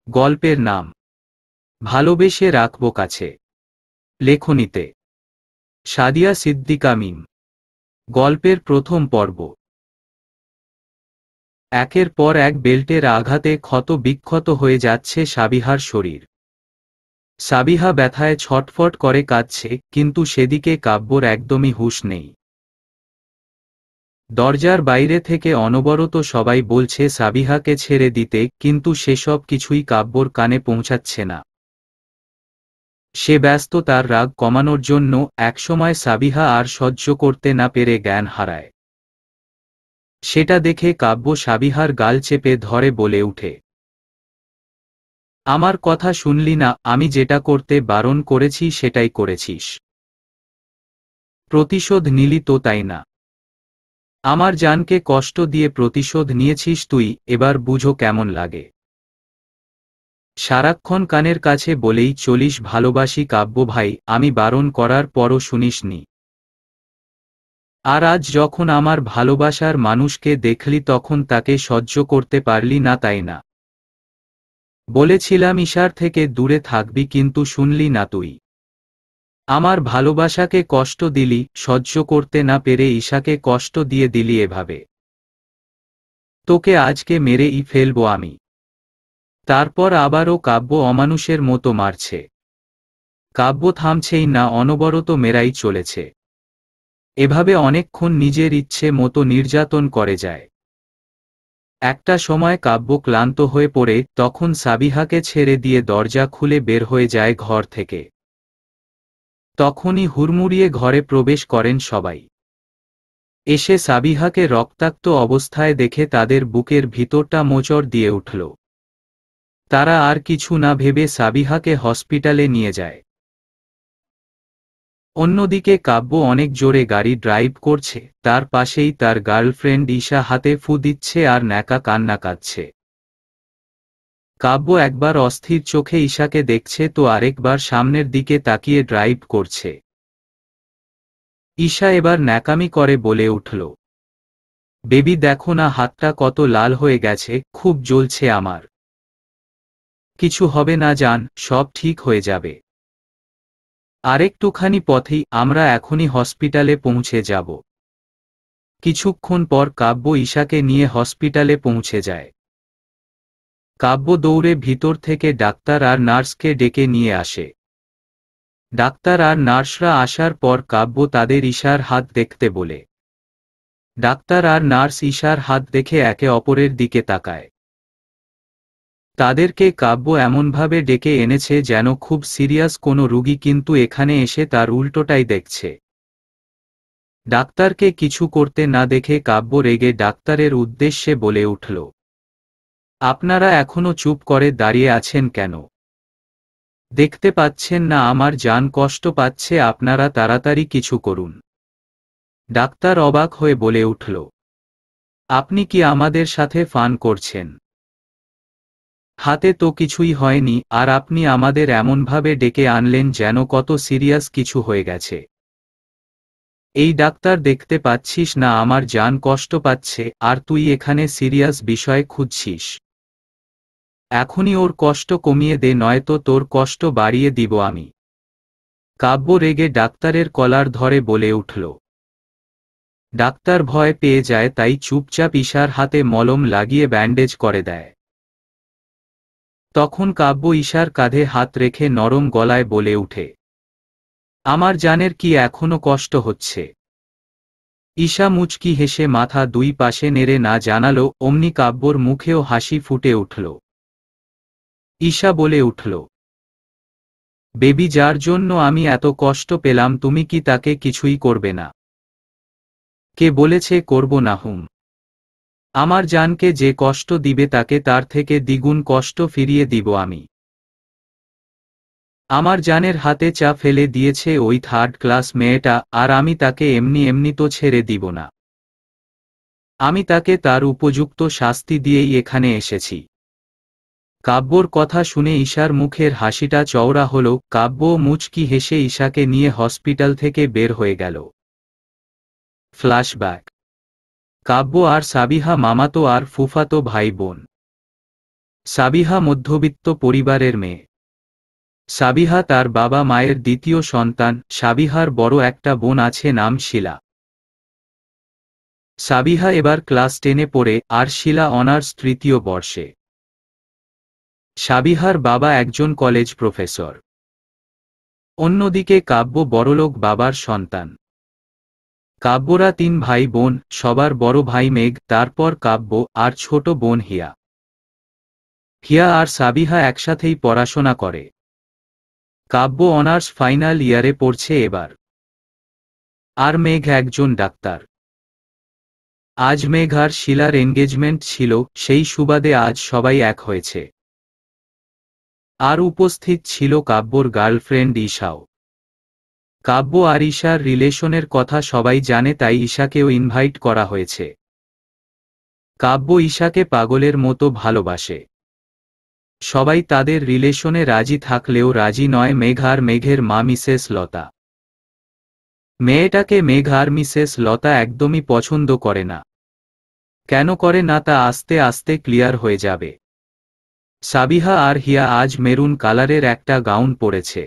গল্পের নাম ভালোবেসে রাখবো কাছে। লেখনীতে সাদিয়া সিদ্দিকা মিম। গল্পের প্রথম পর্ব। একের পর এক বেল্টের আঘাতে ক্ষত বিক্ষত হয়ে যাচ্ছে সাবিহার শরীর। সাবিহা ব্যথায় ছটফট করে কাঁদছে, কিন্তু সেদিকে কাব্যর একদমই হুঁশ নেই। দরজার বাইরে থেকে অনবরত সবাই বলছে সাবিহাকে ছেড়ে দিতে, কিন্তু সেসব কিছুই কাব্যর কানে পৌঁছাচ্ছে না। সে ব্যস্ত তার রাগ কমানোর জন্য। একসময় সাবিহা আর সহ্য করতে না পেরে জ্ঞান হারায়। সেটা দেখে কাব্য সাবিহার গাল চেপে ধরে বলে উঠে, আমার কথা শুনলি না? আমি যেটা করতে বারণ করেছি সেটাই করেছিস। প্রতিশোধ নিলি তো, তাই না? আমার জানকে কষ্ট দিয়ে প্রতিশোধ নিয়েছিস তুই, এবার বুঝো কেমন লাগে। সারাক্ষণ কানের কাছে বলেই চলিস ভালোবাসি কাব্য ভাই, আমি বারণ করার পরও শুনিসনি। আর আজ যখন আমার ভালোবাসার মানুষকে দেখলি তখন তাকে সহ্য করতে পারলি না, তাই না? বলেছিলাম ঈশার থেকে দূরে থাকবি, কিন্তু শুনলি না তুই। আমার ভালোবাসাকে কষ্ট দিলি, সহ্য করতে না পেরে ঈশাকে কষ্ট দিয়ে দিলি এভাবে। তোকে আজকে মেরেই ফেলবো আমি। তারপর আবারও কাব্য অমানুষের মতো মারছে। কাব্য থামছেই না, অনবরত মেরাই চলেছে। এভাবে অনেকক্ষণ নিজের ইচ্ছে মতো নির্যাতন করে যায়। একটা সময় কাব্য ক্লান্ত হয়ে পড়ে, তখন সাবিহাকে ছেড়ে দিয়ে দরজা খুলে বের হয়ে যায় ঘর থেকে। তখনই হুড়মুড়িয়ে ঘরে প্রবেশ করেন সবাই। এসে সাবিহাকে রক্তাক্ত অবস্থায় দেখে তাদের বুকের ভিতরটা মোচড় দিয়ে উঠল। তারা আর কিছু না ভেবে সাবিহাকে হসপিটালে নিয়ে যায়। অন্যদিকে কাব্য অনেক জোরে গাড়ি ড্রাইভ করছে, তার পাশেই তার গার্লফ্রেন্ড ঈশা হাতে ফু দিচ্ছে আর ন্যাকা কান্না কাঁদছে। কাব্য একবার অস্থির চোখে ঈশাকে দেখছে তো আরেকবার সামনের দিকে তাকিয়ে ড্রাইভ করছে। ঈশা এবার ন্যাকামি করে বলে উঠল, বেবি দেখো না হাতটা কত লাল হয়ে গেছে, খুব জ্বলছে আমার। কিছু হবে না জান, সব ঠিক হয়ে যাবে। আরেকটুখানি পথেই, আমরা এখনই হসপিটালে পৌঁছে যাব। কিছুক্ষণ পর কাব্য ঈশাকে নিয়ে হসপিটালে পৌঁছে যায়। কাব্য দৌড়ে ভিতর থেকে ডাক্তার আর নার্সকে ডেকে নিয়ে আসে। ডাক্তার আর নার্সরা আসার পর কাব্য তাদের ঈশার হাত দেখতে বলে। ডাক্তার আর নার্স ঈশার হাত দেখে একে অপরের দিকে তাকায়। তাদেরকে কাব্য এমনভাবে ডেকে এনেছে যেন খুব সিরিয়াস কোনো রুগী, কিন্তু এখানে এসে তার উল্টোটাই দেখছে। ডাক্তারকে কিছু করতে না দেখে কাব্য রেগে ডাক্তারের উদ্দেশ্যে বলে উঠল, আপনারা এখনো চুপ করে দাঁড়িয়ে আছেন কেন? দেখতে পাচ্ছেন না আমার জান কষ্ট পাচ্ছে? আপনারা তাড়াতাড়ি কিছু করুন। ডাক্তার অবাক হয়ে বলে উঠল, আপনি কি আমাদের সাথে ফান করছেন? হাতে তো কিছুই হয়নি, আর আপনি আমাদের এমনভাবে ডেকে আনলেন যেন কত সিরিয়াস কিছু হয়ে গেছে। এই ডাক্তার দেখতে পাচ্ছিস না আমার জান কষ্ট পাচ্ছে, আর তুই এখানে সিরিয়াস বিষয় খুঁজছিস? এখনই ওর কষ্ট কমিয়ে দে, নয়তো তোর কষ্ট বাড়িয়ে দিব আমি। কাব্য রেগে ডাক্তারের কলার ধরে বলে উঠল। ডাক্তার ভয় পেয়ে যায়, তাই চুপচাপ ঈশার হাতে মলম লাগিয়ে ব্যান্ডেজ করে দেয়। তখন কাব্য ঈশার কাঁধে হাত রেখে নরম গলায় বলে উঠে, আমার জানের কি এখনো কষ্ট হচ্ছে? ঈশা মুচকি হেসে মাথা দুই পাশে নেড়ে না জানালো, অমনি কাব্যর মুখেও হাসি ফুটে উঠল। ঈশা বলে উঠল, বেবি, যার জন্য আমি এত কষ্ট পেলাম তুমি কি তাকে কিছুই করবে না? কে বলেছে করব না? আমার জানকে যে কষ্ট দিবে তাকে তার থেকে দ্বিগুণ কষ্ট ফিরিয়ে দিব আমি। আমার জানের হাতে চা ফেলে দিয়েছে ওই থার্ড ক্লাস মেয়েটা, আর আমি তাকে এমনি এমনি তো ছেড়ে দিব না। আমি তাকে তার উপযুক্ত শাস্তি দিয়েই এখানে এসেছি। কাব্যর কথা শুনে ঈশার মুখের হাসিটা চওড়া হল। কাব্য মুচকি হেসে ঈশাকে নিয়ে হসপিটাল থেকে বের হয়ে গেল। ফ্ল্যাশব্যাক। কাব্য আর সাবিহা মামাতো আর ফুফাতো ভাই বোন। সাবিহা মধ্যবিত্ত পরিবারের মেয়ে। সাবিহা তার বাবা মায়ের দ্বিতীয় সন্তান। সাবিহার বড় একটা বোন আছে, নাম শিলা। সাবিহা এবার ক্লাস 10-এ পড়ে আর শিলা অনার্স তৃতীয় বর্ষে। সাবিহার বাবা একজন কলেজ প্রফেসর। অন্যদিকে কাব্য বড়লোক বাবার সন্তান। কাব্যরা 3 ভাই বোন, সবার বড় ভাই মেঘ, তারপর কাব্য, আর ছোট বোন হিয়া। হিয়া আর সাবিহা একসাথেই পড়াশোনা করে। কাব্য অনার্স ফাইনাল ইয়ারে পড়ছে এবার। আর মেঘ একজন ডাক্তার। আজ মেঘ আর শিলার এনগেজমেন্ট ছিল, সেই সুবাদে আজ সবাই এক হয়েছে। আর উপস্থিত ছিল কাব্যর গার্লফ্রেন্ড ঈশাও। কাব্য আর ঈশার রিলেশনের কথা সবাই জানে, তাই ঈশাকেও ইনভাইট করা হয়েছে। কাব্য ঈশাকে পাগলের মতো ভালোবাসে। সবাই তাদের রিলেশনে রাজি থাকলেও রাজি নয় মেঘ আর মেঘের মা মিসেস লতা। মেয়েটাকে মেঘ আর মিসেস লতা একদমই পছন্দ করে না। কেন করে না তা আস্তে আস্তে ক্লিয়ার হয়ে যাবে। সাবিহা আর হিয়া আজ মেরুন কালারের একটা গাউন পরেছে,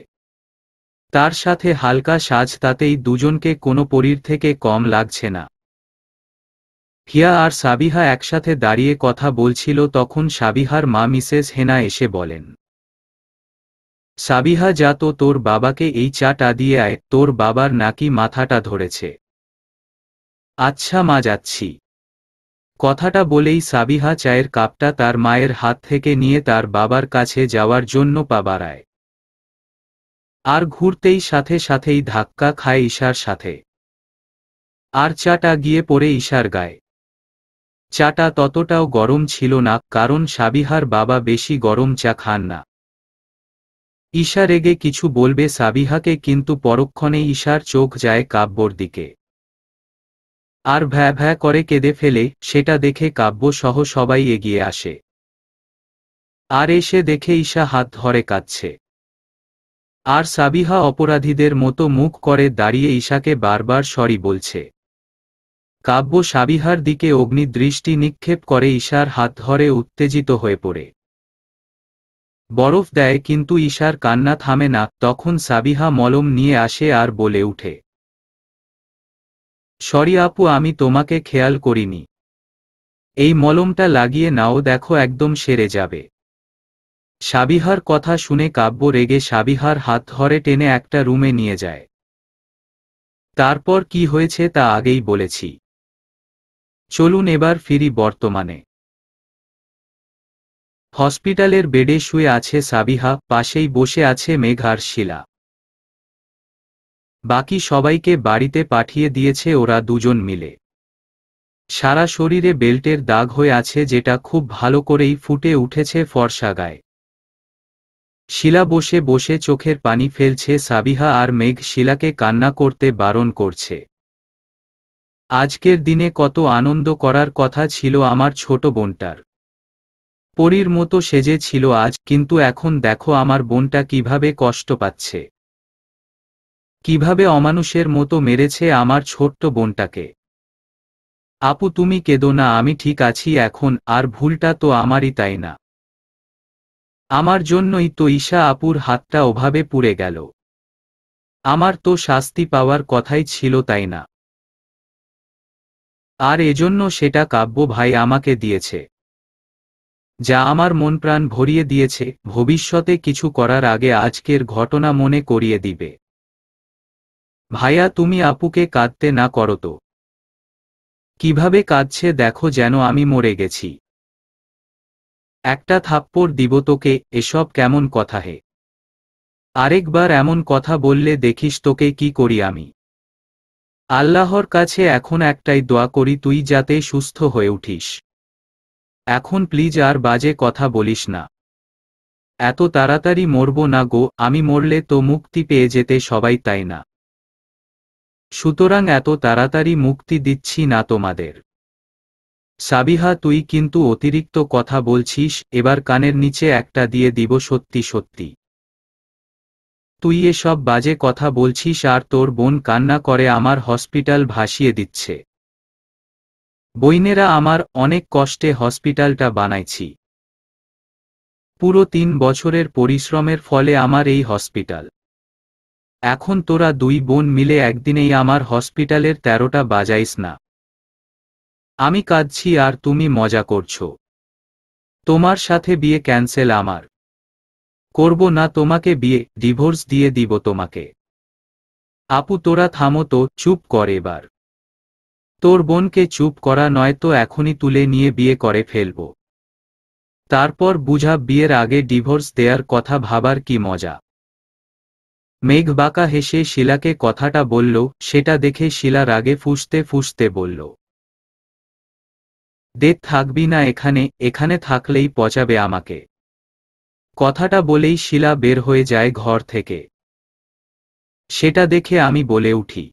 তার সাথে হালকা সাজ, তাতেই দুজনকে কোনো পরীর থেকে কম লাগছে না। হিয়া আর সাবিহা একসাথে দাঁড়িয়ে কথা বলছিল, তখন সাবিহার মা মিসেস হেনা এসে বলেন, সাবিহা যা তো তোর বাবাকে এই চাটা দিয়ে আয়, তোর বাবার নাকি মাথাটা ধরেছে। আচ্ছা মা, যাচ্ছি। কথাটা বলেই সাবিহা চায়ের কাপটা তার মায়ের হাত থেকে নিয়ে তার বাবার কাছে যাওয়ার জন্য পা বাড়ায়। আর ঘুরতেই সাথে সাথেই ধাক্কা খায় ঈশার সাথে। আর চাটা গিয়ে পড়ে ঈশার গায়ে। চাটা ততটাও গরম ছিল না, কারণ সাবিহার বাবা বেশি গরম চা খান না। ঈশা রেগে কিছু বলবে সাবিহাকে, কিন্তু পরক্ষণেই ঈশার চোখ যায় কাব্যর দিকে। আর ভ্যা ভ্যা করে কেঁদে ফেলে, সেটা দেখে কাব্য সহ সবাই এগিয়ে আসে। আর এসে দেখে ঈশা হাত ধরে কাঁদছে। আর সাবিহা অপরাধীদের মতো মুখ করে দাঁড়িয়ে ঈশাকে বারবার সরি বলছে। কাব্য সাবিহার দিকে অগ্নিদৃষ্টি নিক্ষেপ করে ঈশার হাত ধরে উত্তেজিত হয়ে পড়ে। বরফ দেয়, কিন্তু ঈশার কান্না থামে না। তখন সাবিহা মলম নিয়ে আসে আর বলে উঠে, সরি আপু, আমি তোমাকে খেয়াল করিনি। এই মলমটা লাগিয়ে নাও, দেখো একদম সেরে যাবে। সাবিহার কথা শুনে কাব্য রেগে সাবিহার হাত ধরে টেনে একটা রুমে নিয়ে যায়। তারপর কি হয়েছে তা আগেই বলেছি। চলুন এবার ফিরি বর্তমানে। হসপিটালের বেডে শুয়ে আছে সাবিহা, পাশেই বসে আছে মেঘ আর শিলা। বাকি সবাইকে বাড়িতে পাঠিয়ে দিয়েছে ওরা দুজন মিলে। সারা শরীরে বেল্টের দাগ হয়ে আছে, যেটা খুব ভালো করেই ফুটে উঠেছে ফর্সা গায়ে। শিলা বসে বসে চোখের পানি ফেলছে। সাবিহা আর মেঘ শিলাকে কান্না করতে বারণ করছে। আজকের দিনে কত আনন্দ করার কথা ছিল আমার ছোট বোনটার। পরীর মতো সেজে ছিল আজ, কিন্তু এখন দেখো আমার বোনটা কিভাবে কষ্ট পাচ্ছে, কিভাবে অমানুষের মতো মেরেছে আমার ছোট্ট বোনটাকে। আপু তুমি কেঁদো না, আমি ঠিক আছি এখন, আর ভুলটা তো আমারই, তাই না? আমার জন্যই তো ঈশা আপুর হাতটা ওভাবে পুড়ে গেল। আমার তো শাস্তি পাওয়ার কথাই ছিল, তাই না? আর এজন্য সেটা কাব্য ভাই আমাকে দিয়েছে, যা আমার মন প্রাণ ভরিয়ে দিয়েছে। ভবিষ্যতে কিছু করার আগে আজকের ঘটনা মনে করিয়ে দিবে। ভাইয়া তুমি আপুকে কাঁদতে না করো তো। কিভাবে কাঁদছে দেখো, যেন আমি মরে গেছি। একটা থাপ্পড় দিব তোকে। এসব কেমন কথা হে? আরেকবার এমন কথা বললে দেখিস তোকে কি করি আমি। আল্লাহর কাছে এখন একটাই দোয়া করি, তুই যাতে সুস্থ হয়ে উঠিস। এখন প্লিজ আর বাজে কথা বলিস না। এত তাড়াতাড়ি মরব না গো, আমি মরলে তো মুক্তি পেয়ে যেতে সবাই, তাই না? সুতরাং এত তাড়াতাড়ি মুক্তি দিচ্ছি না তোমাদের। সাবিহা তুই কিন্তু অতিরিক্ত কথা বলছিস, এবার কানের নিচে একটা দিয়ে দিব সত্যি সত্যি। তুই এসব বাজে কথা বলছিস আর তোর বোন কান্না করে আমার হসপিটাল ভাসিয়ে দিচ্ছে। বইনেরা আমার, অনেক কষ্টে হসপিটালটা বানাইছি। পুরো 3 বছরের পরিশ্রমের ফলে আমার এই হসপিটাল। এখন তোরা 2 বোন মিলে একদিনেই আমার হসপিটালের 13টা বাজাইস না। আমি কাঁদছি আর তুমি মজা করছো। তোমার সাথে বিয়ে ক্যান্সেল আমার। করব না তোমাকে বিয়ে, ডিভোর্স দিয়ে দিব তোমাকে। আপু তোরা থামো তো, চুপ কর এবার। তোর বোনকে চুপ করা নয়তো এখনই তুলে নিয়ে বিয়ে করে ফেলব। তারপর বুঝা বিয়ের আগে ডিভোর্স দেয়ার কথা ভাবার কি মজা। মেঘ বাঁকা হেসে শিলাকে কথাটা বলল, সেটা দেখে শিলা রাগে ফুঁসতে ফুঁসতে বলল, দে থাকবি না এখানে, এখানে থাকলেই পচাবে আমাকে। কথাটা বলেই শিলা বের হয়ে যায় ঘর থেকে। সেটা দেখে আমি বলে উঠি,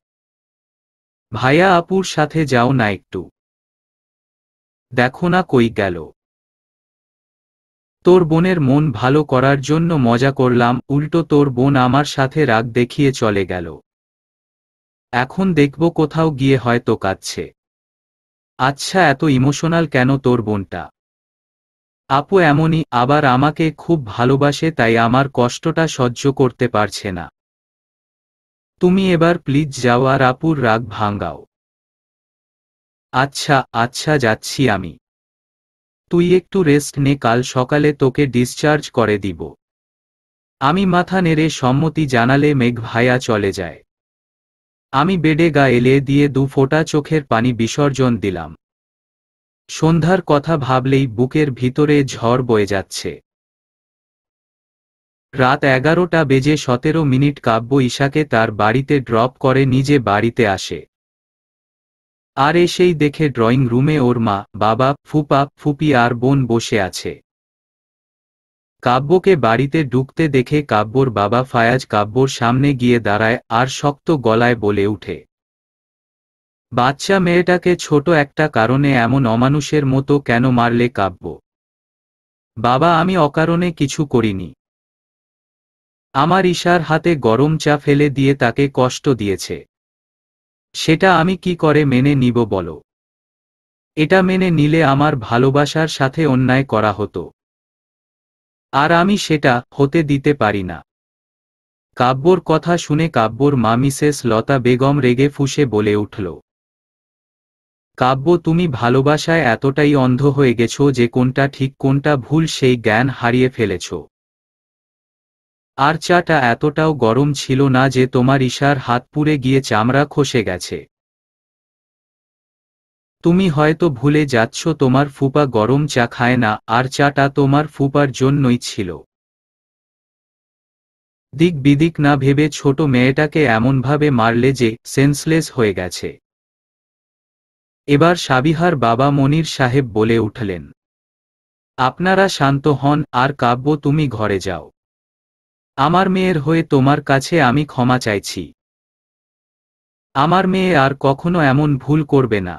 ভাইয়া আপুর সাথে যাও না একটু। দেখো না কই গেল। তোর বোনের মন ভালো করার জন্য মজা করলাম, উল্টো তোর বোন আমার সাথে রাগ দেখিয়ে চলে গেল। এখন দেখব কোথাও গিয়ে হয়তো কাঁদছে। আচ্ছা এত ইমোশনাল কেন তোর বোনটা? আপু এমনই, আবার আমাকে খুব ভালোবাসে তাই আমার কষ্টটা সহ্য করতে পারছে না। তুমি এবার প্লিজ যাও আর আপুর রাগ ভাঙাও। আচ্ছা আচ্ছা যাচ্ছি আমি। তুই একটু রেস্ট নে, কাল সকালে তোকে ডিসচার্জ করে দিব। আমি মাথা নেড়ে সম্মতি জানালে মেঘ ভাইয়া চলে যায়। আমি বেডে গা এলে দিয়ে 2 ফোঁটা চোখের পানি বিসর্জন দিলাম। সন্ধ্যার কথা ভাবলেই বুকের ভিতরে ঝড় বয়ে যাচ্ছে। রাত 11টা বেজে 17 মিনিট কাব্য ঈশাকে তার বাড়িতে ড্রপ করে নিজে বাড়িতে আসে। আর এসেই দেখে ড্রয়িং রুমে ওর মা, বাবা, ফুপা, ফুপি আর বোন বসে আছে। কাব্যকে বাড়িতে ঢুকতে দেখে কাব্যর বাবা ফায়াজ কাব্যর সামনে গিয়ে দাঁড়ায় আর শক্ত গলায় বলে উঠে, বাচ্চা মেয়েটাকে ছোট একটা কারণে এমন অমানুষের মতো কেন মারলে কাব্য? বাবা আমি অকারণে কিছু করিনি। আমার ঈশার হাতে গরম চা ফেলে দিয়ে তাকে কষ্ট দিয়েছে। সেটা আমি কি করে মেনে নিব বলো? এটা মেনে নিলে আমার ভালোবাসার সাথে অন্যায় করা হতো। আর আমি সেটা হতে দিতে পারি না। কাব্যর কথা শুনে কাব্যর মা মিসেস লতা বেগম রেগে ফুঁসে বলে উঠল, কাব্য তুমি ভালোবাসায় এতটাই অন্ধ হয়ে গেছো যে কোনটা ঠিক কোনটা ভুল সেই জ্ঞান হারিয়ে ফেলেছ। আর চাটা এতটাও গরম ছিল না যে তোমার ঈশার হাত পুড়ে গিয়ে চামড়া খসে গেছে। তুমি হয়তো ভুলে যাচ্ছ তোমার ফুপা গরম চা খায় না, আর চাটা তোমার ফুপার জন্যই ছিল। দিক বিদিক না ভেবে ছোট মেয়েটাকে এমনভাবে মারলে যে সেন্সলেস হয়ে গেছে। এবার সাবিহার বাবা মনির সাহেব বলে উঠলেন, আপনারা শান্ত হন আর কাব্য তুমি ঘরে যাও। আমার মেয়ের হয়ে তোমার কাছে আমি ক্ষমা চাইছি। আমার মেয়ে আর কখনো এমন ভুল করবে না।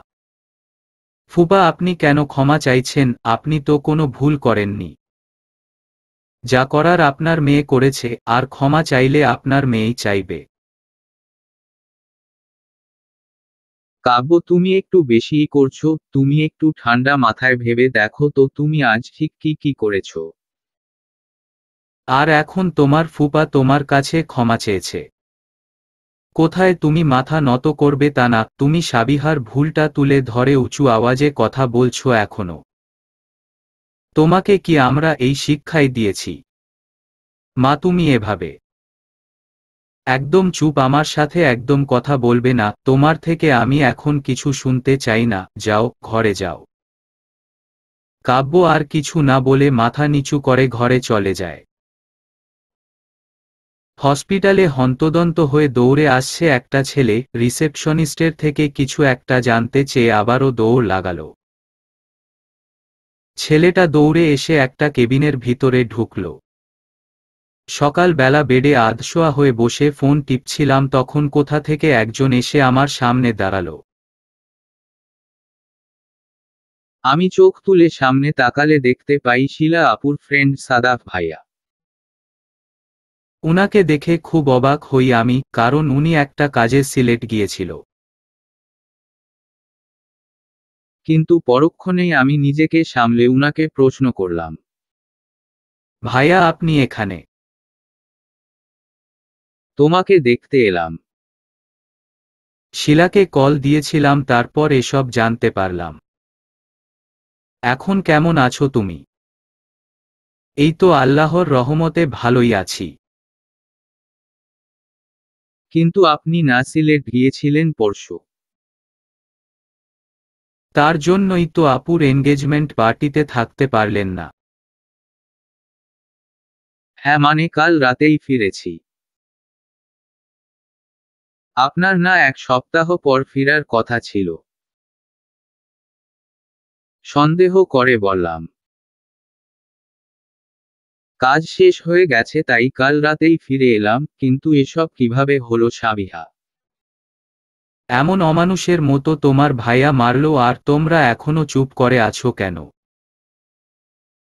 ফুপা আপনি কেন ক্ষমা চাইছেন? আপনি তো কোনো ভুল করেননি। যা করার আপনার মেয়ে করেছে, আর ক্ষমা চাইলে আপনার মেয়েই চাইবে। কাব্য তুমি একটু বেশিই করছো, তুমি একটু ঠান্ডা মাথায় ভেবে দেখো তো তুমি আজ ঠিক কি কি করেছো। আর এখন তোমার ফুপা তোমার কাছে ক্ষমা চেয়েছে। কোথায় তুমি মাথা নত করবে তা না, তুমি সাবিহার ভুলটা তুলে ধরে উঁচু আওয়াজে কথা বলছো এখনো। তোমাকে কি আমরা এই শিক্ষাই দিয়েছি? মা তুমি এভাবে একদম চুপ, আমার সাথে একদম কথা বলবে না, তোমার থেকে আমি এখন কিছু শুনতে চাই না, যাও ঘরে যাও। কাব্য আর কিছু না বলে মাথা নিচু করে ঘরে চলে যায়। হসপিটালে হন্তদন্ত হয়ে দৌড়ে আসছে একটা ছেলে, রিসেপশনিস্টের থেকে কিছু একটা জানতে চেয়ে আবারও দৌড় লাগালো। ছেলেটা দৌড়ে এসে একটা কেবিনের ভিতরে ঢুকল। সকাল বেলা বেডে আধশোয়া হয়ে বসে ফোন টিপছিলাম, তখন কোথা থেকে একজন এসে আমার সামনে দাঁড়ালো। আমি চোখ তুলে সামনে তাকালে দেখতে পাই শিলা আপুর ফ্রেন্ড সাদাফ ভাইয়া। উনাকে দেখে খুব অবাক হই আমি, কারণ উনি একটা কাজে সিলেট গিয়েছিল। কিন্তু পরক্ষণেই আমি নিজেকে সামলে উনাকে প্রশ্ন করলাম, ভাইয়া আপনি এখানে? তোমাকে দেখতে এলাম। শিলাকে কল দিয়েছিলাম, তারপর এসব জানতে পারলাম। এখন কেমন আছো তুমি? এই তো আল্লাহর রহমতে ভালোই আছি। কিন্তু আপনি না সিলেট গিয়েছিলেন পরশু? তার জন্যই তো আপুর এনগেজমেন্ট পার্টিতে থাকতে পারলেন না। হ্যাঁ মানে কাল রাতেই ফিরেছি। আপনার না 1 সপ্তাহ পর ফিরার কথা ছিল? সন্দেহ করে বললাম। কাজ শেষ হয়ে গেছে তাই কাল রাতেই ফিরে এলাম, কিন্তু এসব কিভাবে হলো সাবিহা? এমন অমানুষের মতো তোমার ভাইয়া মারলো আর তোমরা এখনো চুপ করে আছো কেন?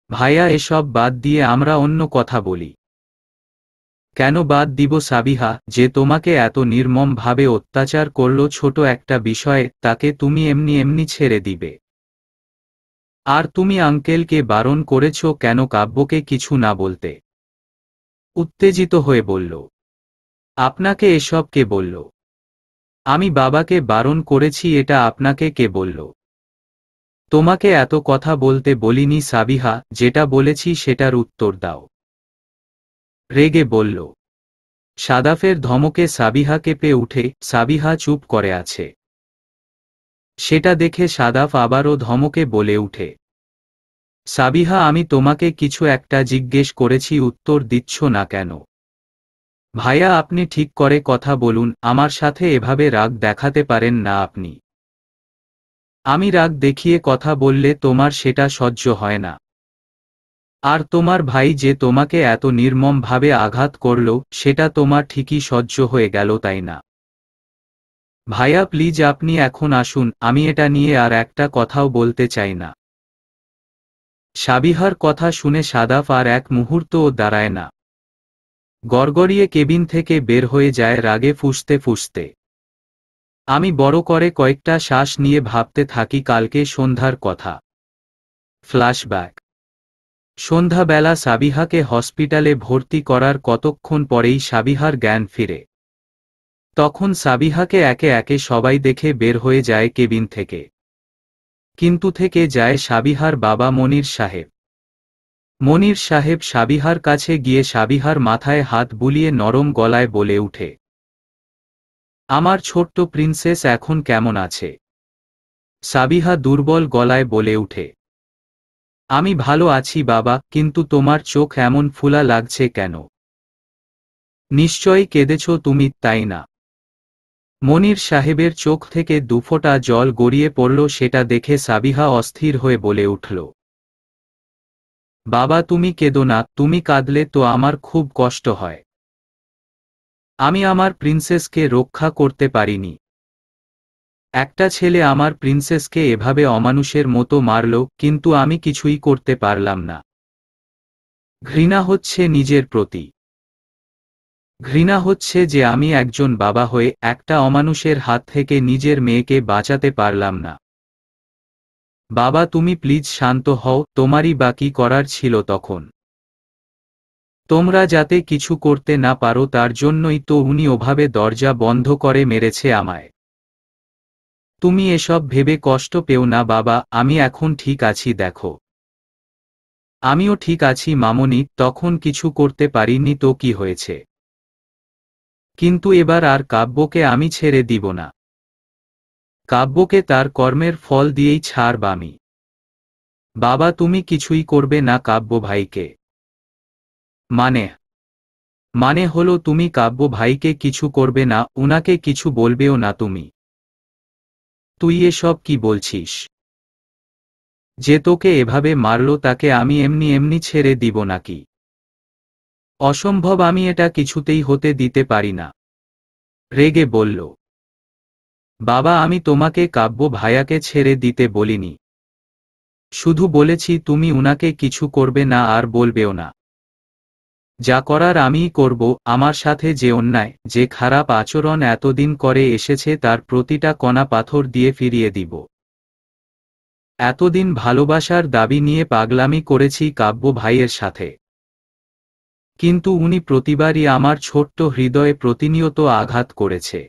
ভাইয়া এসব বাদ দিয়ে আমরা অন্য কথা বলি। কেন বাদ দিব সাবিহা, যে তোমাকে এত নির্মমভাবে অত্যাচার করলো ছোট একটা বিষয়ে, তাকে তুমি এমনি এমনি ছেড়ে দিবে? আর তুমি আঙ্কেলকে বারণ করেছ কেন কাব্যকে কিছু না বলতে? উত্তেজিত হয়ে বলল। আপনাকে এসব কে বলল? আমি বাবাকে বারণ করেছি, এটা আপনাকে কে বলল? তোমাকে এত কথা বলতে বলিনি সাবিহা, যেটা বলেছি সেটার উত্তর দাও। রেগে বলল। সাদাফের ধমকে সাবিহা কেঁপে উঠে, সাবিহা চুপ করে আছে। সেটা দেখে সাদাফ আবারও ধমকে বলে উঠে। সাবিহা আমি তোমাকে কিছু একটা জিজ্ঞেস করেছি, উত্তর দিচ্ছ না কেন? ভাইয়া আপনি ঠিক করে কথা বলুন, আমার সাথে এভাবে রাগ দেখাতে পারেন না আপনি। আমি রাগ দেখিয়ে কথা বললে তোমার সেটা সহ্য হয় না। আর তোমার ভাই যে তোমাকে এত নির্মমভাবে আঘাত করল, সেটা তোমার ঠিকই সহ্য হয়ে গেল তাই না? ভাইয়া প্লিজ আপনি এখন আসুন, আমি এটা নিয়ে আর একটা কথাও বলতে চাই না। সাবিহার কথা শুনে সাদাফ আর এক মুহূর্তও দাঁড়ায় না। গড়গড়িয়ে কেবিন থেকে বের হয়ে যায় রাগে ফুঁসতে ফুঁসতে। আমি বড় করে কয়েকটা শ্বাস নিয়ে ভাবতে থাকি কালকে সন্ধ্যার কথা। ফ্ল্যাশব্যাক। সন্ধ্যাবেলা সাবিহাকে হসপিটালে ভর্তি করার কতক্ষণ পরেই সাবিহার জ্ঞান ফিরে। তখন সাবিহাকে একে একে সবাই দেখে বের হয়ে যায় কেবিন থেকে। কিন্তু থেকে যায় সাবিহার বাবা মনির সাহেব। মনির সাহেব সাবিহার কাছে গিয়ে সাবিহার মাথায় হাত বুলিয়ে নরম গলায় বলে উঠে, আমার ছোট্ট প্রিন্সেস এখন কেমন আছে? সাবিহা দুর্বল গলায় বলে উঠে, আমি ভালো আছি বাবা, কিন্তু তোমার চোখ এমন ফুলা লাগছে কেন? নিশ্চয়ই কেঁদেছ তুমি, তাই না? মনির সাহেবের চোখ থেকে দুফোঁটা জল গড়িয়ে পড়ল, সেটা দেখে সাবিহা অস্থির হয়ে বলে উঠল, বাবা তুমি কেঁদো না, তুমি কাঁদলে তো আমার খুব কষ্ট হয়। আমি আমার প্রিন্সেসকে রক্ষা করতে পারিনি। একটা ছেলে আমার প্রিন্সেসকে এভাবে অমানুষের মতো মারল, কিন্তু আমি কিছুই করতে পারলাম না। ঘৃণা হচ্ছে নিজের প্রতি। ঘৃণা হচ্ছে যে আমি একজন বাবা হয়ে একটা অমানুষের হাত থেকে নিজের মেয়েকে বাঁচাতে পারলাম না। বাবা তুমি প্লিজ শান্ত হও, তোমারই বা কি করার ছিল তখন? তোমরা যাতে কিছু করতে না পারো তার জন্যই তো উনি ওভাবে দরজা বন্ধ করে মেরেছে আমায়। তুমি এসব ভেবে কষ্ট পেও না বাবা, আমি এখন ঠিক আছি দেখো। আমিও ঠিক আছি মামনি, তখন কিছু করতে পারিনি তো কি হয়েছে? কিন্তু এবার আর কাব্যকে আমি ছেড়ে দিব না। কাব্যকে তার কর্মের ফল দিয়েই ছাড়ব আমি। বাবা তুমি কিছুই করবে না কাব্য ভাইকে? মানে? মানে হলো তুমি কাব্য ভাইকে কিছু করবে না, উনাকে কিছু বলবেও না তুমি? তুই এসব কি বলছিস? যে তোকে এভাবে মারলো তাকে আমি এমনি এমনি ছেড়ে দিব নাকি? অসম্ভব, আমি এটা কিছুতেই হতে দিতে পারি না। রেগে বলল। বাবা আমি তোমাকে কাব্য ভাইয়াকে ছেড়ে দিতে বলিনি। শুধু বলেছি তুমি উনাকে কিছু করবে না আর বলবেও না। যা করার আমিই করব, আমার সাথে যে অন্যায়, যে খারাপ আচরণ এতদিন করে এসেছে তার প্রতিটা কণা পাথর দিয়ে ফিরিয়ে দিব। এতদিন ভালোবাসার দাবি নিয়ে পাগলামি করেছি কাব্য ভাইয়ের সাথে। কিন্তু উনি প্রতিবারই আমার ছোট্ট হৃদয়ে প্রতিনিয়ত আঘাত করেছে।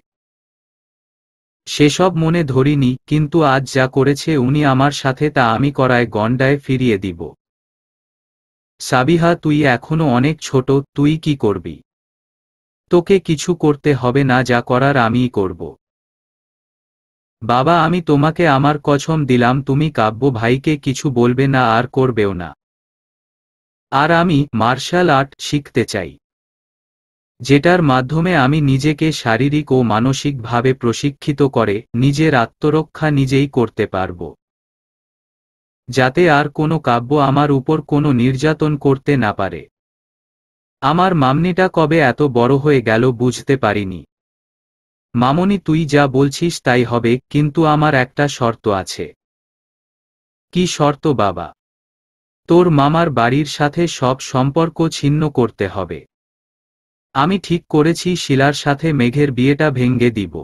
সেসব মনে ধরিনি, কিন্তু আজ যা করেছে উনি আমার সাথে, তা আমি করায় গণ্ডায় ফিরিয়ে দিব। সাবিহা, তুই এখনো অনেক ছোট, তুই কি করবি? তোকে কিছু করতে হবে না, যা করার আমিই করব। বাবা, আমি তোমাকে আমার কসম দিলাম তুমি কাব্য ভাইকে কিছু বলবে না আর করবেও না। আর আমি মার্শাল আর্ট শিখতে চাই, যেটার মাধ্যমে আমি নিজেকে শারীরিক ও মানসিকভাবে প্রশিক্ষিত করে নিজের আত্মরক্ষা নিজেই করতে পারব, যাতে আর কোনো কাব্য আমার উপর কোনো নির্যাতন করতে না পারে। আমার মামনিটা কবে এত বড় হয়ে গেল বুঝতে পারিনি। মামনি, তুই যা বলছিস তাই হবে, কিন্তু আমার একটা শর্ত আছে। কি শর্ত বাবা? তোর মামার বাড়ির সাথে সব সম্পর্ক ছিন্ন করতে হবে। আমি ঠিক করেছি শিলার সাথে মেঘের বিয়েটা ভেঙে দিব।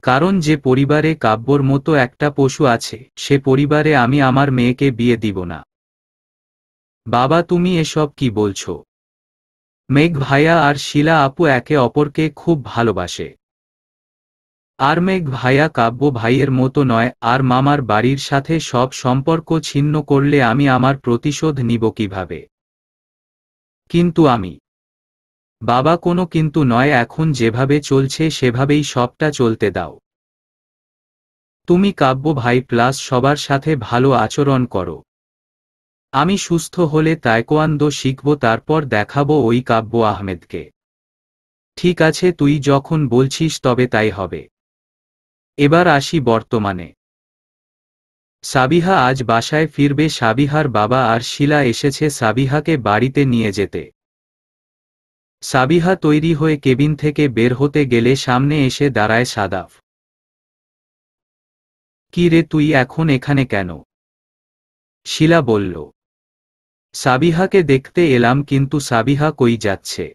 কারণ যে পরিবারে কাব্যর মতো একটা পশু আছে, সে পরিবারে আমি আমার মেয়েকে বিয়ে দিব না। বাবা, তুমি এসব কি বলছো? মেঘ ভাইয়া আর শিলা আপু একে অপরকে খুব ভালোবাসে। আর মেঘ ভাইয়া কাব্য ভাইয়ের মতো নয়, আর মামার বাড়ির সাথে সব সম্পর্ক ছিন্ন করলে আমি আমার প্রতিশোধ নিব কিভাবে? কিন্তু আমি। বাবা, কোনো কিন্তু নয়, এখন যেভাবে চলছে সেভাবেই সবটা চলতে দাও। তুমি কাব্য ভাই প্লাস সবার সাথে ভালো আচরণ করো। আমি সুস্থ হলে তায়কোয়ান্দো শিখব, তারপর দেখাবো ওই কাব্য আহমেদকে। ঠিক আছে, তুই যখন বলছিস তবে তাই হবে। এবার আসি বর্তমানে। সাবিহা আজ বাসায় ফিরবে। সাবিহার বাবা আর শিলা এসেছে সাবিহাকে বাড়িতে নিয়ে যেতে। সাবিহা তৈরি হয়ে কেবিন থেকে বের হতে গেলে সামনে এসে দাঁড়ায় সাদাফ। কি রে, তুই এখন এখানে কেন? শিলা বলল। সাবিহাকে দেখতে এলাম। কিন্তু সাবিহা কই যাচ্ছে?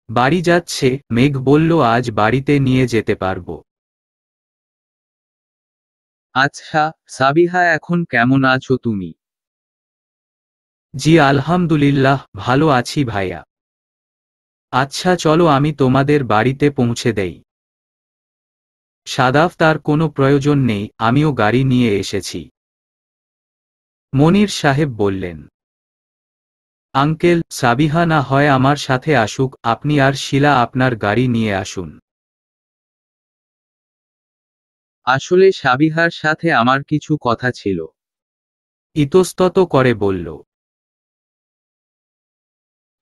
বাড়ি যাচ্ছে, মেঘ বলল আজ বাড়িতে নিয়ে যেতে পারবো। আচ্ছা, সাবিহা এখন কেমন আছো তুমি? জি আলহামদুলিল্লাহ, ভালো আছি ভাইয়া। আচ্ছা চলো আমি তোমাদের বাড়িতে পৌঁছে দেই। সাদাফ, তার কোনো প্রয়োজন নেই, আমিও গাড়ি নিয়ে এসেছি। মনির সাহেব বললেন। আঙ্কেল, সাবিহা না হয় আমার সাথে আসুক, আপনি আর শিলা আপনার গাড়ি নিয়ে আসুন। আসলে সাবিহার সাথে আমার কিছু কথা ছিল। ইতস্তত করে বলল।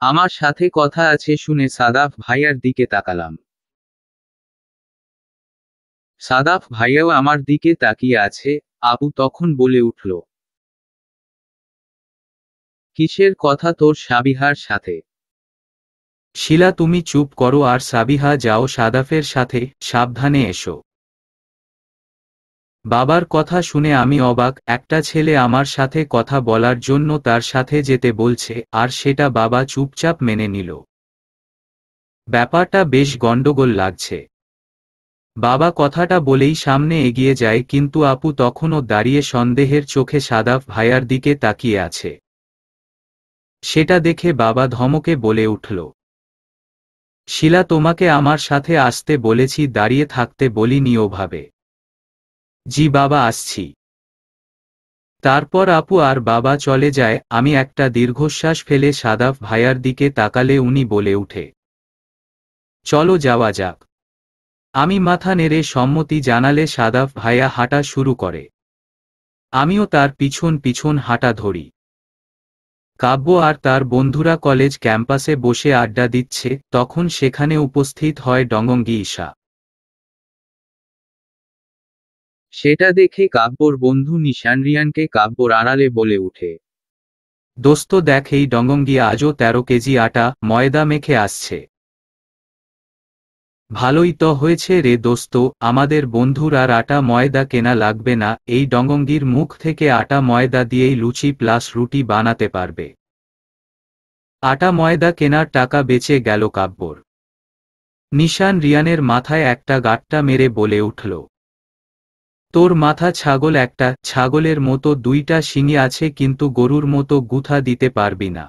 আমার সাথে কথা আছে শুনে সাদাফ ভাইয়ার দিকে তাকালাম। সাদাফ ভাইয়াও আমার দিকে তাকিয়ে আছে। আবু তখন বলে উঠল। কিসের কথা তোর সাবিহার সাথে? শিলা, তুমি চুপ করো আর সাবিহা যাও সাদাফের সাথে, সাবধানে এসো। বাবার কথা শুনে আমি অবাক। একটা ছেলে আমার সাথে কথা বলার জন্য তার সাথে যেতে বলছে, আর সেটা বাবা চুপচাপ মেনে নিল। ব্যাপারটা বেশ গন্ডগোল লাগছে। বাবা কথাটা বলেই সামনে এগিয়ে যায়, কিন্তু আপু তখনও দাঁড়িয়ে সন্দেহের চোখে সাদাফ ভাইয়ার দিকে তাকিয়ে আছে। সেটা দেখে বাবা ধমকে বলে উঠল। শিলা, তোমাকে আমার সাথে আসতে বলেছি, দাঁড়িয়ে থাকতে বলিনি ওভাবে। জি বাবা, আসছি। তারপর আপু আর বাবা চলে যায়। আমি একটা দীর্ঘশ্বাস ফেলে সাদাফ ভাইয়ার দিকে তাকালে উনি বলে উঠে, চলো যাওয়া যাক। আমি মাথা নেড়ে সম্মতি জানালে সাদাফ ভাইয়া হাঁটা শুরু করে। আমিও তার পিছন পিছন হাঁটা ধরি। কাব্য আর তার বন্ধুরা কলেজ ক্যাম্পাসে বসে আড্ডা দিচ্ছে, তখন সেখানে উপস্থিত হয় ডঙ্গঙ্গি ঈশা। সেটা দেখে কাব্যর বন্ধু নিশান রিয়ানকে কাব্যর আড়ালে বলে উঠে। দোস্ত দেখ, এই ডঙ্গঙ্গি আজও 13 কেজি আটা ময়দা মেখে আসছে। ভালোই তো হয়েছে রে দোস্ত, আমাদের বন্ধুর আর আটা ময়দা কেনা লাগবে না, এই ডঙ্গঙ্গির মুখ থেকে আটা ময়দা দিয়েই লুচি প্লাস রুটি বানাতে পারবে। আটা ময়দা কেনার টাকা বেঁচে গেল কাব্যর। নিশান রিয়ানের মাথায় একটা গাঁট্টা মেরে বলে উঠল, তোর মাথা ছাগল একটা, ছাগলের মতো দুইটা শিঙি আছে কিন্তু গরুর মতো গুথা দিতে পারবি না।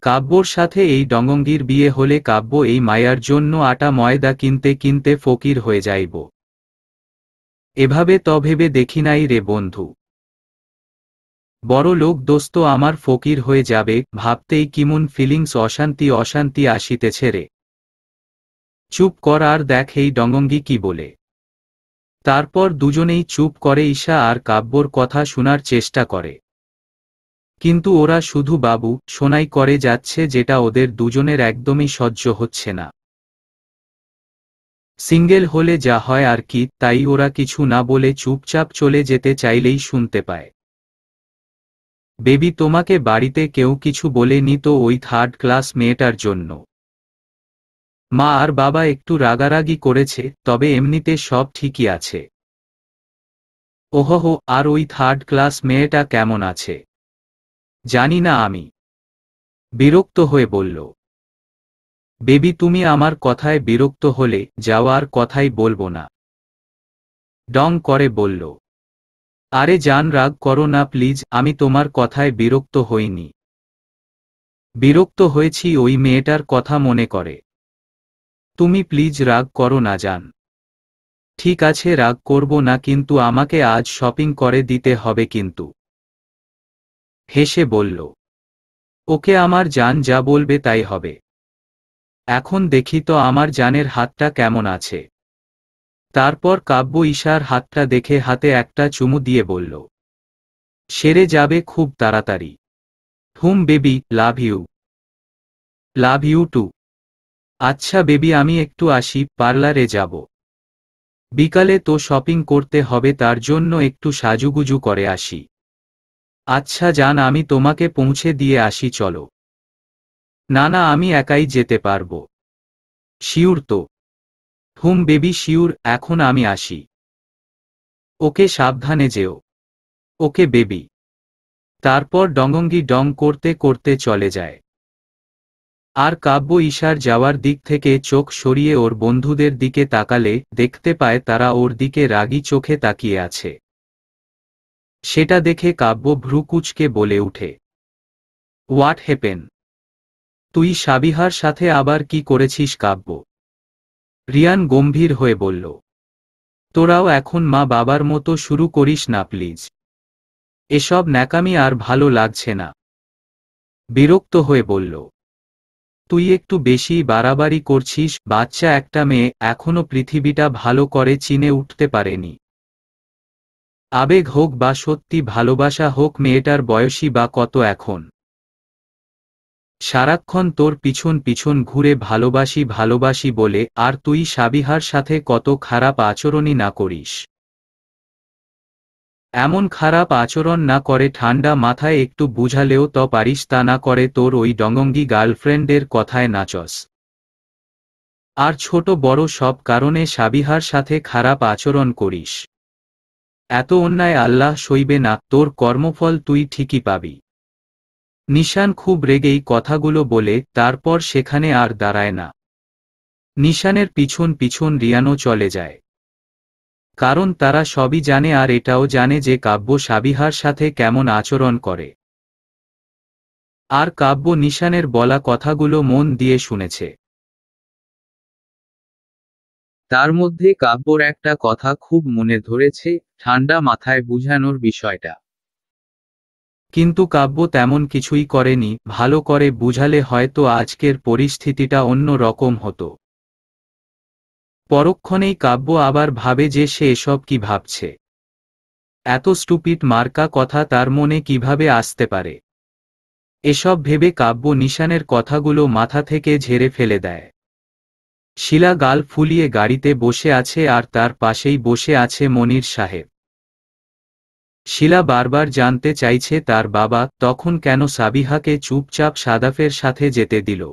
কাব্যর সাথে এই ডঙ্গঙ্গির বিয়ে হলে কাব্য এই মায়ার জন্য আটা ময়দা কিনতে কিনতে ফকির হয়ে যাইব। এভাবে ভেবে দেখি নাই রে বন্ধু। বড় লোক দোস্ত আমার ফকির হয়ে যাবে ভাবতেই কিমন ফিলিংস অশান্তি অশান্তি আসিতেছে রে। চুপ কর আর দেখ এই ডঙ্গঙ্গি কি বলে। তারপর দুজনেই চুপ করে ঈশা আর কাব্যর কথা শোনার চেষ্টা করে। কিন্তু ওরা শুধু বাবু শোনাই করে যাচ্ছে, যেটা ওদের দুজনের একদমই সহ্য হচ্ছে না। সিঙ্গেল হলে যা হয় আর কি, তাই ওরা কিছু না বলে চুপচাপ চলে যেতে চাইলেই শুনতে পায়, বেবি তোমাকে বাড়িতে কেউ কিছু বলেনি তো ওই থার্ড ক্লাস মেয়েটার জন্য? মা আর বাবা একটু রাগারাগি করেছে, তবে এমনিতে সব ঠিকই আছে। ওহো, আর ওই থার্ড ক্লাস মেয়েটা কেমন আছে? জানি না আমি, বিরক্ত হয়ে বলল। বেবি তুমি আমার কথায় বিরক্ত হলে যাওয়ার কথাই বলবো না, ডং করে বলল। আরে জান রাগ করো না প্লিজ, আমি তোমার কথায় বিরক্ত হইনি। বিরক্ত হয়েছি ওই মেয়েটার কথা মনে করে। তুমি প্লিজ রাগ করো না জান। ঠিক আছে রাগ করব না, কিন্তু আমাকে আজ শপিং করে দিতে হবে কিন্তু। হেসে বলল। ওকে আমার জান যা বলবে তাই হবে। এখন দেখি তো আমার জানের হাতটা কেমন আছে। তারপর কাব্য ঈশার হাতটা দেখে হাতে একটা চুমু দিয়ে বলল, সেরে যাবে খুব তাড়াতাড়ি। Hmm baby, love you. Love you too. আচ্ছা বেবি আমি একটু আসি, পার্লারে যাব। বিকালে তো শপিং করতে হবে, তার জন্য একটু সাজুগুজু করে আসি। আচ্ছা জান আমি তোমাকে পৌঁছে দিয়ে আসি চলো। না না আমি একাই যেতে পারবো। শিউর তো? হুম বেবি শিউর, এখন আমি আসি। ওকে সাবধানে যেও। Okay baby. তারপর ডঙ্গঙ্গি ডং করতে করতে চলে যায়। আর কাব্য ঈশার যাওয়ার দিক থেকে চোখ সরিয়ে ওর বন্ধুদের দিকে তাকালে দেখতে পায় তারা ওর দিকে রাগী চোখে তাকিয়ে আছে। সেটা দেখে কাব্য ভ্রুকুচকে বলে উঠে, হোয়াট হ্যাপেন? তুই সাবিহার সাথে আবার কি করেছিস কাব্য? রিয়ান গম্ভীর হয়ে বলল, তোরাও এখন মা বাবার মতো শুরু করিস না প্লিজ। এসব ন্যাকামি আর ভালো লাগছে না। বিরক্ত হয়ে বলল, তুই একটু বেশি বাড়াবাড়ি করছিস, বাচ্চা একটা মেয়ে এখনো পৃথিবীটা ভালো করে চিনে উঠতে পারেনি। আবেগ হোক বা সত্যি ভালোবাসা হোক, মেয়েটার বয়সী বা কত এখন? সারাক্ষণ তোর পিছন পিছন ঘুরে ভালোবাসি ভালোবাসি বলে, আর তুই সাবিহার সাথে কত খারাপ আচরণই না করিস। এমন খারাপ আচরণ না করে ঠান্ডা মাথায় একটু বুঝালেও তো পারিস, তা না করে তোর ওই ডঙ্গঙ্গি গার্লফ্রেন্ডের কথায় নাচস। আর ছোট বড় সব কারণে সাবিহার সাথে খারাপ আচরণ করিস। এত অন্যায় আল্লাহ সইবে না, তোর কর্মফল তুই ঠিকই পাবি। নিশান খুব রেগেই কথাগুলো বলে তারপর সেখানে আর দাঁড়ায় না। নিশানের পিছন পিছন রিয়ানও চলে যায়। কারণ তারা সবই জানে, আর এটাও জানে যে কাব্য সাবিহার সাথে কেমন আচরণ করে। আর কাব্য নিশানের বলা কথাগুলো মন দিয়ে শুনেছে। তার মধ্যে কাব্যর একটা কথা খুব মনে ধরেছে, ঠান্ডা মাথায় বুঝানোর বিষয়টা। কিন্তু কাব্য তেমন কিছুই করেনি, ভালো করে বুঝালে হয়তো আজকের পরিস্থিতিটা অন্য রকম হতো। পরক্ষণেই কাব্য আবার ভাবে যে সে এসব কি ভাবছে। এত স্টুপিড মার্কা কথা তার মনে কিভাবে আসতে পারে। এসব ভেবে কাব্য নিশানের কথাগুলো মাথা থেকে ঝেড়ে ফেলে দেয়। শিলা গাল ফুলিয়ে গাড়িতে বসে আছে, আর তার পাশেই বসে আছে মনির সাহেব। শিলা বারবার জানতে চাইছে তার বাবা তখন কেন সাবিহাকে চুপচাপ সাদাফের সাথে যেতে দিল।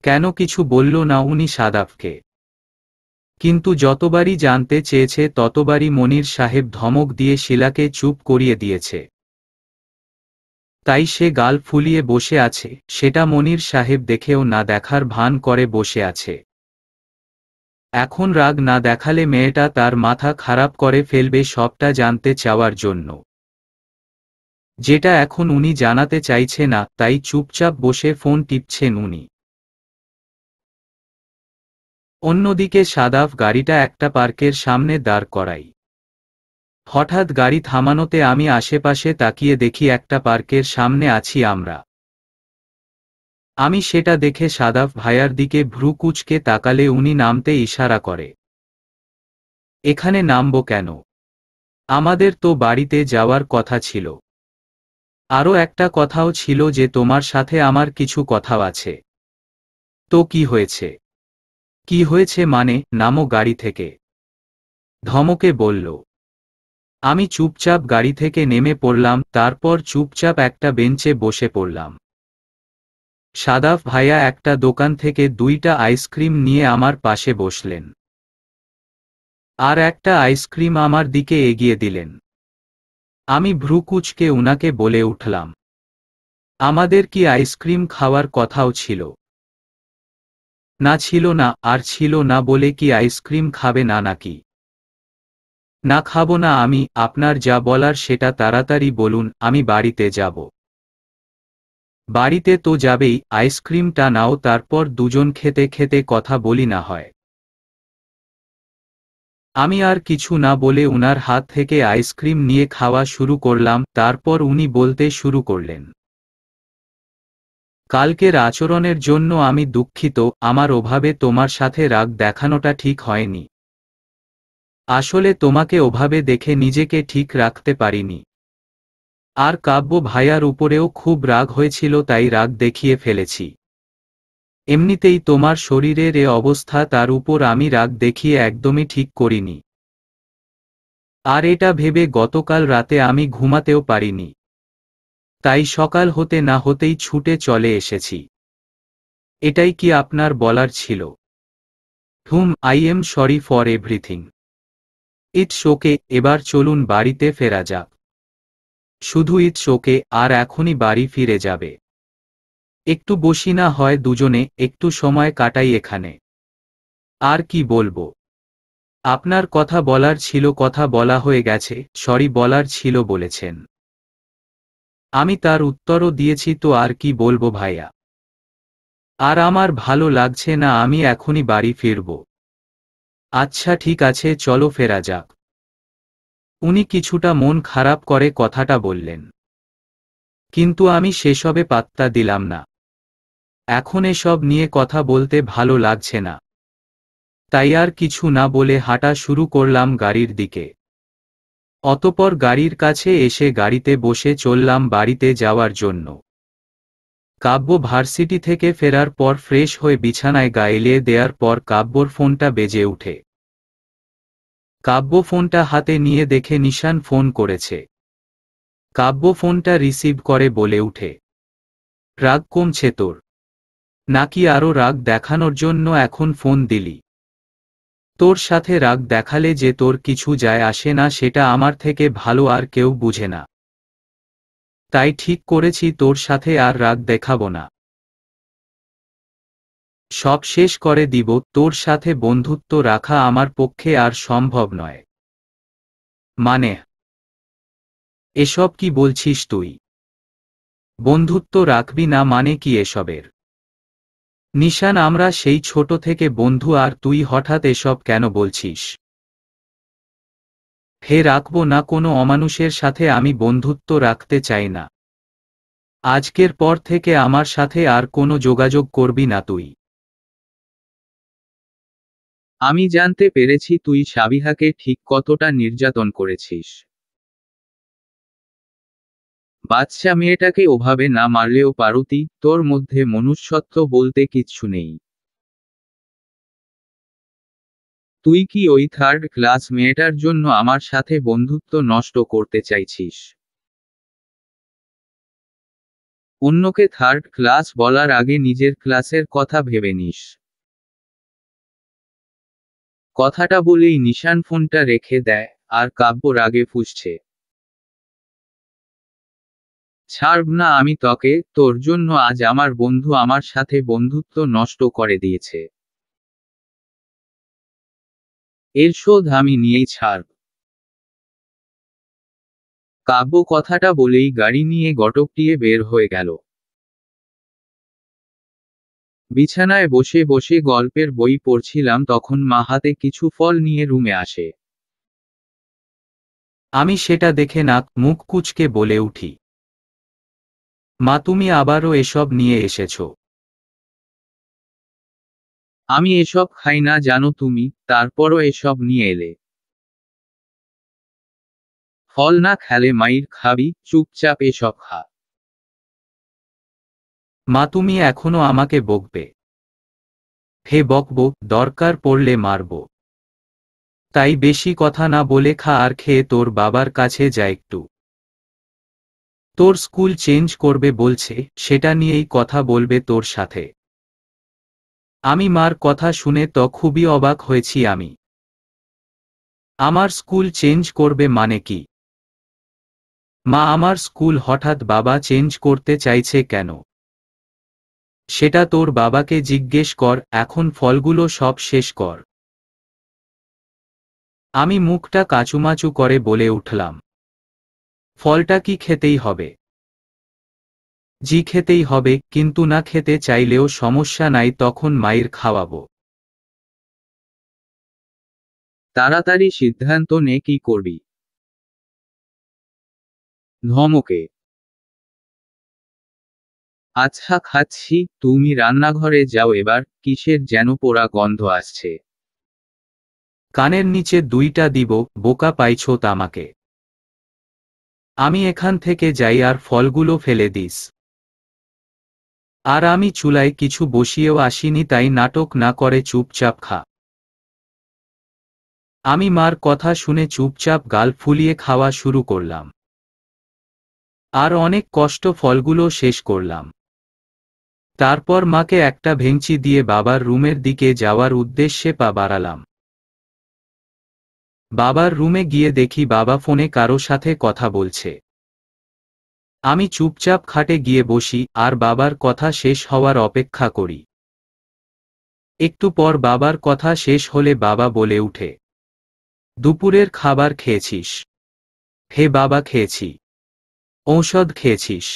কেন কিছু বলল না উনি সাদাফকে। কিন্তু যতবারই জানতে চেয়েছে ততবারই মনির সাহেব ধমক দিয়ে শিলাকে চুপ করিয়ে দিয়েছে। তাই সে গাল ফুলিয়ে বসে আছে, সেটা মনির সাহেব দেখেও না দেখার ভান করে বসে আছে। এখন রাগ না দেখালে মেয়েটা তার মাথা খারাপ করে ফেলবে সবটা জানতে চাওয়ার জন্য। যেটা এখন উনি জানাতে চাইছে না, তাই চুপচাপ বসে ফোন টিপছেন উনি। অন্যদিকে সাদাফ গাড়িটা একটা পার্কের সামনে দাঁড় করাই। হঠাৎ গাড়ি থামানোতে আমি আশেপাশে তাকিয়ে দেখি একটা পার্কের সামনে আছি আমরা। আমি সেটা দেখে সাদাফ ভাইয়ার দিকে ভ্রু কুঁচকে তাকালে উনি নামতে ইশারা করে। এখানে নামবো কেন? আমাদের তো বাড়িতে যাওয়ার কথা ছিল। আরও একটা কথাও ছিল যে তোমার সাথে আমার কিছু কথাও আছে। তো কি হয়েছে? কি হয়েছে মানে, নামো গাড়ি থেকে, ধমকে বলল। আমি চুপচাপ গাড়ি থেকে নেমে পড়লাম, তারপর চুপচাপ একটা বেঞ্চে বসে পড়লাম। সাদাফ ভাইয়া একটা দোকান থেকে 2টা আইসক্রিম নিয়ে আমার পাশে বসলেন। আর একটা আইসক্রিম আমার দিকে এগিয়ে দিলেন। আমি ভ্রু কুঁচকে উনাকে বলে উঠলাম, আমাদের কি আইসক্রিম খাওয়ার কথাও ছিল? না ছিল না, আর ছিল না বলে কি আইসক্রিম খাবে না নাকি? না খাবো না আমি, আপনার যা বলার সেটা তাড়াতাড়ি বলুন, আমি বাড়িতে যাব। বাড়িতে তো যাবেই, আইসক্রিমটা নাও, তারপর দুজন খেতে খেতে কথা বলি না হয়। আমি আর কিছু না বলে উনার হাত থেকে আইসক্রিম নিয়ে খাওয়া শুরু করলাম, তারপর উনি বলতে শুরু করলেন, কালকের আচরণের জন্য আমি দুঃখিত, আমার ওভাবে তোমার সাথে রাগ দেখানোটা ঠিক হয়নি। আসলে তোমাকে ওভাবে দেখে নিজেকে ঠিক রাখতে পারিনি। আর কাব্য ভাইয়ার উপরেও খুব রাগ হয়েছিল, তাই রাগ দেখিয়ে ফেলেছি। এমনিতেই তোমার শরীরের এ অবস্থা, তার উপর আমি রাগ দেখিয়ে একদমই ঠিক করিনি। আর এটা ভেবে গতকাল রাতে আমি ঘুমাতেও পারিনি। তাই সকাল হতে না হতেই ছুটে চলে এসেছি। এটাই কি আপনার বলার ছিল? I am sorry for everything. It's okay, এবার চলুন বাড়িতে ফেরা যাক। শুধু ইটস ওকে, আর এখনই বাড়ি ফিরে যাবে? একটু বসি না হয় দুজনে, একটু সময় কাটাই এখানে। আর কি বলবো? আপনার কথা বলার ছিল, কথা বলা হয়ে গেছে, সরি বলার ছিল বলেছেন। আমি তার উত্তরও দিয়েছি, তো আর কি বলবো ভাইয়া। আর আমার ভালো লাগছে না, আমি এখনই বাড়ি ফিরব। আচ্ছা ঠিক আছে, চলো ফেরা যাক। উনি কিছুটা মন খারাপ করে কথাটা বললেন। কিন্তু আমি সেসবে পাত্তা দিলাম না। এখন এসব নিয়ে কথা বলতে ভালো লাগছে না। তাই আর কিছু না বলে হাঁটা শুরু করলাম গাড়ির দিকে। অতঃপর গাড়ির কাছে এসে গাড়িতে বসে চললাম বাড়িতে যাওয়ার জন্য। কাব্য ভার্সিটি থেকে ফেরার পর ফ্রেশ হয়ে বিছানায় গা এলিয়ে দেওয়ার পর কাব্যর ফোনটা বেজে ওঠে। কাব্য ফোনটা হাতে নিয়ে দেখে নিশান ফোন করেছে। কাব্য ফোনটা রিসিভ করে বলে উঠে, রাগ কমছে তোর? নাকি আরও রাগ দেখানোর জন্য এখন ফোন দিলি? তোর সাথে রাগ দেখালে যে তোর কিছু যায় আসে না, সেটা আমার থেকে ভালো আর কেউ বুঝে না। তাই ঠিক করেছি, তোর সাথে আর রাগ দেখাবো না। সব শেষ করে দিব, তোর সাথে বন্ধুত্ব রাখা আমার পক্ষে আর সম্ভব নয়। মানে? এসব কি বলছিস তুই? বন্ধুত্ব রাখবি না মানে কি এসবের? নিশান, আমরা সেই ছোট থেকে বন্ধু, আর তুই হঠাৎ এসব কেন বলছিস? হে, রাখবো না, কোনো অমানুষের সাথে আমি বন্ধুত্ব রাখতে চাই না। আজকের পর থেকে আমার সাথে আর কোনো যোগাযোগ করবি না তুই। আমি জানতে পেরেছি তুই সাবিহাকে ঠিক কতটা নির্যাতন করেছিস। বাচ্চা মেয়েটাকে ওভাবে না মারলেও পারতি, তোর মধ্যে মনুষ্যত্ব বলতে কিচ্ছু নেই। তুই কি ওই থার্ড ক্লাস মেয়েটার জন্য আমার সাথে বন্ধুত্ব নষ্ট করতে চাইছিস? অন্যকে থার্ড ক্লাস বলার আগে নিজের ক্লাসের কথা ভেবে নিস। কথাটা বলেই নিশান ফোনটা রেখে দেয়, আর কাব্য রাগে ফুঁসছে। ছাড়ব না আমি তোকে, তোর জন্য আজ আমার বন্ধু আমার সাথে বন্ধুত্ব নষ্ট করে দিয়েছে। এর শোধ আমি নিয়েই ছাড়ব। কাব্য কথাটা বলেই গাড়ি নিয়ে গটকটিয়ে বের হয়ে গেল। বিছানায় বসে বসে গল্পের বই পড়ছিলাম, তখন মা হাতে কিছু ফল নিয়ে রুমে আসে। আমি সেটা দেখে নাক মুখ কুঁচকে বলে উঠি, মা তুমি আবারও এসব নিয়ে এসেছো? আমি এসব খাই না জানো তুমি, তারপরও এসব নিয়ে এলে? ফল না খেলে মাইর খাবি, চুপচাপ এসব খা। মা তুমি এখনো আমাকে বকবে? হে বকবো, দরকার পড়লে মারব। তাই বেশি কথা না বলে খা আর খেয়ে তোর বাবার কাছে যা একটু। তোর স্কুল চেঞ্জ করবে বলছে, সেটা নিয়েই কথা বলবে তোর সাথে। আমি মার কথা শুনে তো খুবই অবাক হয়েছি আমি। আমার স্কুল চেঞ্জ করবে মানে কি? মা আমার স্কুল হঠাৎ বাবা চেঞ্জ করতে চাইছে কেন? সেটা তোর বাবাকে জিজ্ঞেস কর, এখন ফলগুলো সব শেষ কর। আমি মুখটা কাচুমাচু করে বলে উঠলাম, ফলটা কি খেতেই হবে? জি খেতেই হবে, কিন্তু না খেতে চাইলেও সমস্যা নাই, তখন মায়ের খাওয়াবো। তাড়াতাড়ি সিদ্ধান্ত নে কি করবি। ধমকে। আচ্ছা খাচ্ছি, তুমি রান্নাঘরে যাও এবার, কিসের যেন পোড়া গন্ধ আসছে। কানের নিচে দুইটা দিব, বোকা পাইছো তামাকে? আমি এখান থেকে যাই আর ফলগুলো ফেলে দিস। আর আমি চুলায় কিছু বসিয়েও আসিনি, তাই নাটক না করে চুপচাপ খা। আমি মার কথা শুনে চুপচাপ গাল ফুলিয়ে খাওয়া শুরু করলাম। আর অনেক কষ্ট ফলগুলো শেষ করলাম। তারপর মাকে একটা ভেঙচি দিয়ে বাবার রুমের দিকে যাওয়ার উদ্দেশ্যে পা বাড়ালাম। বাবার রুমে গিয়ে দেখি বাবা ফোনে কারো সাথে কথা বলছে। আমি চুপচাপ খাটে গিয়ে বসি আর বাবার কথা শেষ হওয়ার অপেক্ষা করি। একটু পর বাবার কথা শেষ হলে বাবা বলে উঠে, দুপুরের খাবার খেয়েছিস? হে বাবা খেয়েছি। ঔষধ খেয়েছিস?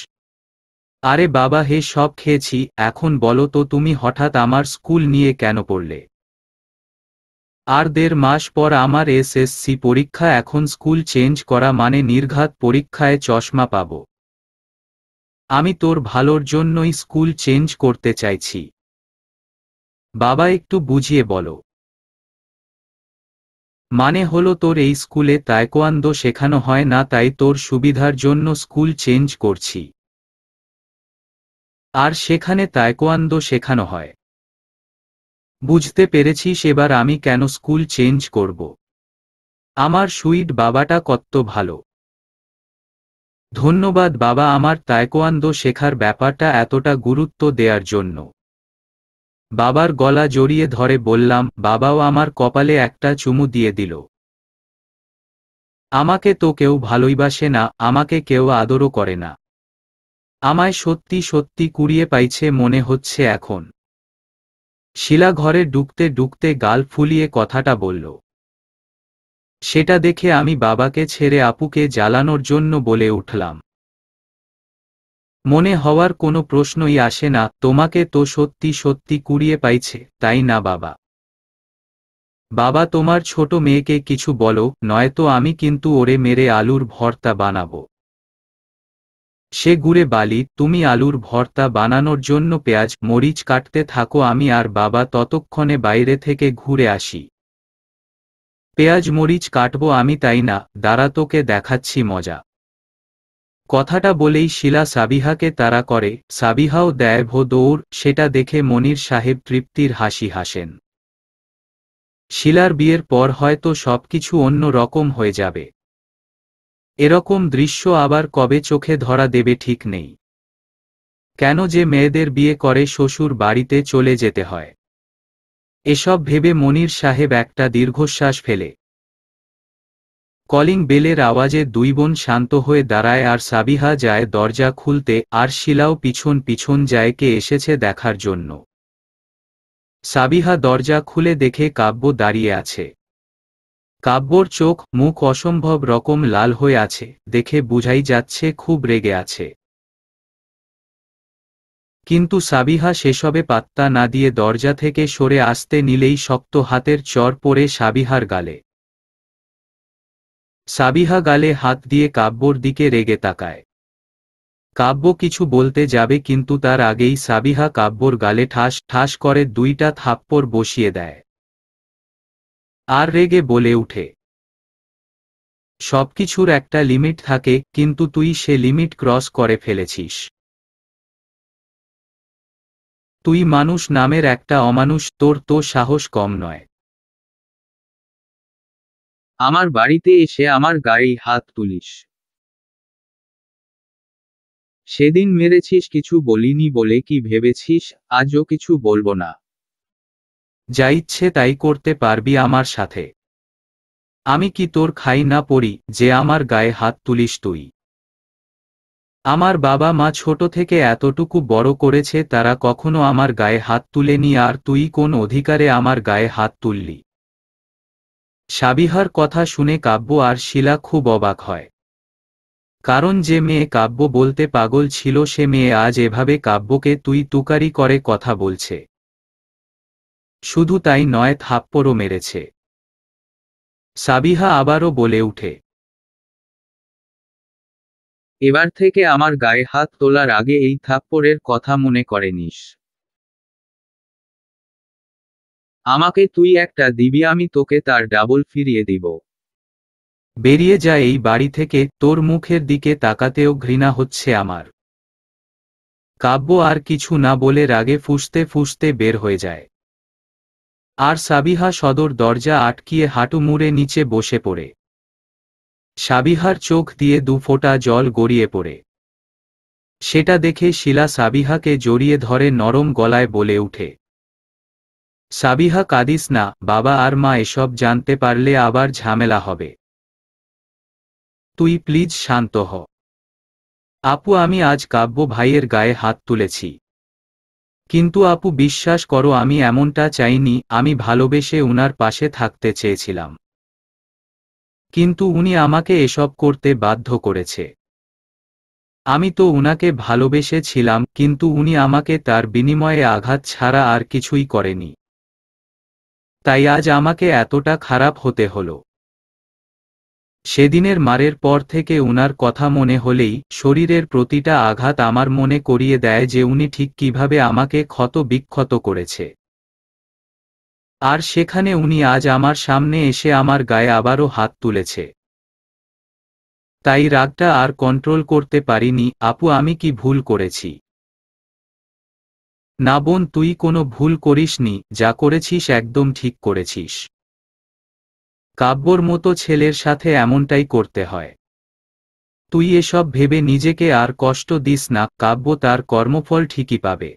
আরে বাবা হে সব খেয়েছি, এখন বলো তো তুমি হঠাৎ আমার স্কুল নিয়ে কেন পড়লে? আর 1.5 মাস পর আমার এসএসসি পরীক্ষা, এখন স্কুল চেঞ্জ করা মানে নির্ঘাত পরীক্ষায় চশমা পাব। আমি তোর ভালোর জন্যই স্কুল চেঞ্জ করতে চাইছি। বাবা একটু বুঝিয়ে বলো। মানে হলো তোর এই স্কুলে তায়কোয়ান্দো শেখানো হয় না, তাই তোর সুবিধার জন্য স্কুল চেঞ্জ করছি। আর সেখানে তায়কোয়ান্দো শেখানো হয়। বুঝতে পেরেছিস এবার আমি কেন স্কুল চেঞ্জ করব? আমার সুইট বাবাটা কত ভালো। ধন্যবাদ বাবা আমার তায়কোয়ান্দো শেখার ব্যাপারটা এতটা গুরুত্ব দেওয়ার জন্য। বাবার গলা জড়িয়ে ধরে বললাম, বাবাও আমার কপালে একটা চুমু দিয়ে দিল। আমাকে তো কেউ ভালোইবাসে না, আমাকে কেউ আদরও করে না। আমায় সত্যি সত্যি কুড়িয়ে পাইছে মনে হচ্ছে এখন। শিলা ঘরে ঢুকতে ঢুকতে গাল ফুলিয়ে কথাটা বলল। সেটা দেখে আমি বাবাকে ছেড়ে আপুকে জ্বালানোর জন্য বলে উঠলাম, মনে হওয়ার কোনো প্রশ্নই আসে না, তোমাকে তো সত্যি সত্যি কুড়িয়ে পাইছে, তাই না বাবা? বাবা তোমার ছোট মেয়েকে কিছু বলো, নয়তো আমি কিন্তু ওরে মেরে আলুর ভর্তা বানাবো। সে গুড়ে বালি, তুমি আলুর ভর্তা বানানোর জন্য পেঁয়াজ মরিচ কাটতে থাকো, আমি আর বাবা ততক্ষণে বাইরে থেকে ঘুরে আসি। পেঁয়াজ মরিচ কাটবো আমি তাই না, দাঁড়া তোকে দেখাচ্ছি মজা। কথাটা বলেই শিলা সাবিহাকে তাড়া করে, সাবিহাও দেয় ভো দৌড়, সেটা দেখে মনির সাহেব তৃপ্তির হাসি হাসেন। শিলার বিয়ের পর হয়তো সবকিছু অন্য রকম হয়ে যাবে। এরকম দৃশ্য আবার কবে চোখে ধরা দেবে ঠিক নেই। কেন যে মেয়েদের বিয়ে করে শ্বশুর বাড়িতে চলে যেতে হয়। এসব ভেবে মনির সাহেব একটা দীর্ঘশ্বাস ফেলে। কলিং বেলের আওয়াজে দুই বোন শান্ত হয়ে দাঁড়ায় আর সাবিহা যায় দরজা খুলতে, আর শিলাও পিছন পিছন যায় কে এসেছে দেখার জন্য। সাবিহা দরজা খুলে দেখে কাব্য দাঁড়িয়ে আছে। কাব্যর চোখ মুখ অসম্ভব রকম লাল হয়ে আছে, দেখে বুঝাই যাচ্ছে খুব রেগে আছে। কিন্তু সাবিহা সেসবে পাত্তা না দিয়ে দরজা থেকে সরে আসতে নিলেই শক্ত হাতের চর পড়ে সাবিহার গালে। সাবিহা গালে হাত দিয়ে কাব্যর দিকে রেগে তাকায়। কাব্য কিছু বলতে যাবে কিন্তু তার আগেই সাবিহা কাব্যর গালে ঠাস ঠাস করে 2টা থাপ্পড় বসিয়ে দেয়। আর রেগে বলে উঠে, সবকিছুর একটা লিমিট থাকে, কিন্তু তুই সে লিমিট ক্রস করে ফেলেছিস। তুই মানুষ নামের একটা অমানুষ, তোর তো সাহস কম নয়। আমার বাড়িতে এসে আমার গায়ে হাত তুলিস। সেদিন মেরেছিস, কিছু বলিনি বলে কি ভেবেছিস আজও কিছু বলবো না? যা ইচ্ছে তাই করতে পারবি আমার সাথে। আমি কি তোর খাই না পড়ি যে আমার গায়ে হাত তুলিস তুই? আমার বাবা মা ছোট থেকে এতটুকু বড় করেছে, তারা কখনো আমার গায়ে হাত তুলেনি, আর তুই কোন অধিকারে আমার গায়ে হাত তুললি? সাবিহার কথা শুনে কাব্য আর শিলা খুব অবাক হয়। কারণ যে মেয়ে কাব্য বলতে পাগল ছিল সে মেয়ে আজ এভাবে কাব্যকে তুই তুকারি করে কথা বলছে। শুধু তাই নয়, থাপ্পড়ও মেরেছে। সাবিহা আবারও বলে উঠে, এবার থেকে আমার গায়ে হাত তোলার আগে এই থাপ্পড়ের কথা মনে করে নিস। আমাকে তুই একটা দিবি, আমি তোকে তার ডাবল ফিরিয়ে দিব। বেরিয়ে যা এই বাড়ি থেকে, তোর মুখের দিকে তাকাতেও ঘৃণা হচ্ছে আমার। কাব্য আর কিছু না বলে রাগে ফুঁসতে ফুঁসতে বের হয়ে যায়। আর সাবিহা সদর দরজা আটকিয়ে হাঁটু মুড়ে নিচে বসে পড়ে। সাবিহার চোখ দিয়ে 2 ফোঁটা জল গড়িয়ে পড়ে। সেটা দেখে শিলা সাবিহাকে জড়িয়ে ধরে নরম গলায় বলে উঠে, সাবিহা কাঁদিস না, বাবা আর মা এসব জানতে পারলে আবার ঝামেলা হবে। তুই প্লিজ শান্ত হ। আপু, আমি আজ কাব্য ভাইয়ের গায়ে হাত তুলেছি, কিন্তু আপু বিশ্বাস করো আমি এমনটা চাইনি, আমি ভালোবেসে উনার পাশে থাকতে চেয়েছিলাম। কিন্তু উনি আমাকে এসব করতে বাধ্য করেছে। আমি তো উনাকে ভালোবেসেছিলাম, কিন্তু উনি আমাকে তার বিনিময়ে আঘাত ছাড়া আর কিছুই করেনি। তাই আজ আমাকে এতটা খারাপ হতে হলো। সেদিনের মারের পর থেকে উনার কথা মনে হলেই শরীরের প্রতিটা আঘাত আমার মনে করিয়ে দেয় যে উনি ঠিক কিভাবে আমাকে ক্ষত বিক্ষত করেছে। আর সেখানে উনি আজ আমার সামনে এসে আমার গায়ে আবারও হাত তুলেছে। তাই রাগটা আর কন্ট্রোল করতে পারিনি। আপু, আমি কি ভুল করেছি? না বোন, তুই কোনো ভুল করিসনি, যা করেছিস একদম ঠিক করেছিস। কাব্যর মতো ছেলের সাথে এমনটাই করতে হয়। তুই এসব ভেবে নিজেকে আর কষ্ট দিস না, কাব্য তার কর্মফল ঠিকই পাবে।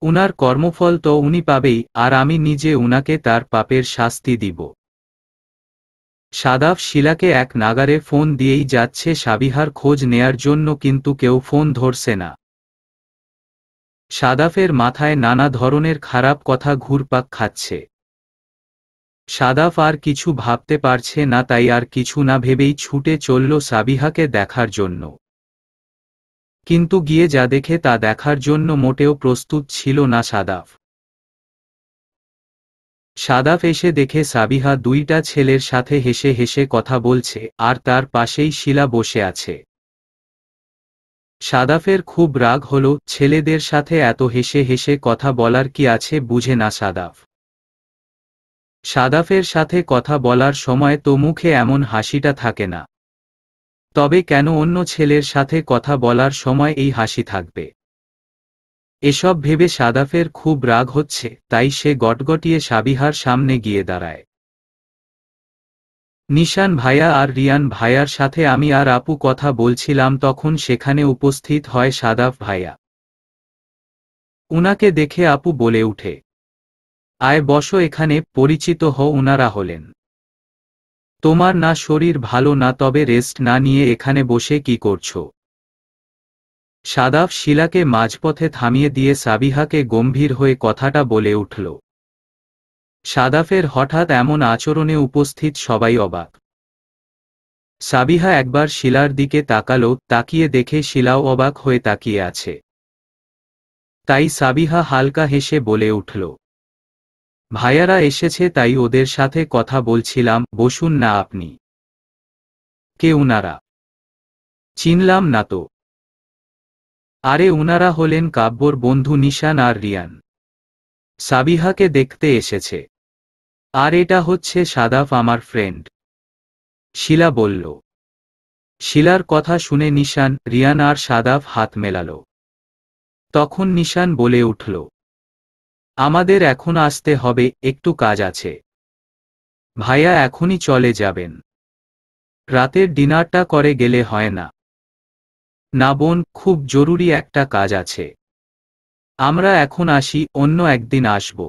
উনার কর্মফল তো উনি পাবেই, আর আমি নিজে উনাকে তার পাপের শাস্তি দিব। সাদাফ শিলাকে এক নাগারে ফোন দিয়েই যাচ্ছে সাবিহার খোঁজ নেয়ার জন্য, কিন্তু কেউ ফোন ধরছে না। সাদাফের মাথায় নানা ধরনের খারাপ কথা ঘুরপাক খাচ্ছে। সাদাফ আর কিছু ভাবতে পারছে না, তাই আর কিছু না ভেবেই ছুটে চলল সাবিহাকে দেখার জন্য। কিন্তু গিয়ে যা দেখে তা দেখার জন্য মোটেও প্রস্তুত ছিল না সাদাফ। সাদাফ এসে দেখে সাবিহা 2টা ছেলের সাথে হেসে হেসে কথা বলছে, আর তার পাশেই শিলা বসে আছে। সাদাফের খুব রাগ হলো, ছেলেদের সাথে এত হেসে হেসে কথা বলার কি আছে বুঝে না সাদাফ। সাদাফের সাথে কথা বলার সময় তো মুখে এমন হাসিটা থাকে না, তবে কেন অন্য ছেলের সাথে কথা বলার সময় এই হাসি থাকবে? এসব ভেবে সাদাফের খুব রাগ হচ্ছে, তাই সে গটগটিয়ে সাবিহার সামনে গিয়ে দাঁড়ায়। নিশান ভাইয়া আর রিয়ান ভাইয়ার সাথে আমি আর আপু কথা বলছিলাম, তখন সেখানে উপস্থিত হয় সাদাফ ভাইয়া। উনাকে দেখে আপু বলে উঠে, আয় বসো এখানে, পরিচিত হও। উনারা হলেন, তোমার না শরীর ভালো না, তবে রেস্ট না নিয়ে এখানে বসে কি করছো? সাদাফ শিলাকে মাঝপথে থামিয়ে দিয়ে সাবিহাকে গম্ভীর হয়ে কথাটা বলে উঠল, সাদাফের হঠাৎ এমন আচরণে উপস্থিত সবাই অবাক। সাবিহা একবার শিলার দিকে তাকালো, তাকিয়ে দেখে শিলাও অবাক হয়ে তাকিয়ে আছে। তাই সাবিহা হালকা হেসে বলে উঠল, ভাইয়ারা এসেছে তাই ওদের সাথে কথা বলছিলাম, বসুন না আপনি। কে উনারা? চিনলাম না তো। আরে উনারা হলেন কাব্যর বন্ধু নিশান আর রিয়ান। সাবিহাকে দেখতে এসেছে। আর এটা হচ্ছে সাদাফ, আমার ফ্রেন্ড। শিলা বলল। শিলার কথা শুনে নিশান, রিয়ান আর সাদাফ হাত মেলাল। তখন নিশান বলে উঠল, আমাদের এখন আসতে হবে, একটু কাজ আছে। ভাইয়া এখনই চলে যাবেন? রাতের ডিনারটা করে গেলে হয় না? না বোন, খুব জরুরি একটা কাজ আছে। আমরা এখন আসি, অন্য একদিন আসব।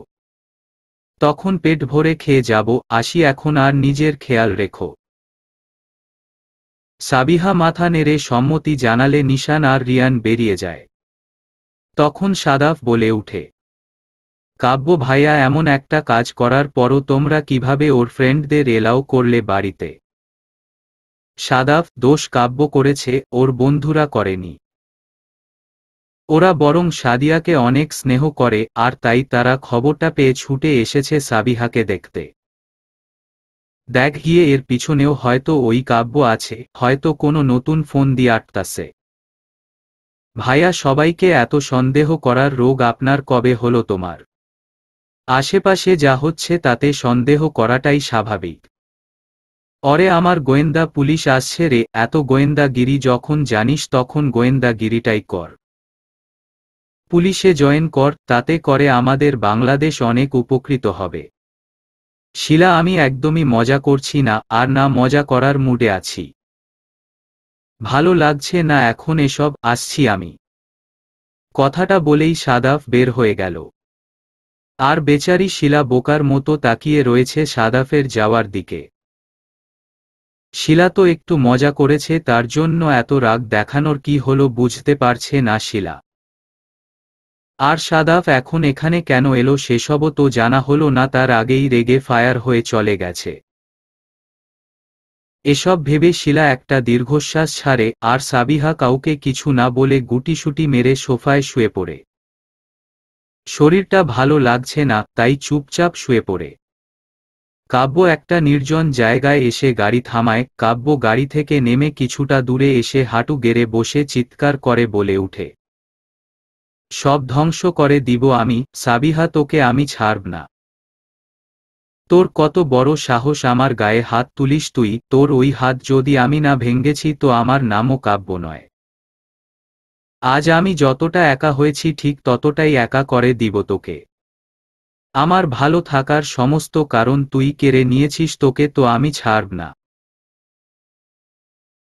তখন পেট ভরে খেয়ে যাব, আসি এখন, আর নিজের খেয়াল রেখো। সাবিহা মাথা নেড়ে সম্মতি জানালে নিশান আর রিয়ান বেরিয়ে যায়। তখন সাদাফ বলে উঠে, কাব্য ভাইয়া এমন একটা কাজ করার পরও তোমরা কিভাবে ওর ফ্রেন্ডদের এলাও করলে বাড়িতে? সাদাফ, দোষ কাব্য করেছে, ওর বন্ধুরা করেনি। ওরা বরং সাদিয়াকে অনেক স্নেহ করে, আর তাই তারা খবরটা পেয়ে ছুটে এসেছে সাবিহাকে দেখতে। দেখ গিয়ে, এর পিছনেও হয়তো ওই কাব্য আছে, হয়তো কোনো নতুন ফোন দিয়ে আটতাছে। ভাইয়া, সবাইকে এত সন্দেহ করার রোগ আপনার কবে হলো তোমার? আশেপাশে যা হচ্ছে তাতে সন্দেহ করাটাই স্বাভাবিক। অরে আমার গোয়েন্দা পুলিশ আসছে রে, এত গোয়েন্দাগিরি যখন জানিস তখন গোয়েন্দাগিরিটাই কর। পুলিশে জয়েন কর, তাতে করে আমাদের বাংলাদেশ অনেক উপকৃত হবে। শিলা, আমি একদমই মজা করছি না, আর না মজা করার মুডে আছি। ভালো লাগছে না এখন এসব, আসছি আমি। কথাটা বলেই সাদাফ বের হয়ে গেল। আর বেচারি শিলা বোকার মতো তাকিয়ে রয়েছে সাদাফের যাওয়ার দিকে। শিলা তো একটু মজা করেছে, তার জন্য এত রাগ দেখানোর কি হলো বুঝতে পারছে না শিলা। আর সাদাফ এখন এখানে কেন এলো সেসবও তো জানা হলো না, তার আগেই রেগে ফায়ার হয়ে চলে গেছে। এসব ভেবে শিলা একটা দীর্ঘশ্বাস ছাড়ে, আর সাবিহা কাউকে কিছু না বলে গুটিসুটি মেরে সোফায় শুয়ে পড়ে। শরীরটা ভালো লাগছে না, তাই চুপচাপ শুয়ে পড়ে। কাব্য একটা নির্জন জায়গায় এসে গাড়ি থামায়। কাব্য গাড়ি থেকে নেমে কিছুটা দূরে এসে হাঁটু গেড়ে বসে চিৎকার করে বলে উঠে, সব ধ্বংস করে দিব আমি, সাবিহা তোকে আমি ছাড়ব না। তোর কত বড় সাহস আমার গায়ে হাত তুলিস তুই? তোর ওই হাত যদি আমি না ভেঙ্গেছি তো আমার নামও কাব্য নয়। আজ আমি যতটা একা হয়েছি ঠিক ততটাই একা করে দিব তোকে। আমার ভালো থাকার সমস্ত কারণ তুই কেড়ে নিয়েছিস, তোকে তো আমি ছাড়ব না।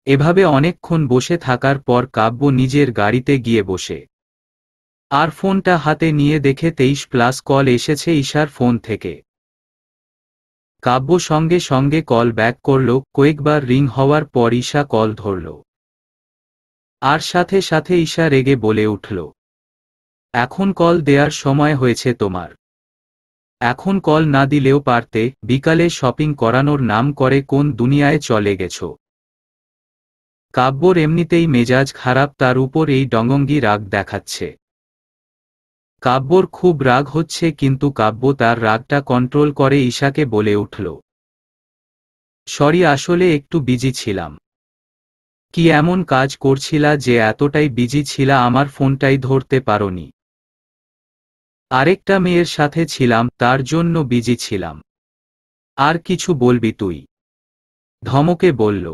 এভাবে অনেকক্ষণ বসে থাকার পর কাব্য নিজের গাড়িতে গিয়ে বসে। আর ফোনটা হাতে নিয়ে দেখে 23+ কল এসেছে ঈশার ফোন থেকে। কাব্য সঙ্গে সঙ্গে কল ব্যাক করল। কয়েকবার রিং হওয়ার পর ঈশা কল ধরল। আর সাথে সাথে ঈশা রেগে বলে উঠল, এখন কল দেয়ার সময় হয়েছে তোমার? এখন কল না দিলেও পারতে, বিকালে শপিং করানোর নাম করে কোন দুনিয়ায় চলে গেছো? কাব্যর এমনিতেই মেজাজ খারাপ, তার উপর এই ডঙ্গঙ্গি রাগ দেখাচ্ছে। কাব্যর খুব রাগ হচ্ছে, কিন্তু কাব্য তার রাগটা কন্ট্রোল করে ঈশাকে বলে উঠল, সরি, আসলে একটু বিজি ছিলাম। কি এমন কাজ করছিলা যে এতটাই বিজি ছিলা আমার ফোনটাই ধরতে পারোনি? আরেকটা মেয়ের সাথে ছিলাম, তার জন্য বিজি ছিলাম। আর কিছু বলবি তুই? ধমকে বলল।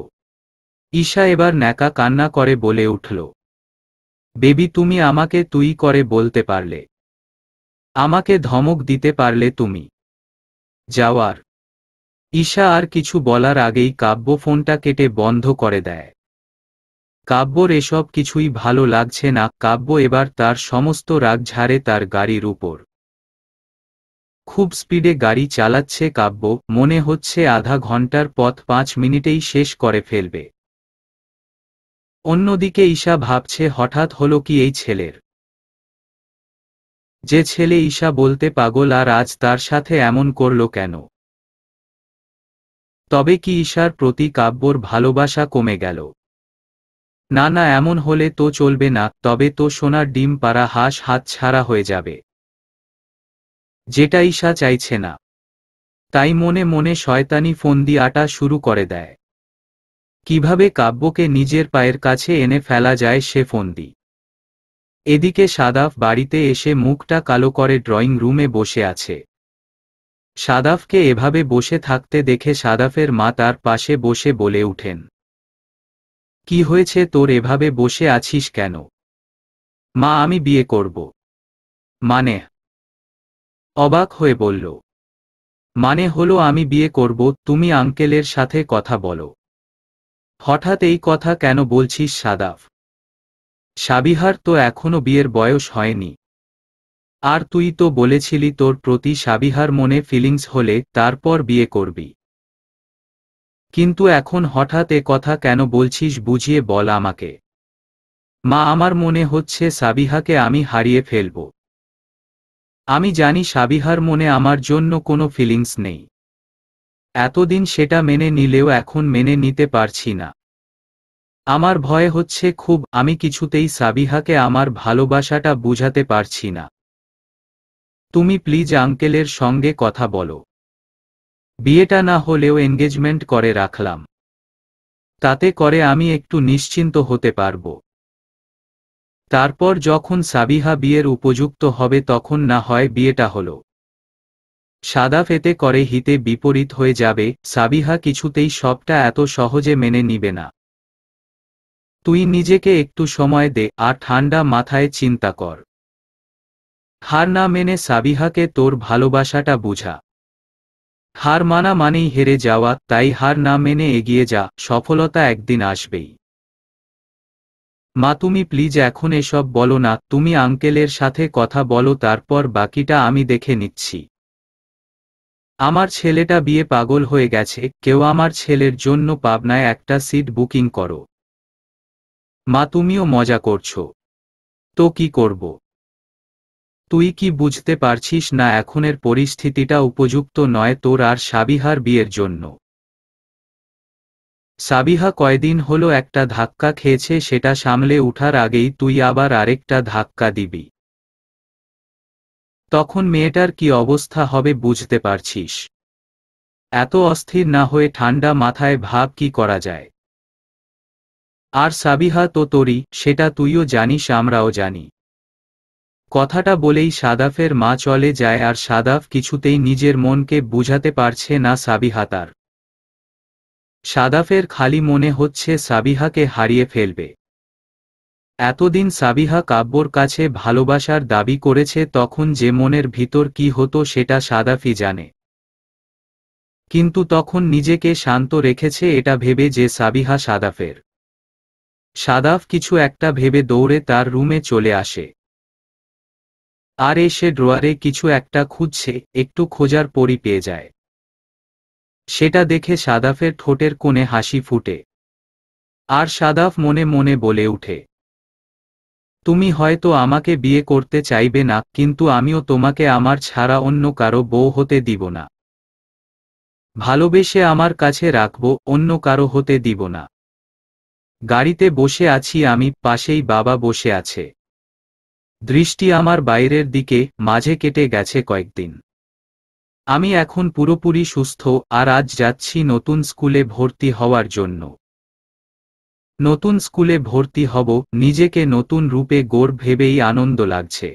ঈশা এবার ন্যাকা কান্না করে বলে উঠল, বেবি তুমি আমাকে তুই করে বলতে পারলে? আমাকে ধমক দিতে পারলে তুমি? যাওয়ার। ঈশা আর কিছু বলার আগেই কাব্য ফোনটা কেটে বন্ধ করে দেয়। কাব্যর এসব কিছুই ভালো লাগছে না। কাব্য এবার তার সমস্ত রাগ ঝাড়ে তার গাড়ির উপর। খুব স্পিডে গাড়ি চালাচ্ছে কাব্য, মনে হচ্ছে আধা ঘন্টার পথ 5 মিনিটেই শেষ করে ফেলবে। অন্যদিকে ঈশা ভাবছে হঠাৎ হলো কি এই ছেলের? যে ছেলে ঈশা বলতে পাগল আর আজ তার সাথে এমন করল কেন? তবে কি ঈশার প্রতি কাব্যর ভালোবাসা কমে গেল? না না, এমন হলে তো চলবে না, তবে তো সোনার ডিম পাড়া হাঁস হাতছাড়া হয়ে যাবে, যেটা ঈশা চাইছে না। তাই মনে মনে শয়তানি ফন্দি আটা শুরু করে দেয়। কিভাবে কাব্যকে নিজের পায়ের কাছে এনে ফেলা যায় সে ফন্দি। এদিকে সাদাফ বাড়িতে এসে মুখটা কালো করে ড্রয়িং রুমে বসে আছে। সাদাফকে এভাবে বসে থাকতে দেখে সাদাফের মা তার পাশে বসে বলে উঠেন, কি হয়েছে তোর, এভাবে বসে আছিস কেন? মা, আমি বিয়ে করব। মানে? অবাক হয়ে বলল। মানে হলো আমি বিয়ে করব, তুমি আঙ্কেলের সাথে কথা বলো। হঠাৎ এই কথা কেন বলছিস সাদাফ? সাবিহার তো এখনো বিয়ের বয়স হয়নি। আর তুই তো বলেছিলি তোর প্রতি সাবিহার মনে ফিলিংস হলে তারপর বিয়ে করবি। কিন্তু এখন হঠাৎ এ কথা কেন বলছিস, বুঝিয়ে বল আমাকে। মা, আমার মনে হচ্ছে সাবিহাকে আমি হারিয়ে ফেলব। আমি জানি সাবিহার মনে আমার জন্য কোনো ফিলিংস নেই। এতদিন সেটা মেনে নিলেও এখন মেনে নিতে পারছি না। আমার ভয় হচ্ছে খুব, আমি কিছুতেই সাবিহাকে আমার ভালোবাসাটা বুঝাতে পারছি না। তুমি প্লিজ আঙ্কেলের সঙ্গে কথা বলো। বিয়েটা না হলেও এনগেজমেন্ট করে রাখলাম, তাতে করে আমি একটু নিশ্চিন্ত হতে পারব। তারপর যখন সাবিহা বিয়ের উপযুক্ত হবে তখন না হয় বিয়েটা হলো। সাদাফ এতে করে হিতে বিপরীত হয়ে যাবে, সাবিহা কিছুতেই সবটা এত সহজে মেনে নিবে না। তুই নিজেকে একটু সময় দে আর ঠান্ডা মাথায় চিন্তা কর। হার না মেনে সাবিহাকে তোর ভালোবাসাটা বুঝা। হার মানা মানেই হেরে যাওয়া, তাই হার না মেনে এগিয়ে যা, সফলতা একদিন আসবেই। মা, তুমি প্লিজ এখন এসব বলো না, তুমি আঙ্কেলের সাথে কথা বলো, তারপর বাকিটা আমি দেখে নিচ্ছি। আমার ছেলেটা বিয়ে পাগল হয়ে গেছে, কেউ আমার ছেলের জন্য পাবনায় একটা সিট বুকিং করো। মা, তুমিও মজা করছো? তো কি করব? তুই কি বুঝতে পারছিস না এখনের পরিস্থিতিটা উপযুক্ত নয় তোর আর সাবিহার বিয়ের জন্য? সাবিহা কয়দিন হলো একটা ধাক্কা খেয়েছে, সেটা সামলে উঠার আগেই তুই আবার আরেকটা ধাক্কা দিবি। তখন মেয়েটার কি অবস্থা হবে বুঝতে পারছিস? এত অস্থির না হয়ে ঠান্ডা মাথায় ভাব কি করা যায়। আর সাবিহা তো তোরই, সেটা তুইও জানিস, আমরাও জানি। কথাটা বলেই সাদাফের মা চলে যায় আর সাদাফ কিছুতেই নিজের মনকে বুঝাতে পারছে না সাবিহা তার। সাদাফের খালি মনে হচ্ছে সাবিহাকে হারিয়ে ফেলবে। এতদিন সাবিহা কাব্যর কাছে ভালোবাসার দাবি করেছে, তখন যে মনের ভিতর কি হতো সেটা সাদাফই জানে। কিন্তু তখন নিজেকে শান্ত রেখেছে এটা ভেবে যে সাবিহা সাদাফের। সাদাফ কিছু একটা ভেবে দৌড়ে তার রুমে চলে আসে। আর এসে ড্রয়ারে কিছু একটা খুঁজছে, একটু খোঁজার পরই পেয়ে যায়। সেটা দেখে সাদাফের ঠোঁটের কোণে হাসি ফুটে। আর সাদাফ মনে মনে বলে উঠে, তুমি হয়তো আমাকে বিয়ে করতে চাইবে না, কিন্তু আমিও তোমাকে আমার ছাড়া অন্য কারো বউ হতে দিব না। ভালোবেসে আমার কাছে রাখবো, অন্য কারো হতে দিব না। গাড়িতে বসে আছি আমি, পাশেই বাবা বসে আছে। দৃষ্টি আমার বাইরের দিকে, মাঝে কেটে গেছে কয়েকদিন। আমি এখন পুরোপুরি সুস্থ, আর আজ যাচ্ছি নতুন স্কুলে ভর্তি হওয়ার জন্য। নতুন স্কুলে ভর্তি হব, নিজেকে নতুন রূপে গড়ে ভেবেই আনন্দ লাগছে।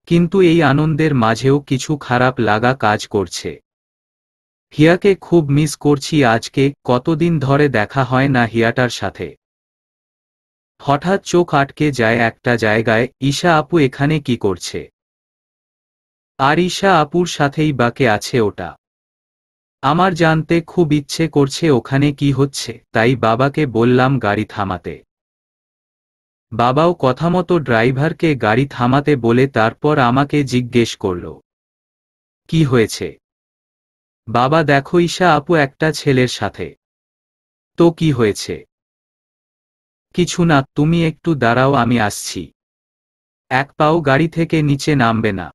কিন্তু এই আনন্দের মাঝেও কিছু খারাপ লাগা কাজ করছে। হিয়াকে খুব মিস করছি আজকে, কতদিন ধরে দেখা হয় না হিয়াটার সাথে। হঠাৎ চোখ আটকে যায় একটা জায়গায়, ঈশা আপু এখানে কি করছে? আর ঈশা আপুর সাথেই বাকে আছে ওটা। আমার জানতে খুব ইচ্ছে করছে ওখানে কি হচ্ছে, তাই বাবাকে বললাম গাড়ি থামাতে। বাবাও কথামতো ড্রাইভারকে গাড়ি থামাতে বলে তারপর আমাকে জিজ্ঞেস করল, কি হয়েছে? বাবা, দেখো ঈশা আপু একটা ছেলের সাথে। তো কি হয়েছে? কিছু না, তুমি একটু দাঁড়াও, আমি আসছি। এক পাও গাড়ি থেকে নিচে নামবে না।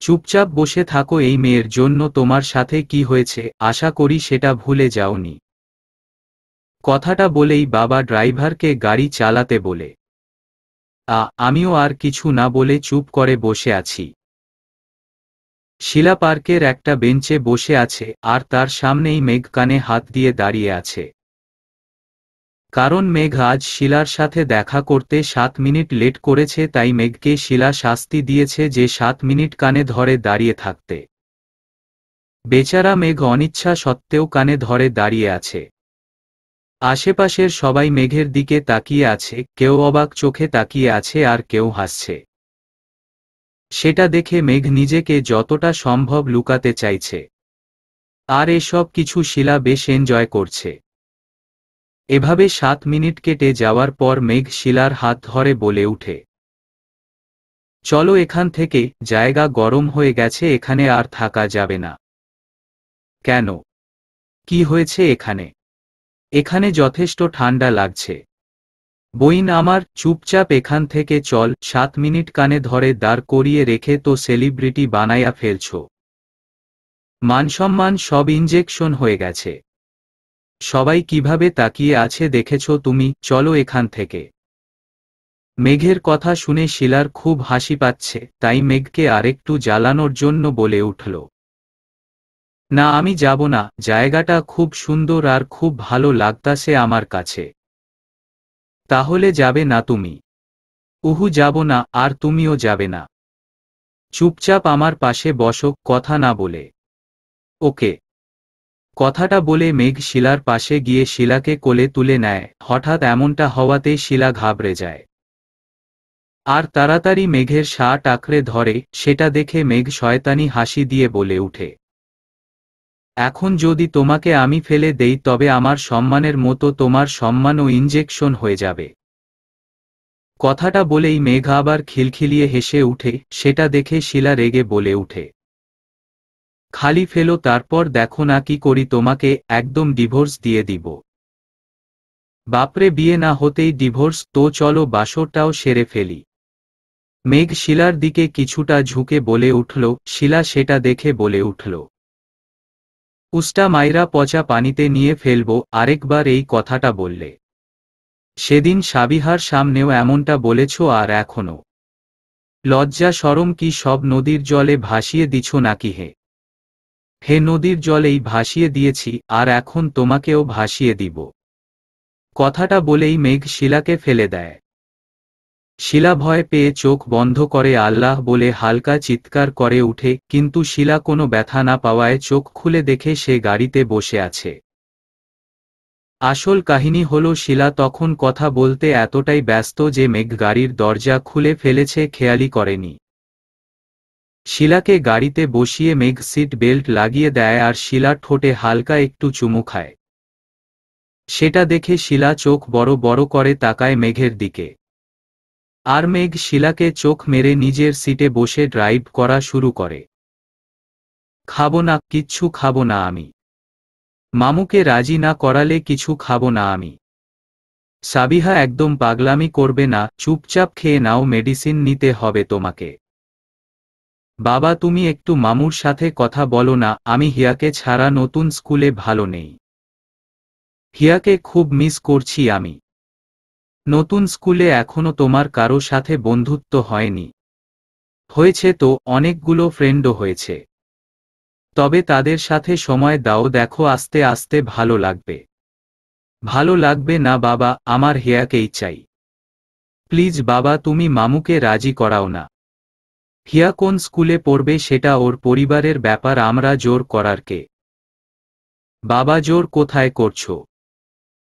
চুপচাপ বসে থাকো। এই মেয়ের জন্য তোমার সাথে কি হয়েছে আশা করি সেটা ভুলে যাওনি। কথাটা বলেই বাবা ড্রাইভারকে গাড়ি চালাতে বলে। আমিও আর কিছু না বলে চুপ করে বসে আছি। শিলা পার্কের একটা বেঞ্চে বসে আছে আর তার সামনেই মেঘ কানে হাত দিয়ে দাঁড়িয়ে আছে। কারণ মেঘ আজ শিলার সাথে দেখা করতে 7 মিনিট লেট করেছে, তাই মেঘকে শিলা শাস্তি দিয়েছে যে 7 মিনিট কানে ধরে দাঁড়িয়ে থাকতে। বেচারা মেঘ অনিচ্ছা সত্ত্বেও কানে ধরে দাঁড়িয়ে আছে। আশেপাশের সবাই মেঘের দিকে তাকিয়ে আছে, কেউ অবাক চোখে তাকিয়ে আছে আর কেউ হাসছে। সেটা দেখে মেঘ নিজেকে যতটা সম্ভব লুকাতে চাইছে। আর এসব কিছু শিলা বেশ এনজয় করছে। এভাবে 7 মিনিট কেটে যাওয়ার পর মেঘ শিলার হাত ধরে বলে উঠে, চলো এখান থেকে, জায়গা গরম হয়ে গেছে, এখানে আর থাকা যাবে না। কেন? কি হয়েছে এখানে? এখানে যথেষ্ট ঠান্ডা লাগছে। বইন আমার, চুপচাপ এখান থেকে চল। 7 মিনিট কানে ধরে দাঁড় করিয়ে রেখে তো সেলিব্রিটি বানাইয়া ফেলছ। মানসম্মান সব ইনজেকশন হয়ে গেছে। সবাই কিভাবে তাকিয়ে আছে দেখেছ তুমি, চলো এখান থেকে। মেঘের কথা শুনে শিলার খুব হাসি পাচ্ছে, তাই মেঘকে আরেকটু জ্বালানোর জন্য বলে উঠল, না আমি যাব না, জায়গাটা খুব সুন্দর আর খুব ভালো লাগতাছে আমার কাছে। তাহলে যাবে না তুমি? উহু, যাব না, আর তুমিও যাবে না। চুপচাপ আমার পাশে বসো, কথা না বলে। ওকে। কথাটা বলে মেঘ শিলার পাশে গিয়ে শিলাকে কোলে তুলে নেয়। হঠাৎ এমনটা হওয়াতে শিলা ঘাবড়ে যায় আর তাড়াতাড়ি মেঘের শার্ট আঁকড়ে ধরে। সেটা দেখে মেঘ শয়তানি হাসি দিয়ে বলে উঠে, এখন যদি তোমাকে আমি ফেলে দেই তবে আমার সম্মানের মতো তোমার সম্মানও ইনজেকশন হয়ে যাবে। কথাটা বলেই মেঘ আবার খিলখিলিয়ে হেসে উঠে। সেটা দেখে শিলা রেগে বলে উঠে, খালি ফেলো, তারপর দেখো না কি করি তোমাকে, একদম ডিভোর্স দিয়ে দিব। বাপরে, বিয়ে না হতেই ডিভোর্স? তো চলো বাসরটাও সেরে ফেলি। মেঘ শিলার দিকে কিছুটা ঝুঁকে বলে উঠল। শিলা সেটা দেখে বলে উঠল, উস্টা মাইরা পচা পানিতে নিয়ে ফেলবো আরেকবার এই কথাটা বললে। সেদিন সাবিহার সামনেও এমনটা বলেছ আর এখনো লজ্জা শরম কি সব নদীর জলে ভাসিয়ে দিছ নাকি? হে নদীর জলেই ভাসিয়ে দিয়েছি, আর এখন তোমাকেও ভাসিয়ে দিব। কথাটা বলেই মেঘ শিলাকে ফেলে দেয়। শিলা ভয় পেয়ে চোখ বন্ধ করে আল্লাহ বলে হালকা চিৎকার করে উঠে, কিন্তু শিলা কোনো ব্যথা না পাওয়ায় চোখ খুলে দেখে সে গাড়িতে বসে আছে। আসল কাহিনী হলো শিলা তখন কথা বলতে এতটাই ব্যস্ত যে মেঘ গাড়ির দরজা খুলে ফেলেছে খেয়ালই করেনি। শিলাকে গাড়িতে বসিয়ে মেঘ সিট বেল্ট লাগিয়ে দেয় আর শিলা ঠোঁটে হালকা একটু চুমু খায়। সেটা দেখে শিলা চোখ বড় বড় করে তাকায় মেঘের দিকে। আর মেঘ শিলাকে চোখ মেরে নিজের সিটে বসে ড্রাইভ করা শুরু করে। খাবো না, কিচ্ছু খাবো না আমি। মামুকে রাজি না করালে কিছু খাবো না আমি। সাবিহা, একদম পাগলামি করবে না, চুপচাপ খেয়ে নাও, মেডিসিন নিতে হবে তোমাকে। বাবা তুমি একটু মামুর সাথে কথা বলো না, আমি হিয়াকে ছাড়া নতুন স্কুলে ভালো নেই। হিয়াকে খুব মিস করছি আমি। নতুন স্কুলে এখনো তোমার কারো সাথে বন্ধুত্ব হয়নি? হয়েছে তো, অনেকগুলো ফ্রেন্ডও হয়েছে। তবে তাদের সাথে সময় দাও, দেখো আস্তে আস্তে ভালো লাগবে। ভালো লাগবে না বাবা, আমার হিয়াকেই চাই। প্লিজ বাবা, তুমি মামুকে রাজি করাও না। হিয়া কোন স্কুলে পড়বে সেটা ওর পরিবারের ব্যাপার, আমরা জোর করার কে? বাবা জোর কোথায় করছো?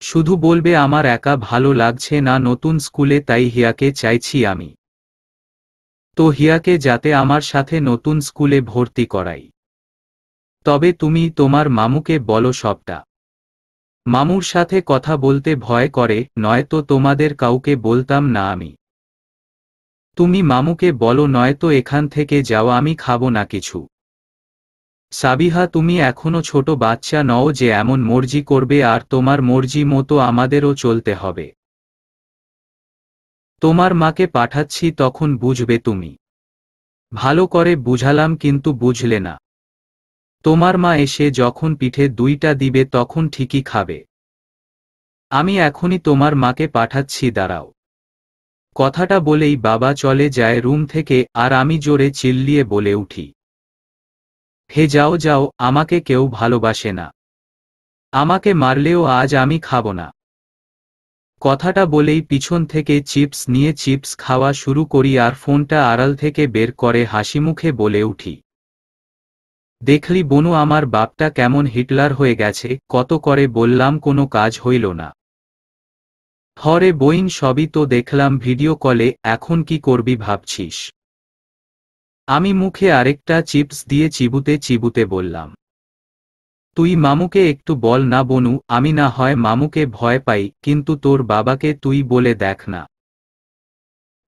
শুধু বলবে আমার একা ভালো লাগছে না নতুন স্কুলে, তাই হিয়াকে চাইছি আমি। তো হিয়াকে যাতে আমার সাথে নতুন স্কুলে ভর্তি করাই। তবে তুমি তোমার মামুকে বলো সবটা। মামুর সাথে কথা বলতে ভয় করে, নয়তো তোমাদের কাউকে বলতাম না আমি। তুমি মামুকে বলো, নয়তো এখান থেকে যাও, আমি খাবো না কিছু। সাবিহা, তুমি এখনো ছোট বাচ্চা নও যে এমন মর্জি করবে, আর তোমার মর্জি মতো আমাদেরও চলতে হবে। তোমার মাকে পাঠাচ্ছি, তখন বুঝবে তুমি। ভালো করে বুঝালাম কিন্তু বুঝলে না। তোমার মা এসে যখন পিঠে 2টা দিবে তখন ঠিকই খাবে। আমি এখনই তোমার মাকে পাঠাচ্ছি, দাঁড়াও। কথাটা বলেই বাবা চলে যায় রুম থেকে, আর আমি জোরে চিল্লিয়ে বলে উঠি, হে যাও যাও, আমাকে কেউ ভালোবাসে না। আমাকে মারলেও আজ আমি খাবো না। কথাটা বলেই পিছন থেকে চিপস নিয়ে চিপস খাওয়া শুরু করি আর ফোনটা আড়াল থেকে বের করে হাসিমুখে বলে উঠি, দেখলি বনু, আমার বাপটা কেমন হিটলার হয়ে গেছে, কত করে বললাম কোনো কাজ হইল না। হরে বইন, সবই তো দেখলাম ভিডিও কলে, এখন কি করবি ভাবছিস? আমি মুখে আরেকটা চিপস দিয়ে চিবুতে চিবুতে বললাম, তুই মামুকে একটু বল না বনু, আমি না হয় মামুকে ভয় পাই, কিন্তু তোর বাবাকে তুই বলে দেখ না।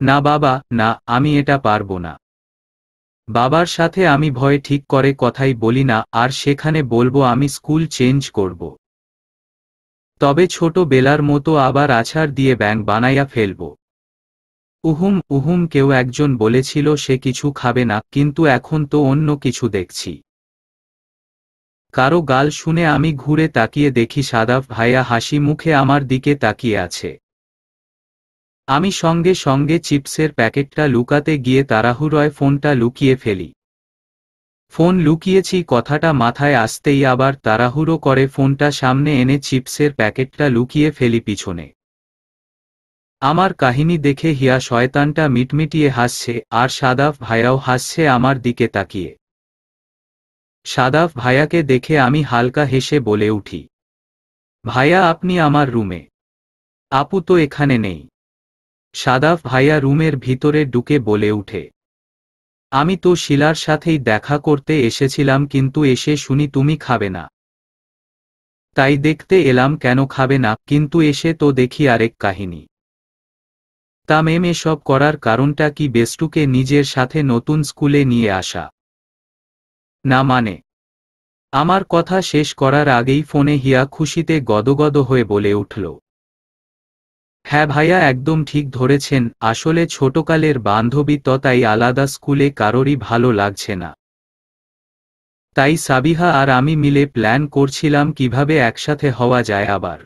না বাবা, না, আমি এটা পারবো না। বাবার সাথে আমি ভয়ে ঠিক করে কথাই বলি না, আর সেখানে বলবো আমি স্কুল চেঞ্জ করব। তবে ছোট বেলার মতো আবার আছাড় দিয়ে ব্যাঙ বানাইয়া ফেলব। উহুম উহুম, কেউ একজন বলেছিল সে কিছু খাবে না, কিন্তু এখন তো অন্য কিছু দেখছি। কারো গাল শুনে আমি ঘুরে তাকিয়ে দেখি সাদাফ ভাইয়া হাসি মুখে আমার দিকে তাকিয়ে আছে। আমি সঙ্গে সঙ্গে চিপসের প্যাকেটটা লুকাতে গিয়ে তাড়াহুড়োয় ফোনটা লুকিয়ে ফেলি। ফোন লুকিয়েছি কথাটা মাথায় আসতেই আবার তাড়াহুড়ো করে ফোনটা সামনে এনে চিপসের প্যাকেটটা লুকিয়ে ফেলি পিছনে। আমার কাহিনী দেখে হিয়া শয়তানটা মিটমিটিয়ে হাসছে, আর সাদাফ ভাইয়াও হাসছে আমার দিকে তাকিয়ে। সাদাফ ভাইয়াকে দেখে আমি হালকা হেসে বলে উঠি, ভাইয়া আপনি আমার রুমে। আপু তো এখানে নেই। সাদাফ ভাইয়া রুমের ভিতরে ঢুকে বলে উঠে, আমি তো শিলার সাথেই দেখা করতে এসেছিলাম, কিন্তু এসে শুনি তুমি খাবে না। তাই দেখতে এলাম কেন খাবে না, কিন্তু এসে তো দেখি আরেক কাহিনী। তা মেম, এসব করার কারণটা কি? বেস্টুকে নিজের সাথে নতুন স্কুলে নিয়ে আসা? না মানে? আমার কথা শেষ করার আগেই ফোনে হিয়া খুশিতে গদগদ হয়ে বলে উঠল, হ্যাঁ ভাইয়া, একদম ঠিক ধরেছেন, আসলে ছোটকালের বান্ধবী তো, তাই আলাদা স্কুলে কারোরই ভালো লাগছে না। তাই সাবিহা আর আমি মিলে প্ল্যান করছিলাম কিভাবে একসাথে হওয়া যায় আবার।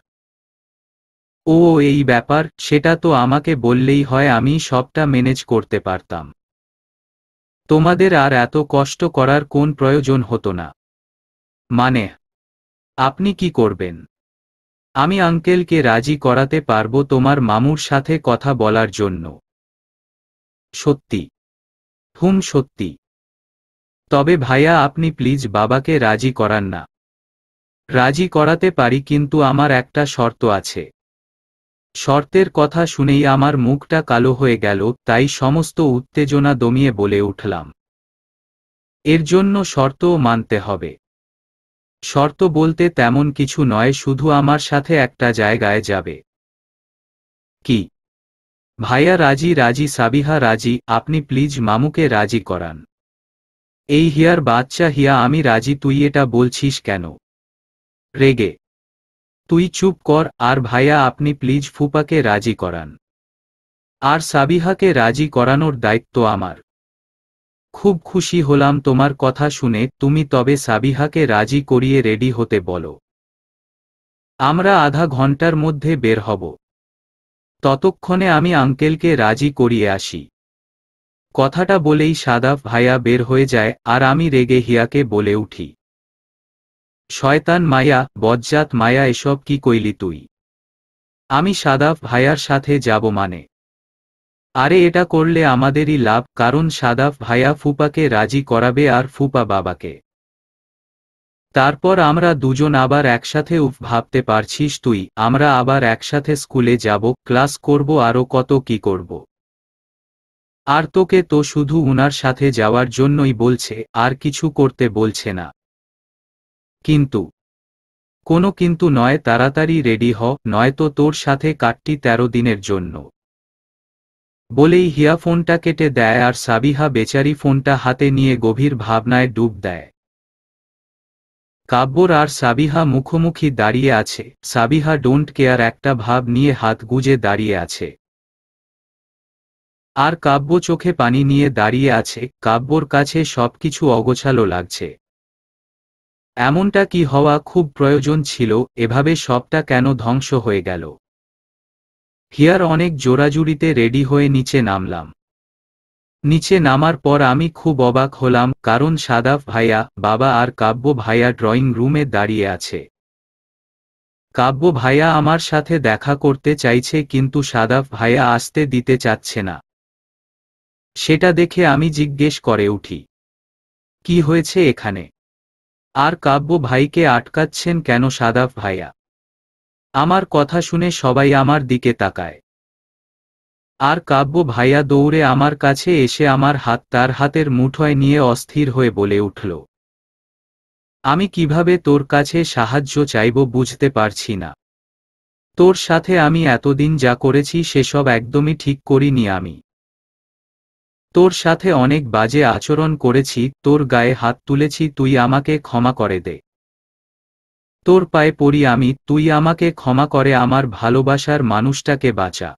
ও এই ব্যাপার, সেটা তো আমাকে বললেই হয়, আমি সবটা ম্যানেজ করতে পারতাম। তোমাদের আর এত কষ্ট করার কোন প্রয়োজন হতো না। মানে? আপনি কি করবেন? আমি আঙ্কেলকে রাজি করাতে পারবো তোমার মামুর সাথে কথা বলার জন্য। সত্যি? সত্যি। তবে ভাইয়া আপনি প্লিজ বাবাকে রাজি করান না। রাজি করাতে পারি, কিন্তু আমার একটা শর্ত আছে। শর্তের কথা শুনেই আমার মুখটা কালো হয়ে গেল, তাই সমস্ত উত্তেজনা দমিয়ে বলে উঠলাম, এর জন্য শর্তও মানতে হবে। শর্ত বলতে তেমন কিছু নয়, শুধু আমার সাথে একটা জায়গায় যাবে। কি? ভাইয়া রাজি? রাজি, সাবিহা রাজি, আপনি প্লিজ মামুকে রাজি করান। এই হিয়ার বাচ্চা হিয়া, আমি রাজি, তুই এটা বলছিস কেন? রেগে? তুই চুপ কর। আর ভাইয়া আপনি প্লিজ ফুপাকে রাজি করান। আর সাবিহাকে রাজি করানোর দায়িত্ব আমার। খুব খুশি হলাম তোমার কথা শুনে, তুমি তবে সাবিহাকে রাজি করিয়ে রেডি হতে বলো। আমরা আধা ঘন্টার মধ্যে বের হব। ততক্ষণে আমি আঙ্কেলকে রাজি করিয়ে আসি। কথাটা বলেই সাদাফ ভাইয়া বের হয়ে যায়, আর আমি রেগে হিয়াকে বলে উঠি, শয়তান মায়া, বজ্জাত মায়া, এসব কি কইলি তুই? আমি সাদাফ ভাইয়ার সাথে যাব মানে? আরে এটা করলে আমাদেরই লাভ, কারণ সাদাফ ভাইয়া ফুপাকে রাজি করাবে আর ফুপা বাবাকে। তারপর আমরা দুজন আবার একসাথে। ভাবতে পারছিস তুই, আমরা আবার একসাথে স্কুলে যাব, ক্লাস করব, আরও কত কি করব। আর তোকে তো শুধু উনার সাথে যাওয়ার জন্যই বলছে, আর কিছু করতে বলছে না। কিন্তু? কোনো কিন্তু নয়, তাড়াতাড়ি রেডি হ, নয়তো তোর সাথে কাটটি 13 দিনের জন্য। বলেই হিয়া ফোনটা কেটে দেয়, আর সাবিহা বেচারি ফোনটা হাতে নিয়ে গভীর ভাবনায় ডুব দেয়। কাব্বর আর সাবিহা মুখোমুখি দাঁড়িয়ে আছে। সাবিহা ডোন্ট কেয়ার একটা ভাব নিয়ে হাত গুজে দাঁড়িয়ে আছে। আর কাব্য চোখে পানি নিয়ে দাঁড়িয়ে আছে। কাব্যর কাছে সবকিছু অগোছালো লাগছে। এমনটা কি হওয়া খুব প্রয়োজন ছিল? এভাবে সবটা কেন ধ্বংস হয়ে গেল? হিয়ার অনেক জোরাজুরিতে রেডি হয়ে নিচে নামলাম। নিচে নামার পর আমি খুব অবাক হলাম, কারণ সাদাফ ভাইয়া, বাবা আর কাব্য ভাইয়া ড্রয়িং রুমে দাঁড়িয়ে আছে। কাব্য ভাইয়া আমার সাথে দেখা করতে চাইছে, কিন্তু সাদাফ ভাইয়া আসতে দিতে চাচ্ছে না। সেটা দেখে আমি জিজ্ঞেস করে উঠি, কি হয়েছে এখানে? আর কাব্য ভাইকে আটকাচ্ছেন কেন সাদাফ ভাইয়া? আমার কথা শুনে সবাই আমার দিকে তাকায়। আর কাব্য ভাইয়া দৌড়ে আমার কাছে এসে আমার হাত তার হাতের মুঠোয় নিয়ে অস্থির হয়ে বলে উঠল, আমি কিভাবে তোর কাছে সাহায্য চাইব বুঝতে পারছি না। তোর সাথে আমি এতদিন যা করেছি সেসব একদমই ঠিক করিনি। আমি তোর সাথে অনেক বাজে আচরণ করেছি, তোর গায়ে হাত তুলেছি, তুই আমাকে ক্ষমা করে দে। তোর পায়ে পড়ি আমি, তুই আমাকে ক্ষমা করে আমার ভালোবাসার মানুষটাকে বাঁচা।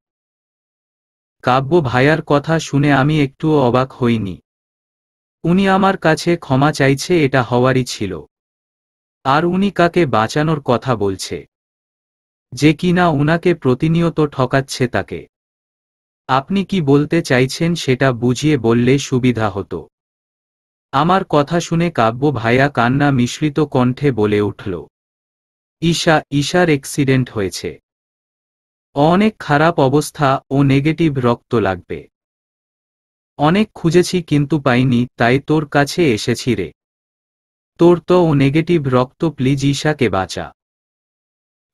কাব্য ভাইয়ার কথা শুনে আমি একটুও অবাক হইনি। উনি আমার কাছে ক্ষমা চাইছে, এটা হওয়ারই ছিল। আর উনি কাকে বাঁচানোর কথা বলছে? যে কিনা উনাকে প্রতিনিয়ত ঠকাচ্ছে তাকে। আপনি কি বলতে চাইছেন সেটা বুঝিয়ে বললে সুবিধা হতো। আমার কথা শুনে কাব্য ভাইয়া কান্না মিশ্রিত কণ্ঠে বলে উঠল, ঈশার অ্যাক্সিডেন্ট হয়েছে। অনেক খারাপ অবস্থা, ও নেগেটিভ রক্ত লাগবে। অনেক খুঁজেছি কিন্তু পাইনি, তাই তোর কাছে এসেছি রে। তোর তো ও নেগেটিভ রক্ত, প্লিজ ঈশাকে বাঁচা।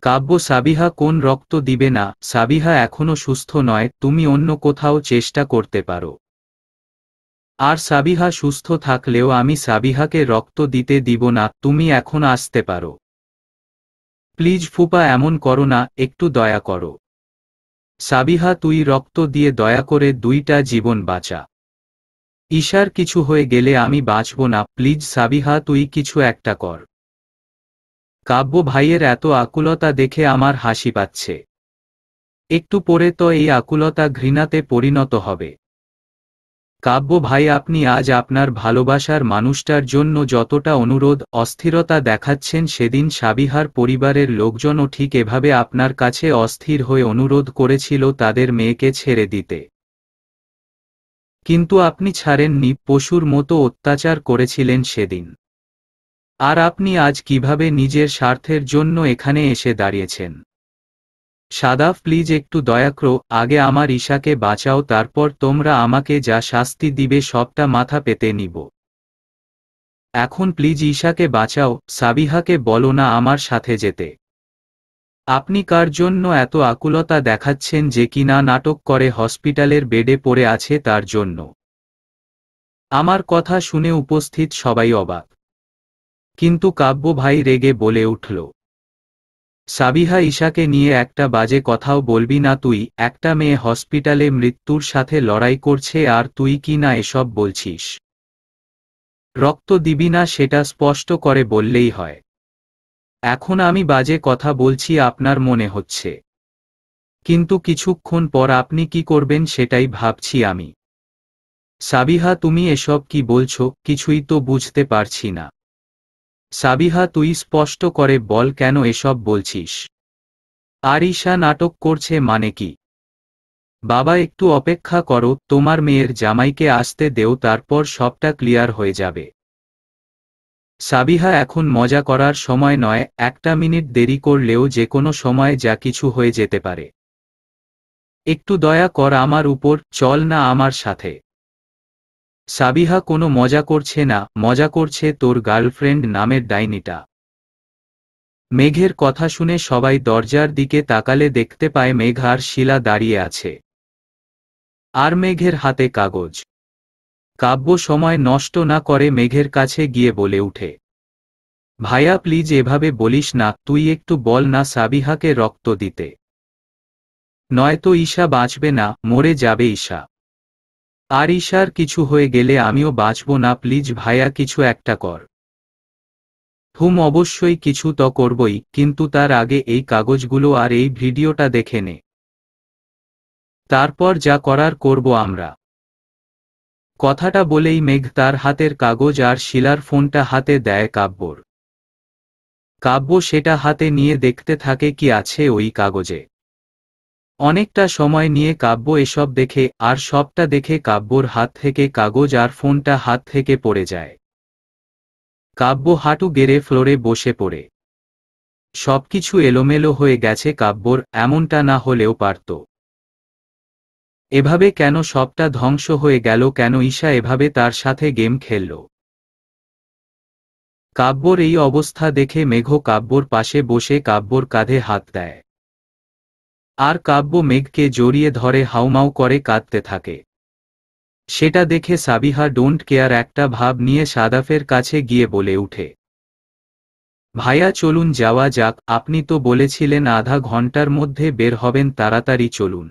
কাব্য, সাবিহা কোন রক্ত দিবে না? সাবিহা এখনো সুস্থ নয়, তুমি অন্য কোথাও চেষ্টা করতে পারো। আর সাবিহা সুস্থ থাকলেও আমি সাবিহাকে রক্ত দিতে দিব না, তুমি এখন আসতে পারো। প্লিজ ফুপা, এমন করো না, একটু দয়া করো। সাবিহা, তুই রক্ত দিয়ে দয়া করে 2টা জীবন বাঁচা। ঈশার কিছু হয়ে গেলে আমি বাঁচব না, প্লিজ সাবিহা, তুই কিছু একটা কর। কাব্য ভাইয়ের এত আকুলতা দেখে আমার হাসি পাচ্ছে। একটু পরে তো এই আকুলতা ঘৃণাতে পরিণত হবে। কাব্য ভাই, আপনি আজ আপনার ভালোবাসার মানুষটার জন্য যতটা অনুরোধ, অস্থিরতা দেখাচ্ছেন, সেদিন সাবিহার পরিবারের লোকজনও ঠিক এভাবে আপনার কাছে অস্থির হয়ে অনুরোধ করেছিল তাদের মেয়েকে ছেড়ে দিতে। কিন্তু আপনি ছাড়েননি, পশুর মতো অত্যাচার করেছিলেন সেদিন। আর আপনি আজ কিভাবে নিজের স্বার্থের জন্য এখানে এসে দাঁড়িয়েছেন? সাদাফ, প্লিজ একটু দয়া করো, আগে আমার ঈশাকে বাঁচাও, তারপর তোমরা আমাকে যা শাস্তি দিবে সবটা মাথা পেতে নিব। এখন প্লিজ ঈশাকে বাঁচাও। সাবিহাকে বলো না আমার সাথে যেতে। আপনি কার জন্য এত আকুলতা দেখাচ্ছেন যে কিনা নাটক করে হসপিটালের বেডে পড়ে আছে তার জন্য? আমার কথা শুনে উপস্থিত সবাই অবাক। কিন্তু কাব্য ভাই রেগে বলে উঠল, সাবিহা, ঈশাকে নিয়ে একটা বাজে কথাও বলবি না তুই। একটা মেয়ে হসপিটালে মৃত্যুর সাথে লড়াই করছে আর তুই কি না এসব বলছিস? রক্ত দিবি না সেটা স্পষ্ট করে বললেই হয়। এখন আমি বাজে কথা বলছি আপনার মনে হচ্ছে, কিন্তু কিছুক্ষণ পর আপনি কি করবেন সেটাই ভাবছি আমি। সাবিহা, তুমি এসব কি বলছো? কিছুই তো বুঝতে পারছি না। সাবিহা, তুই স্পষ্ট করে বল কেন এসব বলছিস? আর ঈশা নাটক করছে মানে কি? বাবা, একটু অপেক্ষা করো, তোমার মেয়ের জামাইকে আসতে দেও, তারপর সবটা ক্লিয়ার হয়ে যাবে। সাবিহা, এখন মজা করার সময় নয়, একটা মিনিট দেরি করলেও যে কোনো সময় যা কিছু হয়ে যেতে পারে। একটু দয়া কর আমার উপর, চল না আমার সাথে। সাবিহা, কোনো মজা করছে না, মজা করছে তোর গার্লফ্রেন্ড নামের ডাইনিটা। মেঘের কথা শুনে সবাই দরজার দিকে তাকালে দেখতে পায় মেঘ আর শিলা দাঁড়িয়ে আছে। আর মেঘের হাতে কাগজ। কাব্য সময় নষ্ট না করে মেঘের কাছে গিয়ে বলে উঠে, ভাইয়া প্লিজ এভাবে বলিস না, তুই একটু বল না সাবিহাকে রক্ত দিতে। নয়তো ঈশা বাঁচবে না, মরে যাবে ঈশা। আর ঈশার কিছু হয়ে গেলে আমিও বাঁচব না, প্লিজ ভাইয়া কিছু একটা কর। অবশ্যই কিছু তো করবই, কিন্তু তার আগে এই কাগজগুলো আর এই ভিডিওটা দেখে নে। তারপর যা করার করব আমরা। কথাটা বলেই মেঘ তার হাতের কাগজ আর শিলার ফোনটা হাতে দেয় কাব্যর। কাব্য সেটা হাতে নিয়ে দেখতে থাকে কি আছে ওই কাগজে। অনেকটা সময় নিয়ে কাব্য এসব দেখে, আর সবটা দেখে কাব্যর হাত থেকে কাগজ আর ফোনটা হাত থেকে পড়ে যায়। কাব্য হাঁটু গেড়ে ফ্লোরে বসে পড়ে। সবকিছু এলোমেলো হয়ে গেছে কাব্যর, এমনটা না হলেও পারত। এভাবে কেন সবটা ধ্বংস হয়ে গেল, কেন ঈশা এভাবে তার সাথে গেম খেলল? কাব্যর এই অবস্থা দেখে মেঘ কাব্যর পাশে বসে কাব্যর কাঁধে হাত দেয়। আর কাব্য মেঘকে জড়িয়ে ধরে হাউমাউ করে কাঁদতে থাকে। সেটা দেখে সাবিহা ডোন্ট কেয়ার একটা ভাব নিয়ে সাদাফের কাছে গিয়ে বলে উঠে, ভাইয়া চলুন যাওয়া যাক, আপনি তো বলেছিলেন আধা ঘন্টার মধ্যে বের হবেন, তাড়াতাড়ি চলুন।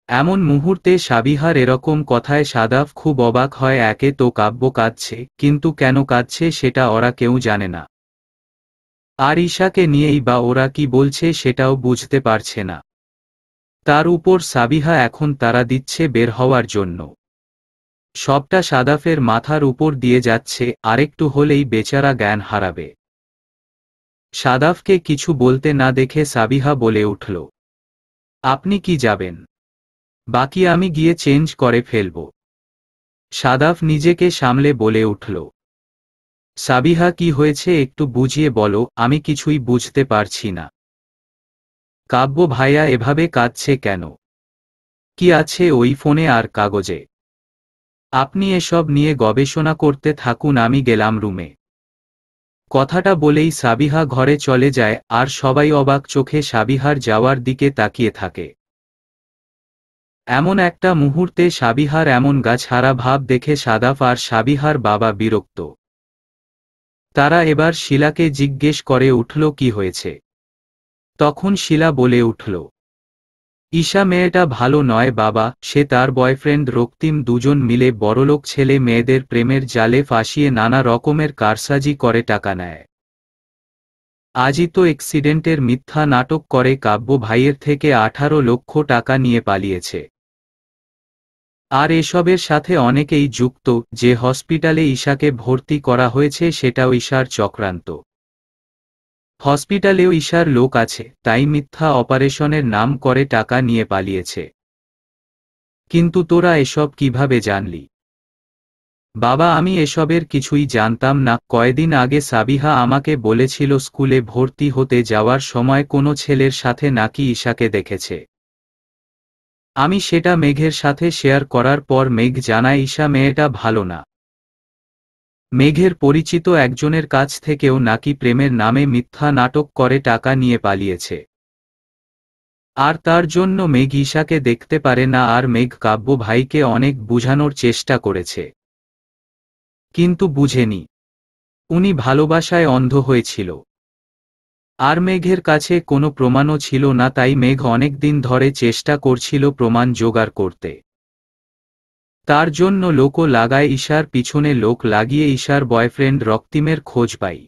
এমন মুহূর্তে সাবিহার এরকম কথায় সাদাফ খুব অবাক হয়। একে তো কাব্য কাঁদছে, কিন্তু কেন কাঁদছে সেটা ওরা কেউ জানে না। আর ঈশাকে নিয়েই বা ওরা কি বলছে সেটাও বুঝতে পারছে না। তার উপর সাবিহা এখন তাড়া দিচ্ছে বের হওয়ার জন্য। সবটা সাদাফের মাথার উপর দিয়ে যাচ্ছে, আরেকটু হলেই বেচারা জ্ঞান হারাবে। সাদাফকে কিছু বলতে না দেখে সাবিহা বলে উঠল, আপনি কি যাবেন? বাকি আমি গিয়ে চেঞ্জ করে ফেলব। সাদাফ নিজেকে সামলে বলে উঠল, সাবিহা কি হয়েছে একটু বুঝিয়ে বলো, আমি কিছুই বুঝতে পারছি না। কাব্য ভাইয়া এভাবে কাঁদছে কেন? কি আছে ওই ফোনে আর কাগজে? আপনি এসব নিয়ে গবেষণা করতে থাকুন, আমি গেলাম রুমে। কথাটা বলেই সাবিহা ঘরে চলে যায়, আর সবাই অবাক চোখে সাবিহার যাওয়ার দিকে তাকিয়ে থাকে। এমন একটা মুহূর্তে সাবিহার এমন গাছহারা ভাব দেখে সাদাফ আর সাবিহার বাবা বিরক্ত। তারা এবার শিলাকে জিজ্ঞেস করে উঠল কি হয়েছে। তখন শিলা বলে উঠল, ঈশা মেয়েটা ভালো নয় বাবা, সে তার বয়ফ্রেন্ড রক্তিম দুজন মিলে বড়লোক ছেলে মেয়েদের প্রেমের জালে ফাঁসিয়ে নানা রকমের কারসাজি করে টাকা নেয়। আজই তো অ্যাক্সিডেন্টের মিথ্যা নাটক করে কাব্য ভাইয়ের থেকে 18 লক্ষ টাকা নিয়ে পালিয়েছে। আর এসবের সাথে অনেকেই যুক্ত। যে হসপিটালে ঈশাকে ভর্তি করা হয়েছে সেটাও ঈশার চক্রান্ত। হসপিটালেও ঈশার লোক আছে, তাই মিথ্যা অপারেশনের নাম করে টাকা নিয়ে পালিয়েছে। কিন্তু তোরা এসব কিভাবে জানলি? বাবা আমি এসবের কিছুই জানতাম না। কয়েকদিন আগে সাবিহা আমাকে বলেছিল স্কুলে ভর্তি হতে যাওয়ার সময় কোনো ছেলের সাথে নাকি ঈশাকে দেখেছে। আমি সেটা মেঘের সাথে শেয়ার করার পর মেঘ জানায় ঈশা মেয়েটা ভালো না। মেঘের পরিচিত একজনের কাছ থেকেও নাকি প্রেমের নামে মিথ্যা নাটক করে টাকা নিয়ে পালিয়েছে। আর তার জন্য মেঘ ঈশাকে দেখতে পারে না। আর মেঘ কাব্য ভাইকে অনেক বুঝানোর চেষ্টা করেছে, কিন্তু বুঝেনি। উনি ভালোবাসায় অন্ধ হয়েছিল। আর মেঘের কাছে কোনো প্রমাণও ছিল না, তাই মেঘ অনেক দিন ধরে চেষ্টা করছিল প্রমাণ জোগাড় করতে। তার জন্য লোকও লাগায়, ঈশার পিছনে লোক লাগিয়ে ঈশার বয়ফ্রেন্ড রক্তিমের খোঁজ পাই।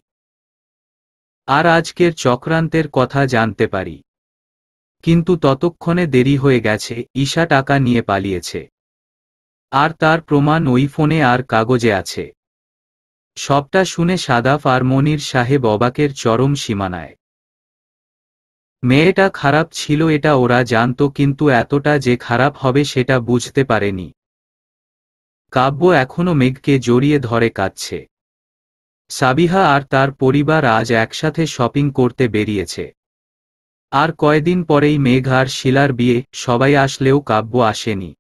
আর আজকের চক্রান্তের কথা জানতে পারি। কিন্তু ততক্ষণে দেরি হয়ে গেছে, ঈশা টাকা নিয়ে পালিয়েছে। আর তার প্রমাণ ওই ফোনে আর কাগজে আছে। সবটা শুনে সাদাফ আর মনির সাহেব অবাকের চরম সীমানায়। মেয়েটা খারাপ ছিল এটা ওরা জানত, কিন্তু এতটা যে খারাপ হবে সেটা বুঝতে পারেনি। কাব্য এখনো মেঘকে জড়িয়ে ধরে কাঁদছে। সাবিহা আর তার পরিবার আজ একসাথে শপিং করতে বেরিয়েছে। আর কয়দিন পরেই মেঘ আর শিলার বিয়ে। সবাই আসলেও কাব্য আসেনি।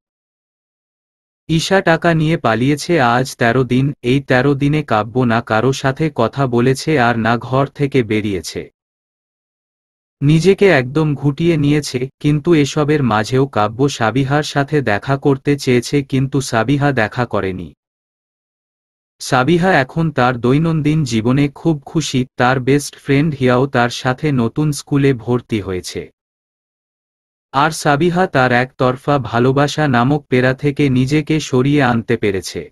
ঈশা টাকা নিয়ে পালিয়েছে আজ 13 দিন। এই 13 দিনে কাব্য না কারো সাথে কথা বলেছে আর না ঘর থেকে বেরিয়েছে। নিজেকে একদম ঘুটিয়ে নিয়েছে। কিন্তু এসবের মাঝেও কাব্য সাবিহার সাথে দেখা করতে চেয়েছে, কিন্তু সাবিহা দেখা করেনি। সাবিহা এখন তার দৈনন্দিন জীবনে খুব খুশি। তার বেস্ট ফ্রেন্ড হিয়াও তার সাথে নতুন স্কুলে ভর্তি হয়েছে। আর সাবিহা তার একতরফা ভালোবাসা নামক পেরা থেকে নিজেকে সরিয়ে আনতে পেরেছে।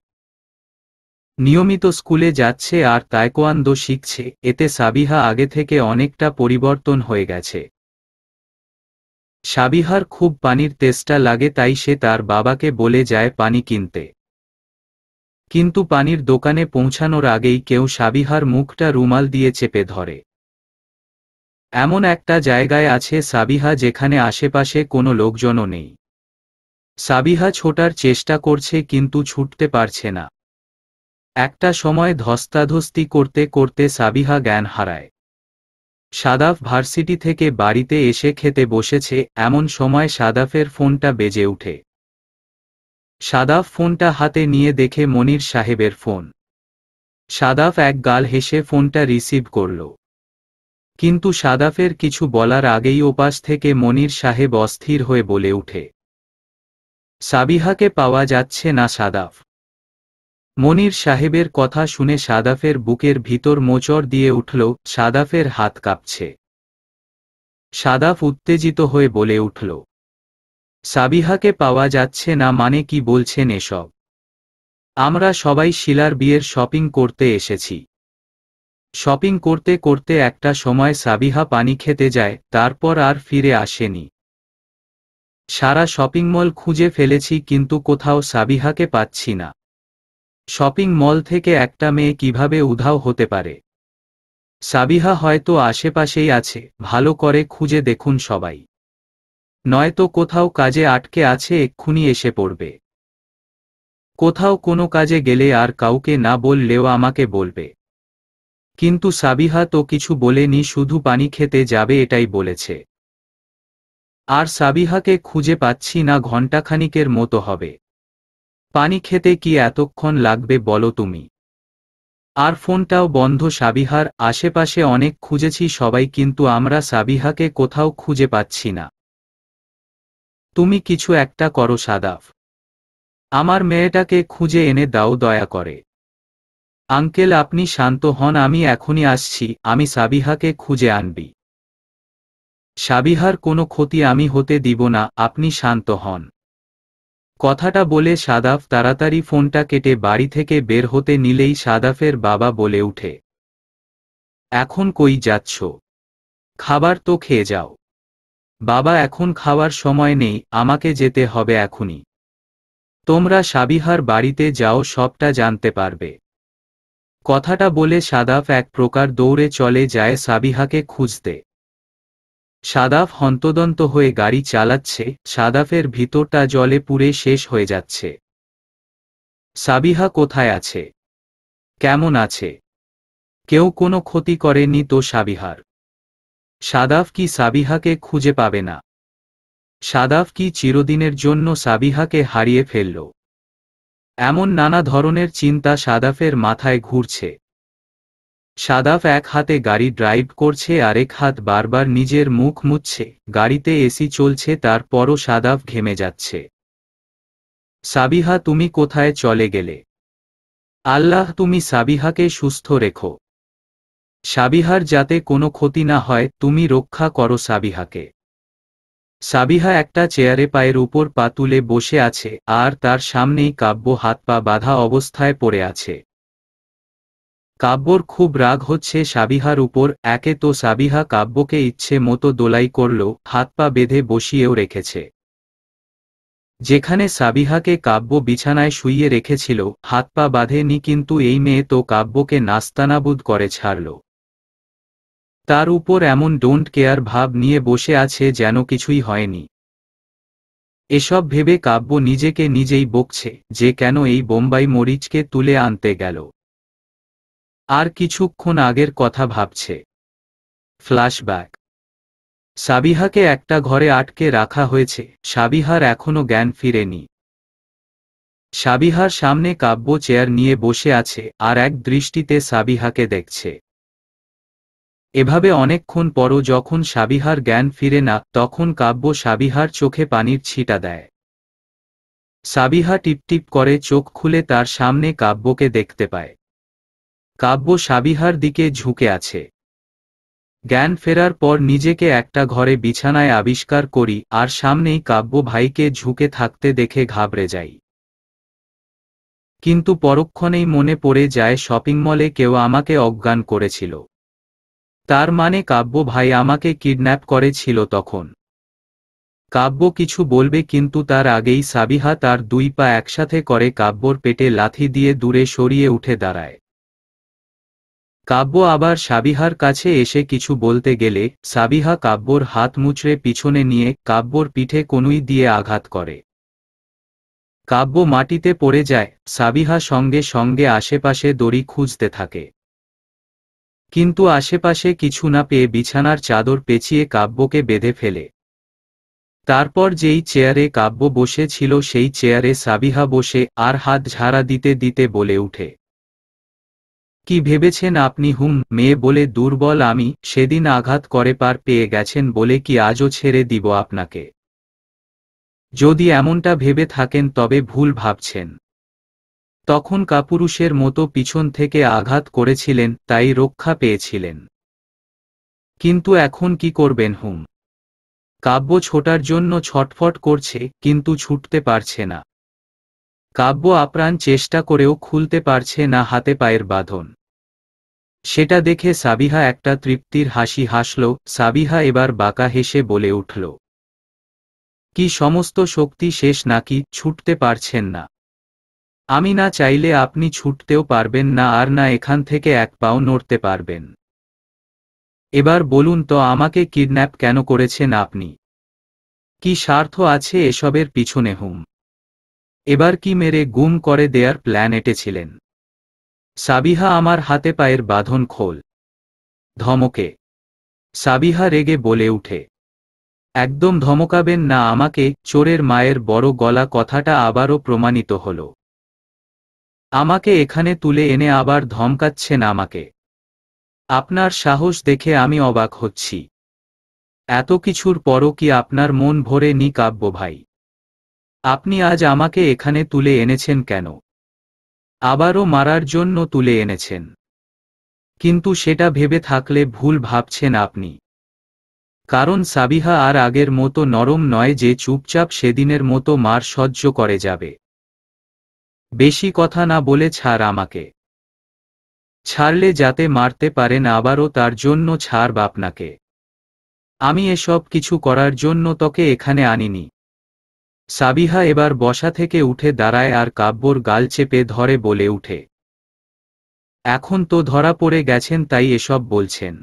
নিয়মিত স্কুলে যাচ্ছে আর তায়কোয়ান্দো শিখছে। এতে সাবিহা আগে থেকে অনেকটা পরিবর্তন হয়ে গেছে। সাবিহার খুব পানির তেষ্টা লাগে, তাই সে তার বাবাকে বলে যায় পানি কিনতে। কিন্তু পানির দোকানে পৌঁছানোর আগেই কেউ সাবিহার মুখটা রুমাল দিয়ে চেপে ধরে। এমন একটা জায়গায় আছে সাবিহা যেখানে আশেপাশে কোনো লোকজনও নেই। সাবিহা ছোটার চেষ্টা করছে কিন্তু ছুটতে পারছে না। একটা সময় ধস্তাধস্তি করতে করতে সাবিহা জ্ঞান হারায়। সাদাফ ভার্সিটি থেকে বাড়িতে এসে খেতে বসেছে, এমন সময় সাদাফের ফোনটা বেজে ওঠে। সাদাফ ফোনটা হাতে নিয়ে দেখে মনির সাহেবের ফোন। সাদাফ এক গাল হেসে ফোনটা রিসিভ করল। কিন্তু সাদাফের কিছু বলার আগেই ওপাশ থেকে মনির সাহেব অস্থির হয়ে বলে উঠে, সাবিহাকে পাওয়া যাচ্ছে না সাদাফ। মনির সাহেবের কথা শুনে সাদাফের বুকের ভিতর মোচড় দিয়ে উঠল, সাদাফের হাত কাঁপছে। সাদাফ উত্তেজিত হয়ে বলে উঠল, সাবিহাকে পাওয়া যাচ্ছে না মানে কি বলছেন এসব? আমরা সবাই শিলার বিয়ের শপিং করতে এসেছি। শপিং করতে করতে একটা সময় সাবিহা পানি খেতে যায়, তারপর আর ফিরে আসেনি। সারা শপিং মল খুঁজে ফেলেছি কিন্তু কোথাও সাবিহাকে পাচ্ছি না। শপিং মল থেকে একটা মেয়ে কিভাবে উধাও হতে পারে? সাবিহা হয়তো আশেপাশেই আছে, ভালো করে খুঁজে দেখুন সবাই। নয়তো কোথাও কাজে আটকে আছে, এক্ষুনি এসে পড়বে। কোথাও কোনো কাজে গেলে আর কাউকে না বললেও আমাকে বলবে। কিন্তু সাবিহা তো কিছু বলেনি, শুধু পানি খেতে যাবে এটাই বলেছে। আর সাবিহাকে খুঁজে পাচ্ছি না, ঘণ্টাখানিকের মতো হবে। পানি খেতে কি এতক্ষণ লাগবে বলো তুমি? আর ফোনটাও বন্ধ সাবিহার। আশেপাশে অনেক খুঁজেছি সবাই, কিন্তু আমরা সাবিহাকে কোথাও খুঁজে পাচ্ছি না। তুমি কিছু একটা করো সাদাফ। আমার মেয়েটাকে খুঁজে এনে দাও দয়া করে। আঙ্কেল আপনি শান্ত হন, আমি এখনই আসছি, আমি সাবিহাকে খুঁজে আনবি। সাবিহার কোনো ক্ষতি আমি হতে দিব না, আপনি শান্ত হন। কথাটা বলে সাদাফ তাড়াতাড়ি ফোনটা কেটে বাড়ি থেকে বের হতে নিলেই সাদাফের বাবা বলে উঠে, এখন কই যাচ্ছ? খাবার তো খেয়ে যাও। বাবা এখন খাওয়ার সময় নেই, আমাকে যেতে হবে এখনই। তোমরা সাবিহার বাড়িতে যাও, সবটা জানতে পারবে। কথাটা বলে সাদাফ এক প্রকার দৌড়ে চলে যায় সাবিহাকে খুঁজতে। সাদাফ হন্তদন্ত হয়ে গাড়ি চালাচ্ছে, সাদাফের ভিতরটা জলে পুড়ে শেষ হয়ে যাচ্ছে। সাবিহা কোথায় আছে? কেমন আছে? কেউ কোনো ক্ষতি করেনি তো সাবিহার? সাদাফ কি সাবিহাকে খুঁজে পাবে না? সাদাফ কি চিরদিনের জন্য সাবিহাকে হারিয়ে ফেলল? এমন নানা ধরনের চিন্তা সাদাফের মাথায় ঘুরছে। সাদাফ এক হাতে গাড়ি ড্রাইভ করছে, আরেক হাত বারবার নিজের মুখ মুছছে। গাড়িতে এসি চলছে, তারপরও সাদাফ ঘেমে যাচ্ছে। সাবিহা তুমি কোথায় চলে গেলে? আল্লাহ তুমি সাবিহাকে সুস্থ রেখো। সাবিহার যাতে কোনো ক্ষতি না হয়, তুমি রক্ষা করো সাবিহাকে। সাবিহা একটা চেয়ারে পায়ের উপর পা তুলে বসে আছে, আর তার সামনেই কাব্য হাত পা বাঁধা অবস্থায় পড়ে আছে। কাব্যর খুব রাগ হচ্ছে সাবিহার উপর। একে তো সাবিহা কাব্যকে ইচ্ছে মতো দোলাই করল, হাত পা বেঁধে বসিয়েও রেখেছে। যেখানে সাবিহাকে কাব্য বিছানায় শুইয়ে রেখেছিল, হাত পা বাঁধেনি, কিন্তু এই মেয়ে তো কাব্যকে নাস্তানাবুদ করে ছাড়ল। তার উপর এমন ডোন্ট কেয়ার ভাব নিয়ে বসে আছে যেন কিছুই হয়নি। এসব ভেবে কাব্য নিজেকে নিজেই বকছে যে কেন এই বোম্বাই মরিচকে তুলে আনতে গেল। আর কিছুক্ষণ আগের কথা ভাবছে। ফ্ল্যাশব্যাক। সাবিহাকে একটা ঘরে আটকে রাখা হয়েছে, সাবিহার এখনো জ্ঞান ফিরেনি। সাবিহার সামনে কাব্য চেয়ার নিয়ে বসে আছে, আর এক দৃষ্টিতে সাবিহাকে দেখছে। এভাবে অনেকক্ষণ পরও যখন সাবিহার জ্ঞান ফিরে না, তখন কাব্য সাবিহার চোখে পানির ছিটা দেয়। সাবিহা টিপটিপ করে চোখ খুলে তার সামনে কাব্যকে দেখতে পায়। কাব্য সাবিহার দিকে ঝুঁকে আছে। জ্ঞান ফেরার পর নিজেকে একটা ঘরে বিছানায় আবিষ্কার করি, আর সামনেই কাব্য ভাইকে ঝুঁকে থাকতে দেখে ঘাবড়ে যাই। কিন্তু পরক্ষণেই মনে পড়ে যায় শপিং মলে কেউ আমাকে অজ্ঞান করেছিল। তার মানে কাব্য ভাই আমাকে কিডন্যাপ করেছিল তখন। কাব্য কিছু বলবে কিন্তু তার আগেই সাবিহা তার দুই পা একসাথে করে কাব্যর পেটে লাথি দিয়ে দূরে সরিয়ে উঠে দাঁড়ায়। কাব্য আবার সাবিহার কাছে এসে কিছু বলতে গেলে সাবিহা কাব্যর হাত মুচড়ে পিছনে নিয়ে কাব্যর পিঠে কনুই দিয়ে আঘাত করে। কাব্য মাটিতে পড়ে যায়। সাবিহা সঙ্গে সঙ্গে আশেপাশে দড়ি খুঁজতে থাকে, কিন্তু আশেপাশে কিছু না পেয়ে বিছানার চাদর পেঁচিয়ে কাব্যকে বেঁধে ফেলে। তারপর যেই চেয়ারে কাব্য বসে ছিল সেই চেয়ারে সাবিহা বসে আর হাত ঝাড়া দিতে দিতে বলে উঠে, কি ভেবেছেন আপনি মেয়ে বলে দুর্বল আমি, সেদিন আঘাত করে পার পেয়ে গেছেন বলে কি আজও ছেড়ে দিব আপনাকে? যদি এমনটা ভেবে থাকেন তবে ভুল ভাবছেন। তখন কাপুরুষের মতো পিছন থেকে আঘাত করেছিলেন, তাই রক্ষা পেয়েছিলেন। কিন্তু এখন কি করবেন কাব্য ছোটার জন্য ছটফট করছে কিন্তু ছুটতে পারছে না। কাব্য আপ্রাণ চেষ্টা করেও খুলতে পারছে না হাতে পায়ের বাঁধন। সেটা দেখে সাবিহা একটা তৃপ্তির হাসি হাসল। সাবিহা এবার বাঁকা হেসে বলে উঠল, কি সমস্ত শক্তি শেষ নাকি, ছুটতে পারছেন না? আমি না চাইলে আপনি ছুটতেও পারবেন না আর না এখান থেকে এক পাও নড়তে পারবেন। এবার বলুন তো আমাকে কিডন্যাপ কেন করেছেন আপনি? কি স্বার্থ আছে এসবের পিছনে এবার কি মেরে গুম করে দেয়ার প্ল্যান এঁটেছিলেন? সাবিহা আমার হাতে পায়ের বাঁধন খোল। ধমকে সাবিহা রেগে বলে উঠে, একদম ধমকাবেন না আমাকে। চোরের মায়ের বড় গলা কথাটা আবারও প্রমাণিত হল। আমাকে এখানে তুলে এনে আবার ধমকাচ্ছেন আমাকে? আপনার সাহস দেখে আমি অবাক হচ্ছি। এত কিছুর পরও কি আপনার মন ভরে নি কাব্য ভাই? আপনি আজ আমাকে এখানে তুলে এনেছেন কেন? আবারও মারার জন্য তুলে এনেছেন? কিন্তু সেটা ভেবে থাকলে ভুল ভাবছেন আপনি। কারণ সাবিহা আর আগের মতো নরম নয় যে চুপচাপ সেদিনের মতো মার সহ্য করে যাবে। বেশি কথা না বলে ছাড় আমাকে। ছাড়লে যাতে মারতে পারেন আবারও তার জন্য ছাড়ব আপনাকে। আমি এসব কিছু করার জন্য তোকে এখানে আনিনি। সাবিহা এবার বসা থেকে উঠে দাঁড়ায় আর কাব্যর গাল চেপে ধরে বলে উঠে, এখন তো ধরা পড়ে গেছেন তাই এসব বলছেন?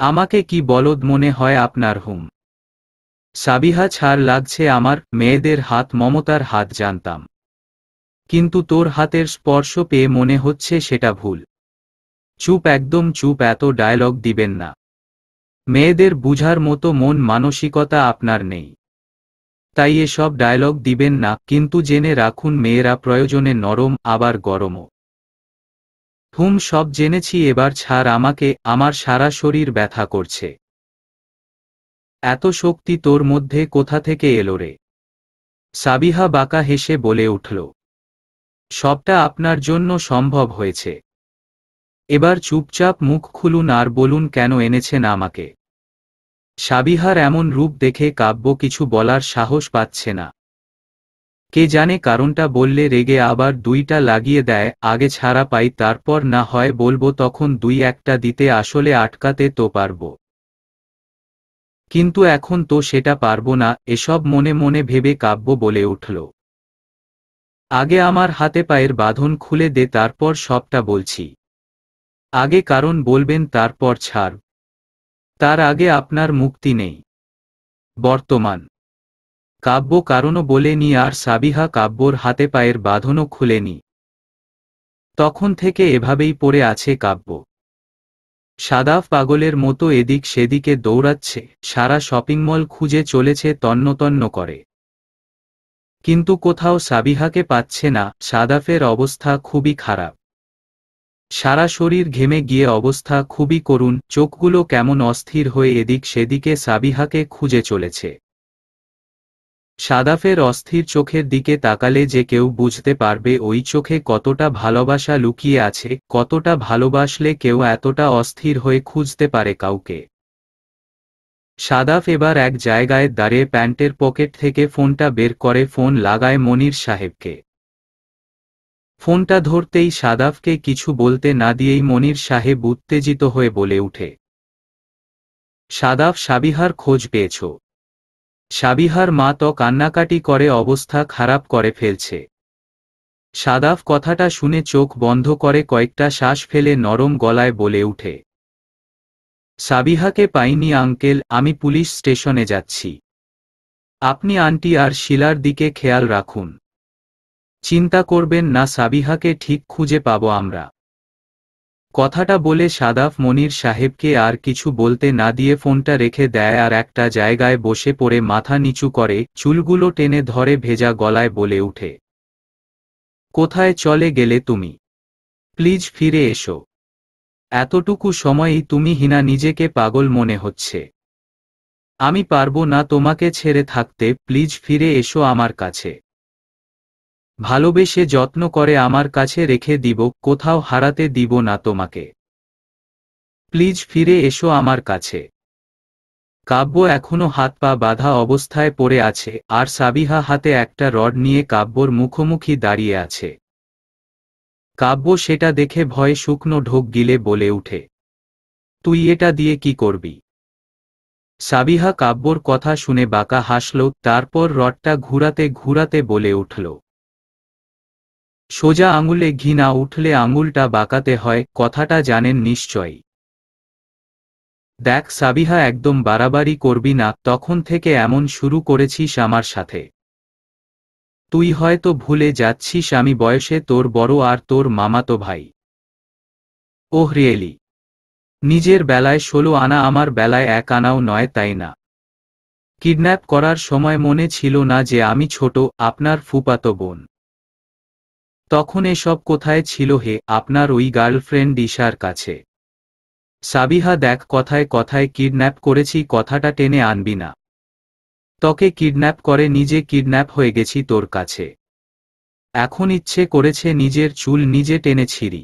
আমাকে কি বলদ মনে হয় আপনার সাবিহা ছাড় লাগছে আমার। মেয়েদের হাত মমতার হাত জানতাম, কিন্তু তোর হাতের স্পর্শ পেয়ে মনে হচ্ছে সেটা ভুল। চুপ, একদম চুপ, এত ডায়লগ দিবেন না। মেয়েদের বুঝার মতো মন মানসিকতা আপনার নেই, তাই এসব ডায়লগ দিবেন না। কিন্তু জেনে রাখুন মেয়েরা প্রয়োজনে নরম আবার গরমও। সব জেনেছি, এবার ছাড় আমাকে। আমার সারা শরীর ব্যথা করছে। এত শক্তি তোর মধ্যে কোথা থেকে এলো রে? সাবিহা বাঁকা হেসে বলে উঠল, সবটা আপনার জন্য সম্ভব হয়েছে। এবার চুপচাপ মুখ খুলুন আর বলুন কেন এনেছেন আমাকে। সাবিহার এমন রূপ দেখে কাব্য কিছু বলার সাহস পাচ্ছে না। কে জানে কারণটা বললে রেগে আবার দুইটা লাগিয়ে দেয়। আগে ছাড়া পাই তারপর না হয় বলবো, তখন দুই একটা দিতে আসলে আটকাতে তো পারবো, কিন্তু এখন তো সেটা পারবো না। এসব মনে মনে ভেবে কাব্য বলে উঠল, আগে আমার হাতে পায়ের বাঁধন খুলে দে, তারপর সবটা বলছি। আগে কারণ বলবেন তারপর ছাড়। তার আগে আপনার মুক্তি নেই বর্তমান। কাব্য কারণও বলেনি আর সাবিহা কাব্যর হাতে পায়ের বাঁধনও খুলেনি। তখন থেকে এভাবেই পড়ে আছে কাব্য। সাদাফ পাগলের মতো এদিক সেদিকে দৌড়াচ্ছে, সারা শপিং মল খুঁজে চলেছে তন্ন তন্ন করে, কিন্তু কোথাও সাবিহাকে পাচ্ছে না। সাদাফের অবস্থা খুবই খারাপ। সারা শরীর ঘেমে গিয়ে অবস্থা খুবই করুণ। চোখগুলো কেমন অস্থির হয়ে এদিক সেদিকে সাবিহাকে খুঁজে চলেছে। সাদাফের অস্থির চোখের দিকে তাকালে যে কেউ বুঝতে পারবে ওই চোখে কতটা ভালোবাসা লুকিয়ে আছে, কতটা ভালোবাসলে কেউ এতটা অস্থির হয়ে খুঁজতে পারে কাউকে। সাদাফ এবার এক জায়গায় দাঁড়িয়ে প্যান্টের পকেট থেকে ফোনটা বের করে ফোন লাগায় মনির সাহেবকে। ফোনটা ধরতেই সাদাফকে কিছু বলতে না দিয়েই মনির সাহেব উত্তেজিত হয়ে বলে উঠে, সাদাফ, সাবিহার খোঁজ পেয়েছ? সাবিহার মা তো কান্নাকাটি করে অবস্থা খারাপ করে ফেলছে। সাদাফ কথাটা শুনে চোখ বন্ধ করে কয়েকটা শ্বাস ফেলে নরম গলায় বলে উঠে, সাবিহাকে পাইনি আঙ্কেল, আমি পুলিশ স্টেশনে যাচ্ছি। আপনি আন্টি আর শিলার দিকে খেয়াল রাখুন। চিন্তা করবেন না, সাবিহাকে ঠিক খুঁজে পাব আমরা। কথাটা বলে সাদাফ মনির সাহেবকে আর কিছু বলতে না দিয়ে ফোনটা রেখে দেয় আর একটা জায়গায় বসে পড়ে মাথা নিচু করে চুলগুলো টেনে ধরে ভেজা গলায় বলে উঠে, কোথায় চলে গেলে তুমি? প্লিজ ফিরে এসো। এতটুকু সময়েই তুমি হিনা নিজেকে পাগল মনে হচ্ছে। আমি পারবো না তোমাকে ছেড়ে থাকতে, প্লিজ ফিরে এসো আমার কাছে। ভালোবেসে যত্ন করে আমার কাছে রেখে দিব, কোথাও হারাতে দিব না তোমাকে। প্লিজ ফিরে এসো আমার কাছে। কাব্য এখনো হাত পা বাঁধা অবস্থায় পড়ে আছে আর সাবিহা হাতে একটা রড নিয়ে কাব্যর মুখোমুখি দাঁড়িয়ে আছে। কাব্য সেটা দেখে ভয়ে শুকনো ঢোক গিলে বলে উঠে, তুই এটা দিয়ে কি করবি? সাবিহা কাব্যর কথা শুনে বাঁকা হাসল, তারপর রডটা ঘুরাতে ঘুরাতে বলে উঠল, সোজা আঙুলে ঘি না উঠলে আঙুলটা বাঁকাতে হয়, কথাটা জানেন নিশ্চয়ই। দেখ সাবিহা, একদম বাড়াবাড়ি করবি না, তখন থেকে এমন শুরু করেছিস আমার সাথে। তুই হয়তো ভুলে যাচ্ছিস আমি বয়সে তোর বড় আর তোর মামাতো ভাই। Oh really? নিজের বেলায় 16 আনা, আমার বেলায় 1 আনাও নয়, তাই না? কিডন্যাপ করার সময় মনে ছিল না যে আমি ছোট, আপনার ফুফাতো বোন? তখন এসব কোথায় ছিল হে, আপনার ওই গার্লফ্রেন্ড ঈশার কাছে? সাবিহা দেখ, কথায় কথায় কিডন্যাপ করেছি কথাটা টেনে আনবি না। তোকে কিডন্যাপ করে নিজে কিডন্যাপ হয়ে গেছি তোর কাছে। এখন ইচ্ছে করেছে নিজের চুল নিজে টেনে ছিঁড়ি।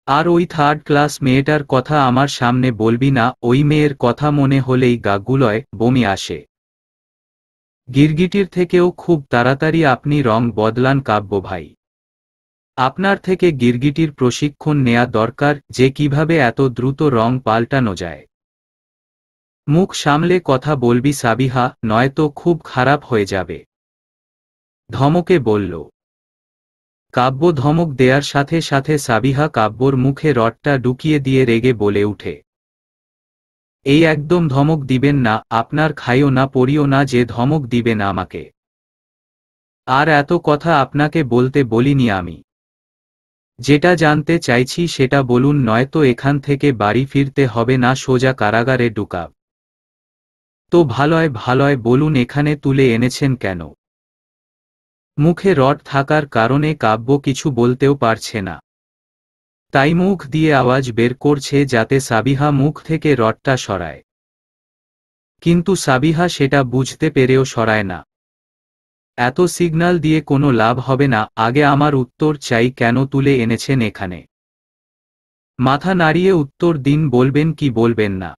আর ওই 3rd ক্লাস মেয়েটার কথা আমার সামনে বলবি না, ওই মেয়ের কথা মনে হলেই গা গুলোয় বমি আসে। গিরগিটির থেকেও খুব তাড়াতাড়ি আপনি রং বদলান কাব্য ভাই। আপনার থেকে গিরগিটির প্রশিক্ষণ নেয়া দরকার, যে কিভাবে এত দ্রুত রং পাল্টানো যায়। মুখ সামলে কথা বলবি সাবিহা, নয়তো খুব খারাপ হয়ে যাবে। ধমকে বলল কাব্য। ধমক দেয়ার সাথে সাথে সাবিহা কাব্যর মুখে রডটা ঢুকিয়ে দিয়ে রেগে বলে উঠে, এই একদম ধমক দিবেন না, আপনার খাইও না পড়িও না যে ধমক দিবেন আমাকে। আর এত কথা আপনাকে বলতে বলিনি আমি। যেটা জানতে চাইছি সেটা বলুন, নয়তো এখান থেকে বাড়ি ফিরতে হবে না, সোজা কারাগারে ঢুকাব। তো ভালয় ভালয় বলুন, এখানে তুলে এনেছেন কেন? মুখে রড থাকার কারণে কাব্য কিছু বলতেও পারছে না। তাই মুখ দিয়ে আওয়াজ বের করছে যাতে সাবিহা মুখ থেকে রডটা সরায়। কিন্তু সাবিহা সেটা বুঝতে পেরেও সরায় না। এত সিগন্যাল দিয়ে কোনো লাভ হবে না, আগে আমার উত্তর চাই, কেন তুলে এনেছেন এখানে? মাথা নাড়িয়ে উত্তর দিন, বলবেন কি বলবেন না?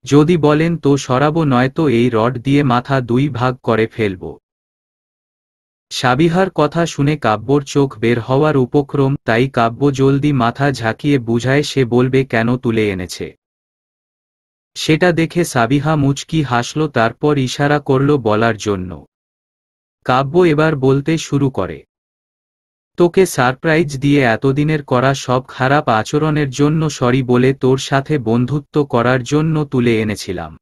যদি বলেন তো সরাবো, নয়তো এই রড দিয়ে মাথা 2 ভাগ করে ফেলব। সাবিহার কথা শুনে কাব্যর চোখ বের হওয়ার উপক্রম, তাই কাব্য জলদি মাথা ঝাঁকিয়ে বুঝায় সে বলবে কেন তুলে এনেছে। সেটা দেখে সাবিহা মুচকি হাসল, তারপর ইশারা করল বলার জন্য। কাব্য এবার বলতে শুরু করে, তোকে সারপ্রাইজ দিয়ে এতদিনের করা সব খারাপ আচরণের জন্য সরি বলে তোর সাথে বন্ধুত্ব করার জন্য তুলে এনেছিলাম।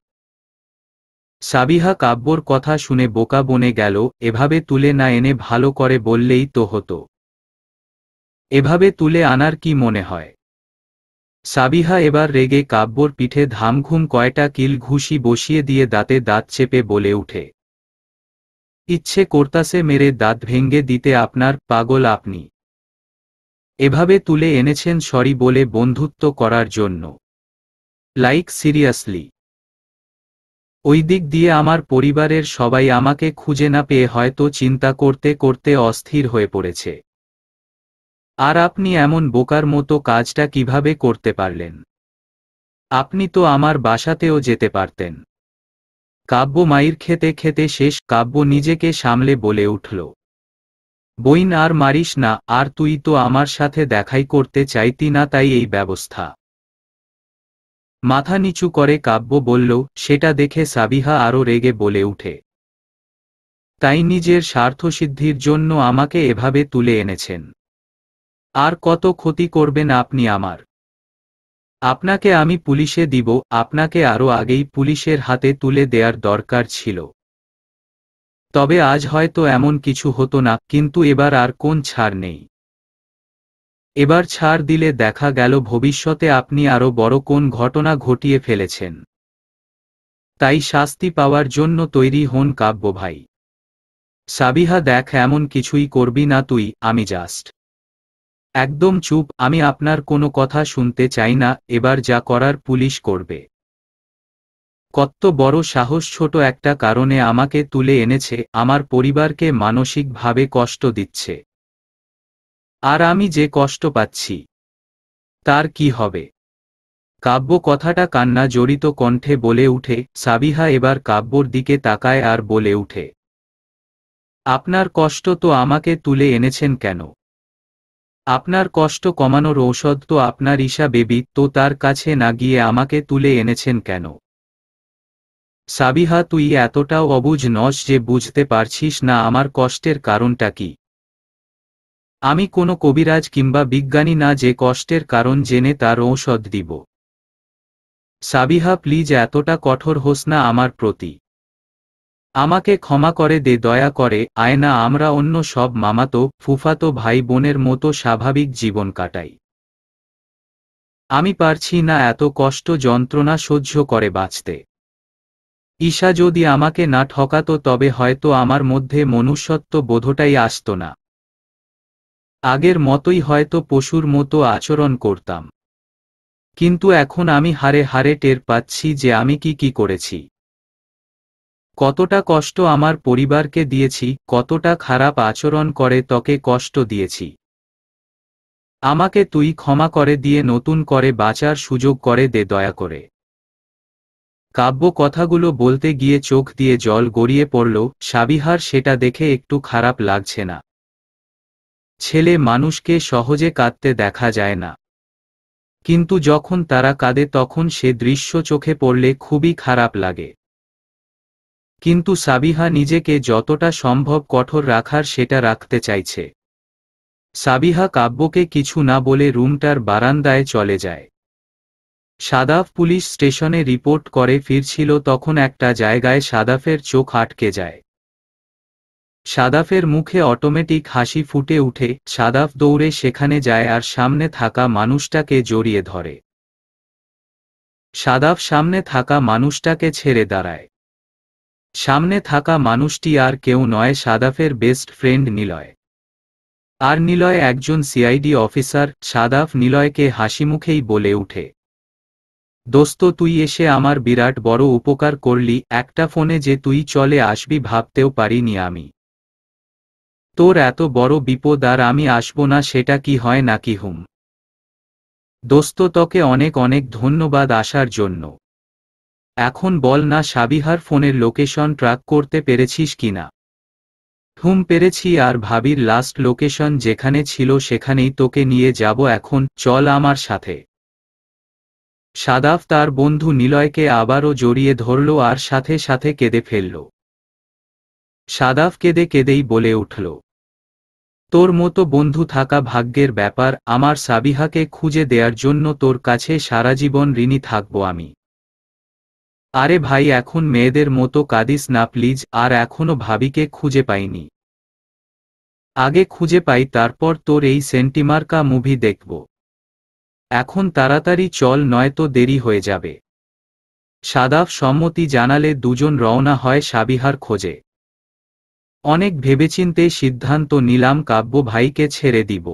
সাবিহা কাব্যর কথা শুনে বোকা বনে গেল, এভাবে তুলে না এনে ভালো করে বললেই তো হতো। এভাবে তুলে আনার কি মনে হয়? সাবিহা এবার রেগে কাব্যর পিঠে ধামঘুম কয়টা কিল ঘুষি বসিয়ে দিয়ে দাঁতে দাঁত চেপে বলে উঠে, ইচ্ছে করতাছে মেরে দাঁত ভেঙ্গে দিতে আপনার, পাগল আপনি। এভাবে তুলে এনেছেন সরি বলে বন্ধুত্ব করার জন্য? Like seriously? ওই দিক দিয়ে আমার পরিবারের সবাই আমাকে খুঁজে না পেয়ে হয়তো চিন্তা করতে করতে অস্থির হয়ে পড়েছে। আর আপনি এমন বোকার মতো কাজটা কিভাবে করতে পারলেন? আপনি তো আমার বাসাতেও যেতে পারতেন। কাব্য মাইর খেতে খেতে শেষ। কাব্য নিজেকে সামলে বলে উঠল, বইন আর মারিস না, আর তুই তো আমার সাথে দেখাই করতে চাইতি না, তাই এই ব্যবস্থা। মাথা নিচু করে কাব্য বলল, সেটা দেখে সাবিহা আরো রেগে বলে উঠে, তাই নিজের স্বার্থসিদ্ধির জন্য আমাকে এভাবে তুলে এনেছেন? আর কত ক্ষতি করবেন আপনি আমার? আপনাকে আমি পুলিশে দিব, আপনাকে আরো আগেই পুলিশের হাতে তুলে দেয়ার দরকার ছিল। তবে আজ হয়তো এমন কিছু হতো না, কিন্তু এবার আর কোন ছাড় নেই। এবার ছাড় দিলে দেখা গেল ভবিষ্যতে আপনি আরো বড় কোন ঘটনা ঘটিয়ে ফেলেছেন। তাই শাস্তি পাওয়ার জন্য তৈরি হন কাব্য ভাই। সাবিহা, দেখ, এমন কিছুই করবি না তুই, আমি জাস্ট একদম চুপ, আমি আপনার কোনো কথা শুনতে চাই না, এবার যা করার পুলিশ করবে। কত বড় সাহস, ছোট একটা কারণে আমাকে তুলে এনেছে, আমার পরিবারকে মানসিকভাবে কষ্ট দিচ্ছে। আর আমি যে কষ্ট পাচ্ছি তার কি হবে? কাব্য কথাটা কান্না জড়িত কণ্ঠে বলে উঠে। সাবিহা এবার কাব্যর দিকে তাকায় আর বলে উঠে, আপনার কষ্ট তো আমাকে তুলে এনেছেন কেন? আপনার কষ্ট কমানোর ঔষধ তো আপনার ঈশা বেবি, তো তার কাছে না গিয়ে আমাকে তুলে এনেছেন কেন? সাবিহা, তুই এতটাও অবুঝ নস যে বুঝতে পারছিস না আমার কষ্টের কারণটা কি। আমি কোনো কবিরাজ কিংবা বিজ্ঞানী না যে কষ্টের কারণ জেনে তার ঔষধ দিব। সাবিহা, প্লিজ এতটা কঠোর হোস না আমার প্রতি। আমাকে ক্ষমা করে দে, দয়া করে আয় না, আমরা অন্য সব মামাতো ফুফাতো ভাই বোনের মতো স্বাভাবিক জীবন কাটাই। আমি পারছি না এত কষ্ট যন্ত্রণা সহ্য করে বাঁচতে। ঈশা যদি আমাকে না ঠকাতো তবে হয়তো আমার মধ্যে মনুষ্যত্ব বোধটাই আসতো না। আগের মতোই হয়তো পশুর মতো আচরণ করতাম। কিন্তু এখন আমি হারে হারে টের পাচ্ছি যে আমি কি করেছি। কতটা কষ্ট আমার পরিবারকে দিয়েছি, কতটা খারাপ আচরণ করে তোকে কষ্ট দিয়েছি। আমাকে তুই ক্ষমা করে দিয়ে নতুন করে বাঁচার সুযোগ করে দে দয়া করে। কাব্য কথাগুলো বলতে গিয়ে চোখ দিয়ে জল গড়িয়ে পড়ল। সাবিহার সেটা দেখে একটু খারাপ লাগছে না। ছেলে মানুষকে সহজে কাঁদতে দেখা যায় না, কিন্তু যখন তারা কাঁদে তখন সে দৃশ্য চোখে পড়লে খুবই খারাপ লাগে। কিন্তু সাবিহা নিজেকে যতটা সম্ভব কঠোর রাখার সেটা রাখতে চাইছে। সাবিহা কাব্যকে কিছু না বলে রুমটার বারান্দায় চলে যায়। সাদাফ পুলিশ স্টেশনে রিপোর্ট করে ফিরছিল তখন একটা জায়গায় সাদাফের চোখ আটকে যায়। সাদাফের মুখে অটোমেটিক হাসি ফুটে উঠে। সাদাফ দৌড়ে সেখানে যায় আর সামনে থাকা মানুষটাকে জড়িয়ে ধরে। সাদাফ সামনে থাকা মানুষটাকে ছেড়ে দাঁড়ায়। সামনে থাকা মানুষটি আর কেউ নয়, সাদাফের বেস্ট ফ্রেন্ড নিলয়। আর নিলয় একজন সিআইডি অফিসার। সাদাফ নিলয়কে হাসিমুখেই বলে উঠে, দোস্ত, তুই এসে আমার বিরাট বড় উপকার করলি, একটা ফোনে যে তুই চলে আসবি ভাবতেও পারিনি আমি। তোর এত বড় বিপদ আর আমি আসবো না সেটা কি হয় নাকি? হুম দোস্ত, তোকে অনেক অনেক ধন্যবাদ আসার জন্য। এখন বল না, সাবিহার ফোনের লোকেশন ট্র্যাক করতে পেরেছিস কিনা? হুম পেরেছি, আর ভাবির লাস্ট লোকেশন যেখানে ছিল সেখানেই তোকে নিয়ে যাব এখন, চল আমার সাথে। সাদাফ তার বন্ধু নিলয়কে আবারও জড়িয়ে ধরল আর সাথে সাথে কেঁদে ফেলল। সাদাফ কেঁদে কেঁদেই বলে উঠল, তোর মতো বন্ধু থাকা ভাগ্যের ব্যাপার, আমার সাবিহাকে খুঁজে দেয়ার জন্য তোর কাছে সারা জীবন ঋণী থাকবো আমি। আরে ভাই, এখন মেয়েদের মতো কাঁদিস না প্লিজ, আর এখনো ভাবিকে খুঁজে পাইনি। আগে খুঁজে পাই তারপর তোর এই সেন্টিমার্কা মুভি দেখব। এখন তাড়াতাড়ি চল, নয়তো দেরি হয়ে যাবে। সাদাফ সম্মতি জানালে দুজন রওনা হয় সাবিহার খোঁজে। অনেক ভেবেচিন্তে সিদ্ধান্ত নিলাম কাব্য ভাইকে ছেড়ে দিব।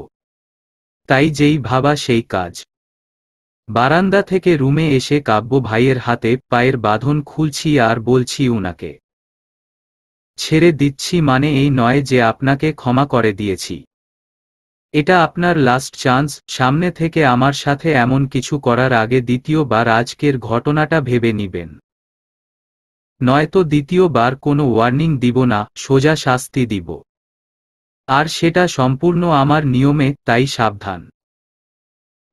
তাই যেই ভাবা সেই কাজ। বারান্দা থেকে রুমে এসে কাব্য ভাইয়ের হাতে পায়ের বাঁধন খুলছি আর বলছি, উনাকে ছেড়ে দিচ্ছি মানে এই নয় যে আপনাকে ক্ষমা করে দিয়েছি। এটা আপনার লাস্ট চান্স। সামনে থেকে আমার সাথে এমন কিছু করার আগে দ্বিতীয়বার আজকের ঘটনাটা ভেবে নিবেন, নয়তো দ্বিতীয়বার কোনো ওয়ার্নিং দিব না, সোজা শাস্তি দিব। আর সেটা সম্পূর্ণ আমার নিয়মে, তাই সাবধান।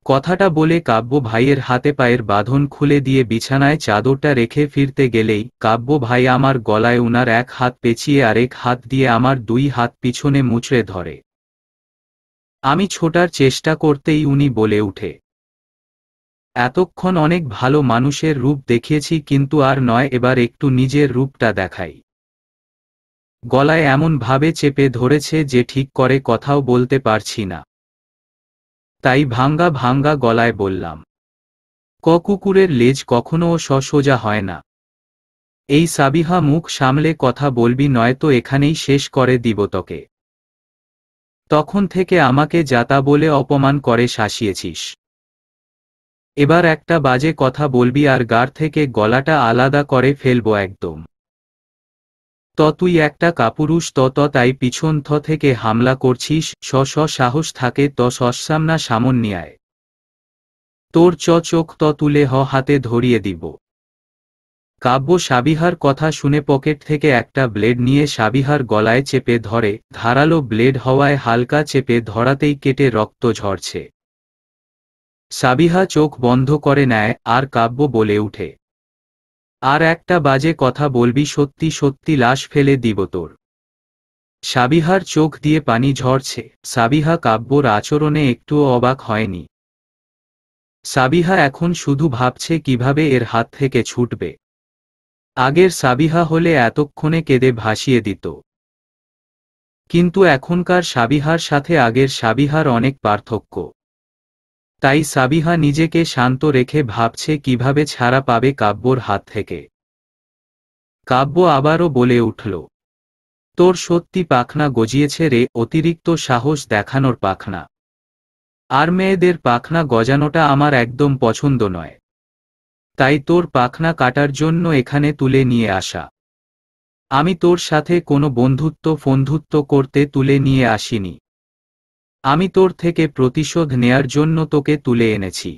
কথাটা বলে কাব্য ভাইয়ের হাতে পায়ের বাঁধন খুলে দিয়ে বিছানায় চাদরটা রেখে ফিরতে গেলেই কাব্য ভাই আমার গলায় উনার এক হাত পেঁচিয়ে আরেক হাত দিয়ে আমার দুই হাত পিছনে মুচড়ে ধরে। আমি ছোটার চেষ্টা করতেই উনি বলে উঠে, এতক্ষণ অনেক ভালো মানুষের রূপ দেখিয়েছি, কিন্তু আর নয়, এবার একটু নিজের রূপটা দেখাই। গলায় এমন ভাবে চেপে ধরেছে যে ঠিক করে কথাও বলতে পারছি না। তাই ভাঙ্গা ভাঙ্গা গলায় বললাম, কুকুরের লেজ কখনো সোজা হয় না। এই সাবিহা, মুখ সামলে কথা বলবি, নয়তো এখানেই শেষ করে দিব তোকে। তখন থেকে আমাকে যাতা বলে অপমান করে শাসিয়েছিস, এবার একটা বাজে কথা বলবি আর গাড় থেকে গলাটা আলাদা করে ফেলবো একদম। তুই একটা কাপুরুষ, তাই পিছন থেকে হামলা করছিস। সাহস থাকে সসামনা সামন্যায় তোর চোখ তুলে হাতে ধরিয়ে দিব। কাব্য সাবিহার কথা শুনে পকেট থেকে একটা ব্লেড নিয়ে সাবিহার গলায় চেপে ধরে। ধারালো ব্লেড হওয়ায় হালকা চেপে ধরাতেই কেটে রক্ত ঝরছে। সাবিহা চোখ বন্ধ করে নেয় আর কাব্য বলে উঠে, আর একটা বাজে কথা বলবি, সত্যি সত্যি লাশ ফেলে দিব তোর। সাবিহার চোখ দিয়ে পানি ঝরছে। সাবিহা কাব্যর আচরণে একটুও অবাক হয়নি। সাবিহা এখন শুধু ভাবছে কিভাবে এর হাত থেকে ছুটবে। আগের সাবিহা হলে এতক্ষণে কেঁদে ভাসিয়ে দিত, কিন্তু এখনকার সাবিহার সাথে আগের সাবিহার অনেক পার্থক্য। তাই সাবিহা নিজেকে শান্ত রেখে ভাবছে কিভাবে ছাড়া পাবে কাব্যর হাত থেকে। কাব্য আবারও বলে উঠল, তোর সত্যি পাখনা গজিয়েছে রে, অতিরিক্ত সাহস দেখানোর পাখনা। আর মেয়েদের পাখনা গজানোটা আমার একদম পছন্দ নয়। তাই তোর পাখনা কাটার জন্য এখানে তুলে নিয়ে আসা। আমি তোর সাথে কোনো বন্ধুত্ব করতে তুলে নিয়ে আসিনি। আমি তোর থেকে প্রতিশোধ নেয়ার জন্য তোকে তুলে এনেছি।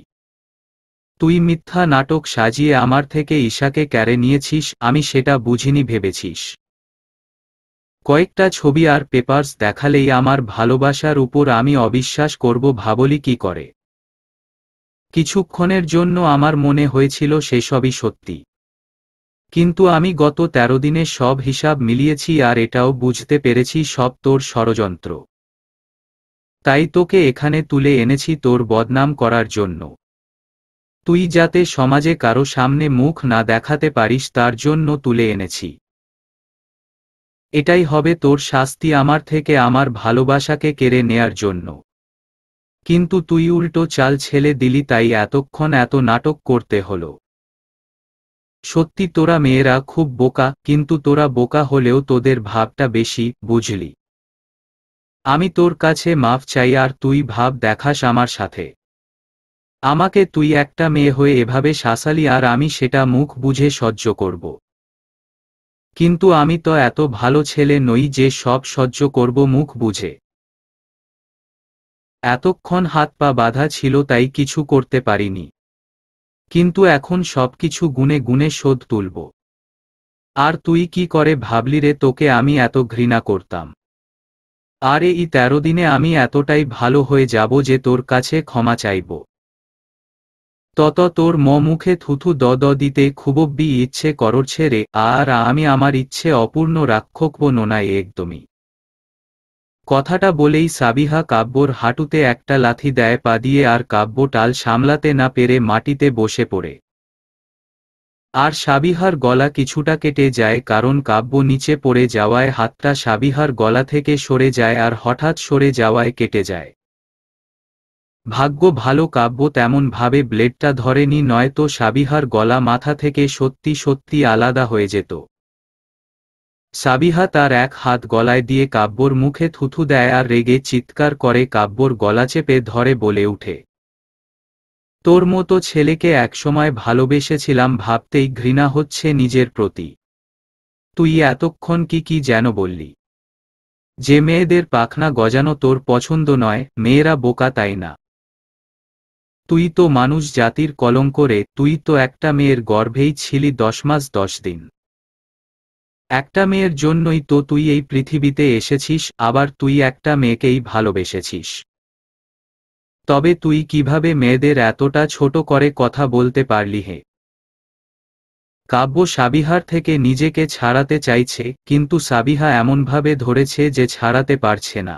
তুই মিথ্যা নাটক সাজিয়ে আমার থেকে ঈশাকে কেড়ে নিয়েছিস, আমি সেটা বুঝিনি ভেবেছিস। কয়েকটা ছবি আর পেপারস দেখালেই আমার ভালোবাসার উপর আমি অবিশ্বাস করব ভাবলি কি করে? কিছুক্ষণের জন্য আমার মনে হয়েছিল সেসবই সত্যি, কিন্তু আমি গত 13 দিনে সব হিসাব মিলিয়েছি আর এটাও বুঝতে পেরেছি সব তোর ষড়যন্ত্র। তাই তোকে এখানে তুলে এনেছি তোর বদনাম করার জন্য। তুই যাতে সমাজে কারো সামনে মুখ না দেখাতে পারিস তার জন্য তুলে এনেছি। এটাই হবে তোর শাস্তি আমার থেকে আমার ভালোবাসাকে কেড়ে নেয়ার জন্য। কিন্তু তুই উল্টো চাল ছেলে দিলি, তাই এতক্ষণ এত নাটক করতে হলো। সত্যি তোরা মেয়েরা খুব বোকা, কিন্তু তোরা বোকা হলেও তোদের ভাবটা বেশি, বুঝলি? আমি তোর কাছে মাফ চাই আর তুই ভাব দেখাস আমার সাথে। আমাকে তুই একটা মেয়ে হয়ে এভাবে শাসালি আর আমি সেটা মুখ বুঝে সহ্য করব। কিন্তু আমি তো এত ভালো ছেলে নই যে সব সহ্য করব মুখ বুঝে। এতক্ষণ হাত পা বাঁধা ছিল তাই কিছু করতে পারিনি, কিন্তু এখন সবকিছু গুনে গুনে শোধ তুলব। আর তুই কি করে ভাবলি রে তোকে আমি এত ঘৃণা করতাম? আর এই 13 দিনে আমি এতটাই ভালো হয়ে যাব যে তোর কাছে ক্ষমা চাইব। তোর মুখে থুথু দিতে খুবব্বি ইচ্ছে করছে রে, আর আমি আমার ইচ্ছে অপূর্ণ রাখব না একদমই। কথাটা বলেই সাবিহা কাব্যর হাঁটুতে একটা লাথি দেয় পা দিয়ে, আর কাব্য টাল সামলাতে না পেরে মাটিতে বসে পড়ে। আর সাবিহার গলা কিছুটা কেটে যায়, কারণ কাব্য নিচে পড়ে যাওয়ায় হাতটা সাবিহার গলা থেকে সরে যায় আর হঠাৎ সরে যাওয়ায় কেটে যায়। ভাগ্য ভালো কাব্য তেমন ভাবে ব্লেডটা ধরেনি, নয়তো সাবিহার গলা মাথা থেকে সত্যি সত্যি আলাদা হয়ে যেত। সাবিহা তার এক হাত গলায় দিয়ে কাব্যর মুখে থুথু দেয় আর রেগে চিৎকার করে কাব্যর গলা চেপে ধরে বলে উঠে, তোর মতো ছেলেকে একসময় ভালোবেসেছিলাম, ভাবতেই ঘৃণা হচ্ছে নিজের প্রতি। তুই এতক্ষণ কি যেন বললি? যে মেয়েদের পাখনা গজানো তোর পছন্দ নয়, মেয়েরা বোকা তাই না? তুই তো মানুষ জাতির কলঙ্ক রে, তুই তো একটা মেয়ের গর্ভেই ছিলি 10 মাস 10 দিন। একটা মেয়ের জন্যই তো তুই এই পৃথিবীতে এসেছিস, আবার তুই একটা মেয়েকেই ভালোবেসেছিস। তবে তুই কিভাবে মেয়েদের এতটা ছোট করে কথা বলতে পারলি হে? কাব্য সাবিহার থেকে নিজেকে ছাড়াতে চাইছে, কিন্তু সাবিহা এমনভাবে ধরেছে যে ছাড়াতে পারছে না।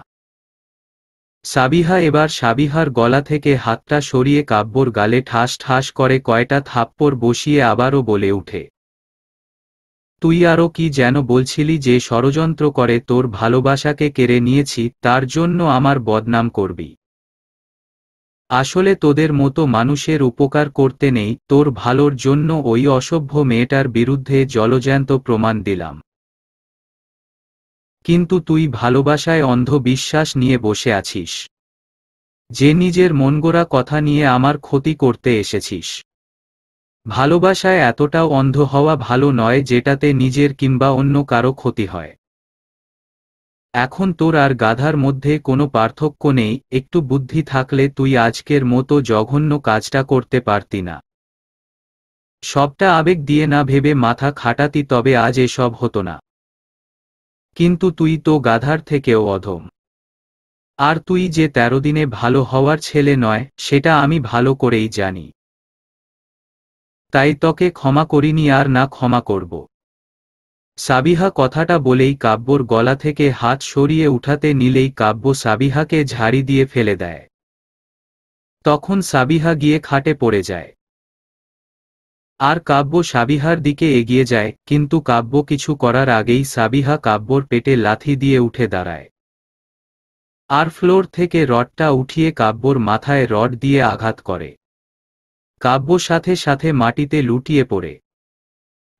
এবার সাবিহার গলা থেকে হাতটা সরিয়ে কাব্যর গালে ঠাস ঠাস করে কয়টা থাপ্পড় বসিয়ে আবারও বলে উঠে, তুই আরও কি যেন বলছিলি যে ষড়যন্ত্র করে তোর ভালোবাসাকে কেড়ে নিয়েছি, তার জন্য আমার বদনাম করবি। আসলে তোদের মতো মানুষের উপকার করতে নেই, তোর ভালোর জন্য ওই অসভ্য মেয়েটার বিরুদ্ধে জলজ্যান্ত প্রমাণ দিলাম। কিন্তু তুই ভালোবাসায় অন্ধ বিশ্বাস নিয়ে বসে আছিস, যে নিজের মনগড়া কথা নিয়ে আমার ক্ষতি করতে এসেছিস। ভালোবাসায় এতটাও অন্ধ হওয়া ভালো নয় যেটাতে নিজের কিংবা অন্য কারো ক্ষতি হয়। এখন তোর আর গাধার মধ্যে কোনো পার্থক্য নেই, একটু বুদ্ধি থাকলে তুই আজকের মতো জঘন্য কাজটা করতে পারতি না। সবটা আবেগ দিয়ে না ভেবে মাথা খাটাতি, তবে আজ এসব হতো না। কিন্তু তুই তো গাধার থেকেও অধম। আর তুই যে 13 দিনে ভালো হওয়ার ছেলে নয়, সেটা আমি ভালো করেই জানি। তাই তোকে ক্ষমা করিনি, আর না ক্ষমা করব। সাবিহা কথাটা বলেই কাব্যর গলা থেকে হাত সরিয়ে উঠাতে নিলেই কাব্য সাবিহাকে ঝাড়ি দিয়ে ফেলে দেয়। তখন সাবিহা গিয়ে খাটে পড়ে যায়। আর কাব্য সাবিহার দিকে এগিয়ে যায়, কিন্তু কাব্য কিছু করার আগেই সাবিহা কাব্যর পেটে লাথি দিয়ে উঠে দাঁড়ায়। আর ফ্লোর থেকে রডটা উঠিয়ে কাব্যর মাথায় রড দিয়ে আঘাত করে। কাব্য সাথে সাথে মাটিতে লুটিয়ে পড়ে।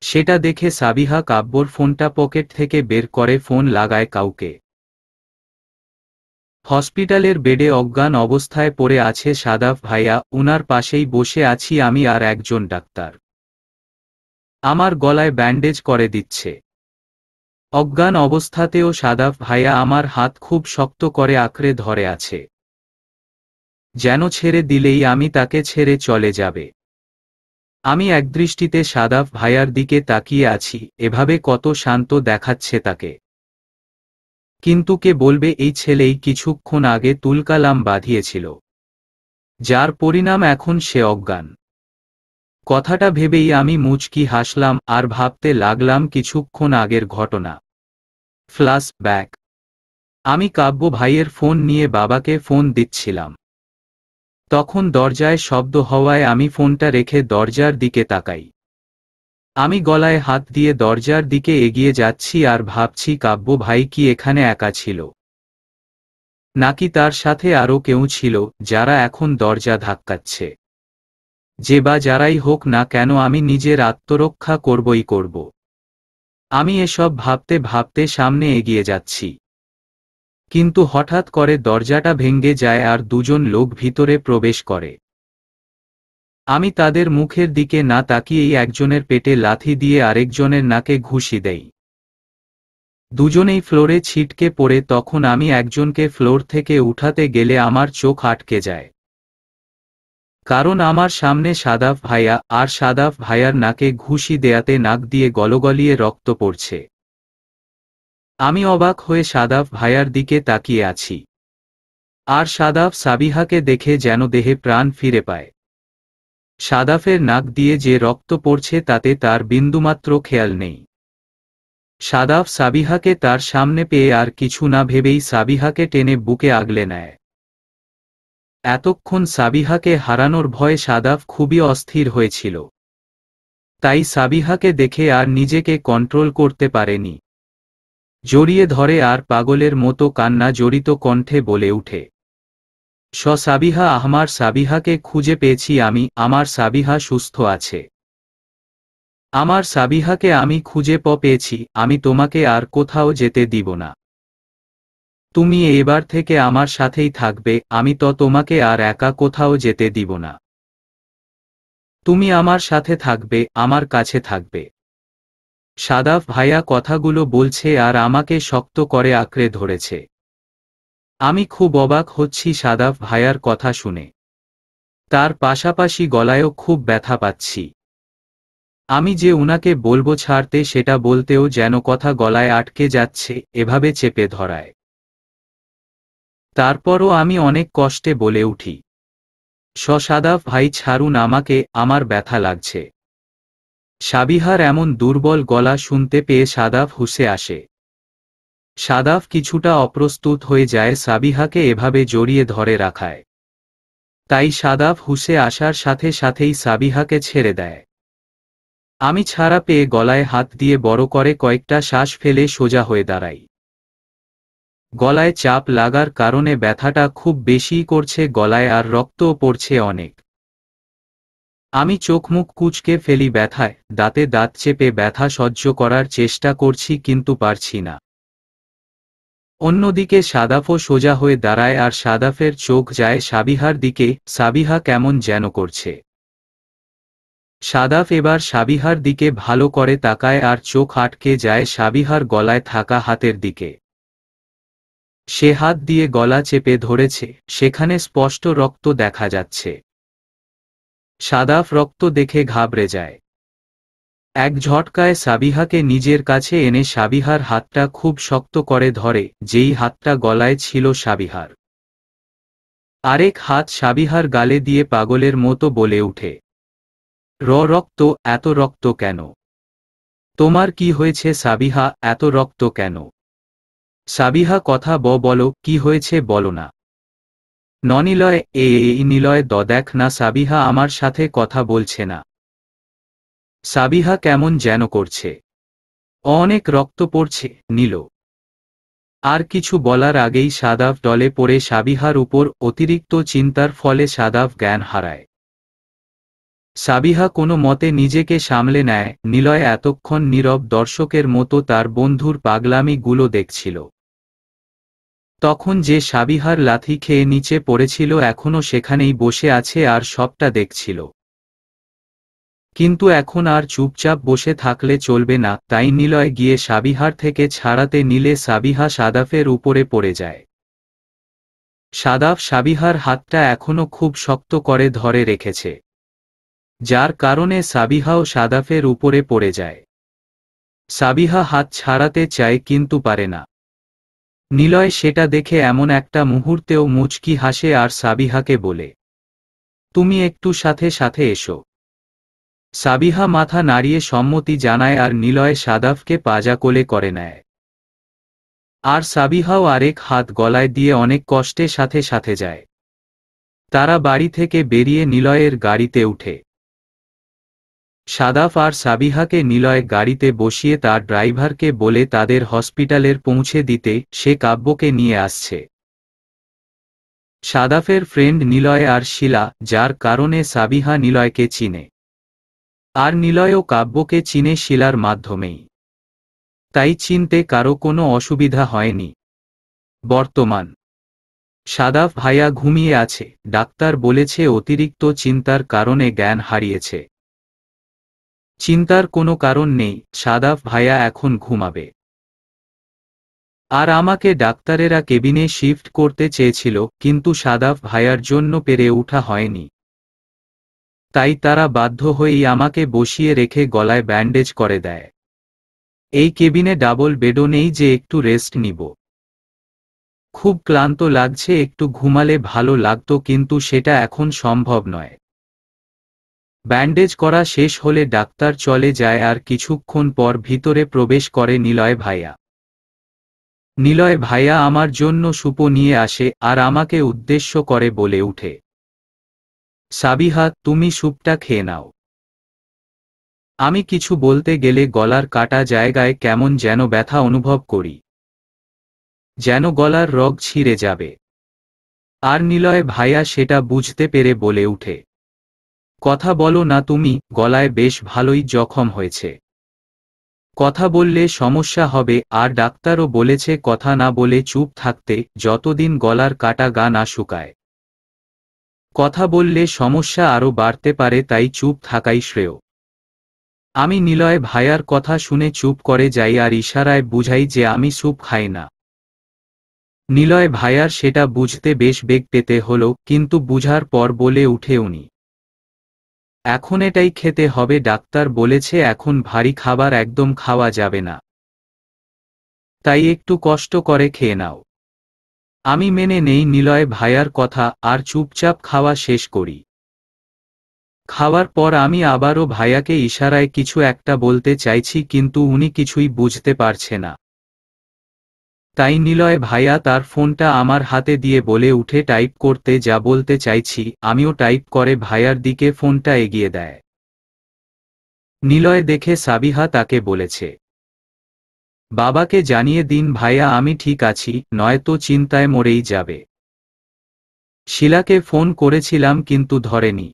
সেটা দেখে সাবিহা কাব্যর ফোনটা পকেট থেকে বের করে ফোন লাগায় কাউকে। হসপিটালের বেডে অজ্ঞান অবস্থায় পড়ে আছে সাদাফ ভাইয়া, উনার পাশেই বসে আছি আমি আর একজন ডাক্তার। আমার গলায় ব্যান্ডেজ করে দিচ্ছে। অজ্ঞান অবস্থাতেও সাদাফ ভাইয়া আমার হাত খুব শক্ত করে আঁকড়ে ধরে আছে, যেন ছেড়ে দিলেই আমি তাকে ছেড়ে চলে যাবে। আমি একদৃষ্টিতে সাদাফ ভাইয়ার দিকে তাকিয়ে আছি, এভাবে কত শান্ত দেখাচ্ছে তাকে। কিন্তু কে বলবে এই ছেলেই কিছুক্ষণ আগে তুলকালাম বাঁধিয়েছিল, যার পরিণাম এখন সে অজ্ঞান। কথাটা ভেবেই আমি মুচকি হাসলাম আর ভাবতে লাগলাম কিছুক্ষণ আগের ঘটনা। Flash back. আমি কাব্য ভাইয়ের ফোন নিয়ে বাবাকে ফোন দিচ্ছিলাম। তখন দরজায় শব্দ হওয়ায় আমি ফোনটা রেখে দরজার দিকে তাকাই। আমি গলায় হাত দিয়ে দরজার দিকে এগিয়ে যাচ্ছি আর ভাবছি কাব্য ভাই কি এখানে একা ছিল, নাকি তার সাথে আরও কেউ ছিল যারা এখন দরজা ধাক্কাচ্ছে। যে বা যারাই হোক না কেন, আমি নিজের আত্মরক্ষা করবই করব। আমি এসব ভাবতে ভাবতে সামনে এগিয়ে যাচ্ছি। কিন্তু হঠাৎ করে দরজাটা ভেঙে যায় আর দুজন লোক ভিতরে প্রবেশ করে। আমি তাদের মুখের দিকে না তাকিয়েই একজনের পেটে লাথি দিয়ে আরেকজনের নাকে ঘুষি দেই। দুজনেই ফ্লোরে ছিটকে পড়ে। তখন আমি একজনকে ফ্লোর থেকে উঠাতে গেলে আমার চোখ আটকে যায়, কারণ আমার সামনে সাদাফ ভাইয়া, আর সাদাফ ভাইয়ার নাকে ঘুষি দেয়াতে নাক দিয়ে গলগলিয়ে রক্ত পড়ছে। আমি অবাক হয়ে সাদাফ ভাইয়ার দিকে তাকিয়ে আছি, আর সাদাফ সাবিহাকে দেখে যেন দেহে প্রাণ ফিরে পায়। সাদাফের নাক দিয়ে যে রক্ত পড়ছে তাতে তার বিন্দুমাত্র খেয়াল নেই। সাদাফ সাবিহাকে তার সামনে পেয়ে আর কিছু না ভেবেই সাবিহাকে টেনে বুকে আগলে নেয়। এতক্ষণ সাবিহাকে হারানোর ভয়ে সাদাফ খুবই অস্থির হয়েছিল, তাই সাবিহাকে দেখে আর নিজেকে কন্ট্রোল করতে পারেনি। জড়িয়ে ধরে আর পাগলের মতো কান্না জড়িত কণ্ঠে বলে উঠে, সাবিহা, আমার সাবিহাকে খুঁজে পেয়েছি আমি, আমার সাবিহা সুস্থ আছে। আমার সাবিহাকে আমি খুঁজে পেয়েছি, আমি তোমাকে আর কোথাও যেতে দিব না। তুমি এবার থেকে আমার সাথেই থাকবে, আমি তো তোমাকে আর একা কোথাও যেতে দিব না। তুমি আমার সাথে থাকবে, আমার কাছে থাকবে। সাদাফ ভাইয়া কথাগুলো বলছে আর আমাকে শক্ত করে আঁকড়ে ধরেছে। আমি খুব অবাক হচ্ছি সাদাফ ভাইয়ার কথা শুনে। তার পাশাপাশি গলায়ও খুব ব্যথা পাচ্ছি। আমি যে উনাকে বলবো ছাড়তে, সেটা বলতেও যেন কথা গলায় আটকে যাচ্ছে, এভাবে চেপে ধরায়। তারপরও আমি অনেক কষ্টে বলে উঠি, সাদাফ ভাই ছাড়ুন আমাকে, আমার ব্যথা লাগছে। সাবিহার এমন দুর্বল গলা শুনতে পেয়ে সাদাফ হুঁসে আসে। সাদাফ কিছুটা অপ্রস্তুত হয়ে যায় সাবিহাকে এভাবে জড়িয়ে ধরে রাখায়। তাই সাদাফ হুঁসে আসার সাথে সাথেই সাবিহাকে ছেড়ে দেয়। আমি ছাড়া পেয়ে গলায় হাত দিয়ে বড় করে কয়েকটা শ্বাস ফেলে সোজা হয়ে দাঁড়াই। গলায় চাপ লাগার কারণে ব্যথাটা খুব বেশিই করছে গলায়, আর রক্তও পড়ছে অনেক। আমি চোখ মুখ কুঁচকে ফেলি ব্যথায়, দাঁতে দাঁত চেপে ব্যথা সহ্য করার চেষ্টা করছি কিন্তু পারছি না। অন্যদিকে সাদাফও সোজা হয়ে দাঁড়ায় আর সাদাফের চোখ যায় সাবিহার দিকে। সাবিহা কেমন যেন করছে। সাদাফ এবার সাবিহার দিকে ভালো করে তাকায় আর চোখ আটকে যায় সাবিহার গলায় থাকা হাতের দিকে। সে হাত দিয়ে গলা চেপে ধরেছে, সেখানে স্পষ্ট রক্ত দেখা যাচ্ছে। সাদাফ রক্ত দেখে ঘাবড়ে যায়। এক ঝটকায় সাবিহাকে নিজের কাছে এনে সাবিহার হাতটা খুব শক্ত করে ধরে, যেই হাতটা গলায় ছিল সাবিহার। আরেক হাত সাবিহার গালে দিয়ে পাগলের মতো বলে উঠে, রক্ত, এত রক্ত কেন? তোমার কি হয়েছে সাবিহা, এত রক্ত কেন? সাবিহা কথা বলো, কি হয়েছে বলো না। নিলয়, এই নিলয় দেখ না, সাবিহা আমার সাথে কথা বলছে না। সাবিহা কেমন যেন করছে, অনেক রক্ত পড়ছে। নীল আর কিছু বলার আগেই সাদাফ ডলে পড়ে সাবিহার উপর। অতিরিক্ত চিন্তার ফলে সাদাফ জ্ঞান হারায়। সাবিহা কোনো মতে নিজেকে সামলে নেয়। নিলয় এতক্ষণ নীরব দর্শকের মতো তার বন্ধুর পাগলামি গুলো দেখছিল। তখন যে সাবিহার লাথি খেয়ে নিচে পড়েছিল এখনও সেখানেই বসে আছে আর সবটা দেখছিল। কিন্তু এখন আর চুপচাপ বসে থাকলে চলবে না, তাই নিলয় গিয়ে সাবিহার থেকে ছাড়াতে নিলে সাবিহা সাদাফের উপরে পড়ে যায়। সাদাফ সাবিহার হাতটা এখনও খুব শক্ত করে ধরে রেখেছে, যার কারণে সাবিহাও সাদাফের উপরে পড়ে যায়। সাবিহা হাত ছাড়াতে চায় কিন্তু পারে না। নিলয় সেটা দেখে এমন একটা মুহূর্তেও মুচকি হাসে আর সাবিহাকে বলে, তুমি একটু সাথে সাথে এসো। সাবিহা মাথা নাড়িয়ে সম্মতি জানায় আর নিলয় সাদাফকে পাজা কোলে করে নেয়। আর সাবিহাও আরেক হাত গলায় দিয়ে অনেক কষ্টে সাথে সাথে যায়। তারা বাড়ি থেকে বেরিয়ে নিলয়ের গাড়িতে উঠে। সাদাফ আর সাবিহাকে নিলয় গাড়িতে বসিয়ে তার ড্রাইভারকে বলে তাদের হসপিটালের পৌঁছে দিতে সে কাব্যকে নিয়ে আসছে। সাদাফের ফ্রেন্ড নিলয় আর শিলা, যার কারণে সাবিহা নিলয়কে চিনে। আর নিলয়ও কাব্যকে চিনে শিলার মাধ্যমেই। তাই চিনতে কারো কোনো অসুবিধা হয়নি। বর্তমান সাদাফ ভাইয়া ঘুমিয়ে আছে, ডাক্তার বলেছে অতিরিক্ত চিন্তার কারণে জ্ঞান হারিয়েছে। চিন্তার কোনো কারণ নেই, সাদাফ ভাইয়া এখন ঘুমাবে। আর আমাকে ডাক্তারেরা কেবিনে শিফট করতে চেয়েছিল, কিন্তু সাদাফ ভাইয়ার জন্য পেরে ওঠা হয়নি। তাই তারা বাধ্য হয়েই আমাকে বসিয়ে রেখে গলায় ব্যান্ডেজ করে দেয়। এই কেবিনে ডাবল বেডও নেই যে একটু রেস্ট নিব। খুব ক্লান্ত লাগছে, একটু ঘুমালে ভালো লাগতো কিন্তু সেটা এখন সম্ভব নয়। ব্যান্ডেজ করা শেষ হলে ডাক্তার চলে যায় আর কিছুক্ষণ পর ভিতরে প্রবেশ করে নিলয় ভাইয়া। নিলয় ভাইয়া আমার জন্য সুপো নিয়ে আসে আর আমাকে উদ্দেশ্য করে বলে উঠে, সাবিহা, তুমি স্যুপটা খেয়ে নাও। আমি কিছু বলতে গেলে গলার কাটা জায়গায় কেমন যেন ব্যথা অনুভব করি, যেন গলার রগ ছিঁড়ে যাবে। আর নিলয় ভাইয়া সেটা বুঝতে পেরে বলে উঠে, কথা বলো না তুমি, গলায় বেশ ভালোই জখম হয়েছে। কথা বললে সমস্যা হবে, আর ডাক্তারও বলেছে কথা না বলে চুপ থাকতে, যতদিন গলার কাটা গা না শুকায়। কথা বললে সমস্যা আরও বাড়তে পারে, তাই চুপ থাকাই শ্রেয়। আমি নিলয় ভাইয়ার কথা শুনে চুপ করে যাই আর ইশারায় বুঝাই যে আমি স্যুপ খাই না। নিলয় ভাইয়ার সেটা বুঝতে বেশ বেগ পেতে হলো, কিন্তু বুঝার পর বলে উঠে উনি, এখন এটাই খেতে হবে, ডাক্তার বলেছে এখন ভারী খাবার একদম খাওয়া যাবে না। তাই একটু কষ্ট করে খেয়ে নাও। আমি মেনে নেই নিলয় ভাইয়ার কথা আর চুপচাপ খাওয়া শেষ করি। খাওয়ার পর আমি আবারও ভাইয়াকে ইশারায় কিছু একটা বলতে চাইছি, কিন্তু উনি কিছুই বুঝতে পারছে না। তাই নিলয় ভাইয়া তার ফোনটা আমার হাতে দিয়ে বলে উঠে টাইপ করতে যা বলতে চাইছি, আমিও টাইপ করে ভাইয়ার দিকে ফোনটা এগিয়ে দেয়। নিলয় দেখে সাবিহা তাকে বলেছে, বাবাকে জানিয়ে দিন ভাইয়া আমি ঠিক আছি, নয়তো চিন্তায় মরেই যাবে। শিলাকে ফোন করেছিলাম কিন্তু ধরেনি।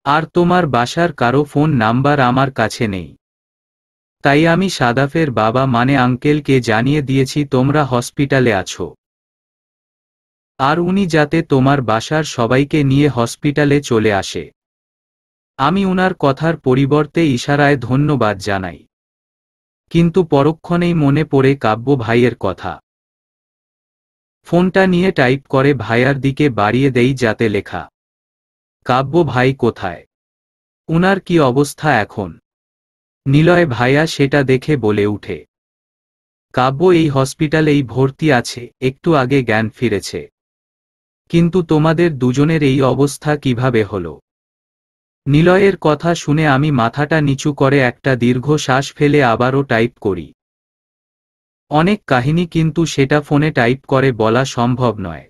আর তোমার বাসার কারো ফোন নাম্বার আমার কাছে নেই। তাই আমি সাদাফের বাবা মানে আঙ্কেলকে জানিয়ে দিয়েছি তোমরা হসপিটালে আছো। আর উনি যাতে তোমার বাসার সবাইকে নিয়ে হসপিটালে চলে আসে। আমি উনার কথার পরিবর্তে ইশারায় ধন্যবাদ জানাই। কিন্তু পরক্ষণেই মনে পড়ে কাব্য ভাইয়ের কথা। ফোনটা নিয়ে টাইপ করে ভাইয়ার দিকে বাড়িয়ে দেই যাতে লেখা, কাব্য ভাই কোথায়, উনার কি অবস্থা এখন। নিলয় ভাইয়া সেটা দেখে বলে উঠে, কাব্য এই হসপিটালেই ভর্তি আছে, একটু আগে জ্ঞান ফিরেছে। কিন্তু তোমাদের দুজনের এই অবস্থা কিভাবে হলো। নিলয়ের কথা শুনে আমি মাথাটা নিচু করে একটা দীর্ঘ শ্বাস ফেলে আবারও টাইপ করি। অনেক কাহিনী, কিন্তু সেটা ফোনে টাইপ করে বলা সম্ভব নয়।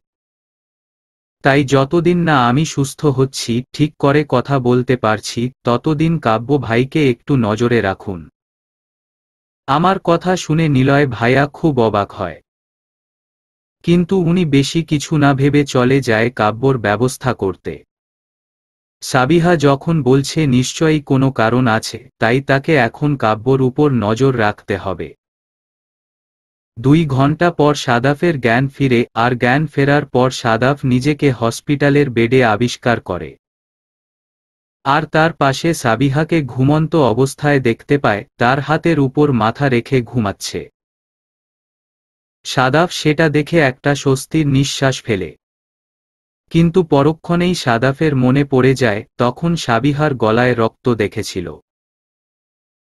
তাই যতদিন না আমি সুস্থ হচ্ছি, ঠিক করে কথা বলতে পারছি, ততদিন কাব্য ভাইকে একটু নজরে রাখুন। আমার কথা শুনে নিলয় ভাইয়া খুব অবাক হয়। কিন্তু উনি বেশি কিছু না ভেবে চলে যায় কাব্যর ব্যবস্থা করতে। সাবিহা যখন বলছে নিশ্চয়ই কোনো কারণ আছে, তাই তাকে এখন কাব্যর উপর নজর রাখতে হবে। 2 ঘন্টা পর সাদাফের জ্ঞান ফিরে, আর জ্ঞান ফেরার পর সাদাফ নিজেকে হসপিটালের বেডে আবিষ্কার করে। আর তার পাশে সাবিহাকে ঘুমন্ত অবস্থায় দেখতে পায়, তার হাতের উপর মাথা রেখে ঘুমাচ্ছে। সাদাফ সেটা দেখে একটা স্বস্তির নিঃশ্বাস ফেলে। কিন্তু পরক্ষণেই সাদাফের মনে পড়ে যায় তখন সাবিহার গলায় রক্ত দেখেছিল।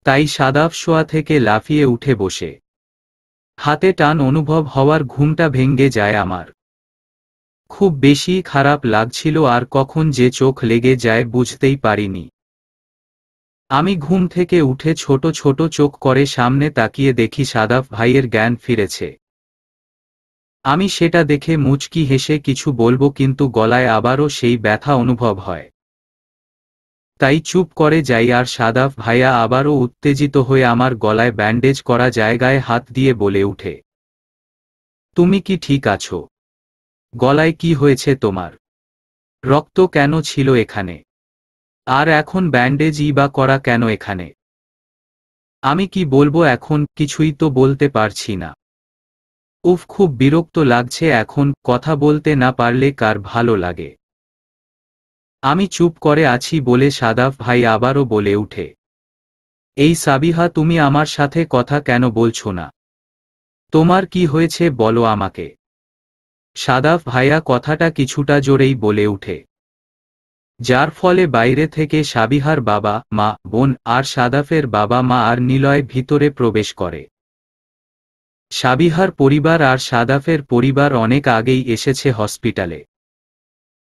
তাই সাদাফ শোয়া থেকে লাফিয়ে উঠে বসে। হাতে টান অনুভব হওয়ার ঘুমটা ভেঙে যায় আমার। খুব বেশি খারাপ লাগছিল, আর কখন যে চোখ লেগে যায় বুঝতেই পারিনি। আমি ঘুম থেকে উঠে ছোট ছোট চোখ করে সামনে তাকিয়ে দেখি সাদাফ ভাইয়ের জ্ঞান ফিরেছে। আমি সেটা দেখে মুচকি হেসে কিছু বলবো, কিন্তু গলায় আবারও সেই ব্যথা অনুভব হয়। তাই চুপ করে যাই, আর সাদাফ ভাইয়া আবারও উত্তেজিত হয়ে আমার গলায় ব্যান্ডেজ করা জায়গায় হাত দিয়ে বলে উঠে, তুমি কি ঠিক আছো? গলায় কি হয়েছে তোমার? রক্ত কেন ছিল এখানে? আর এখন ব্যান্ডেজই বা করা কেন এখানে? আমি কি বলবো এখন, কিছুই তো বলতে পারছি না। উফ, খুব বিরক্ত লাগছে এখন, কথা বলতে না পারলে কার ভালো লাগে। আমি চুপ করে আছি বলে সাদাফ ভাই আবারও বলে উঠে, এই সাবিহা তুমি আমার সাথে কথা কেন বলছো না? তোমার কি হয়েছে বলো আমাকে। সাদাফ ভাইয়া কথাটা কিছুটা জোরেই বলে উঠে, যার ফলে বাইরে থেকে সাবিহার বাবা মা বোন আর সাদাফের বাবা মা আর নিলয় ভিতরে প্রবেশ করে। সাবিহার পরিবার আর সাদাফের পরিবার অনেক আগেই এসেছে হসপিটালে।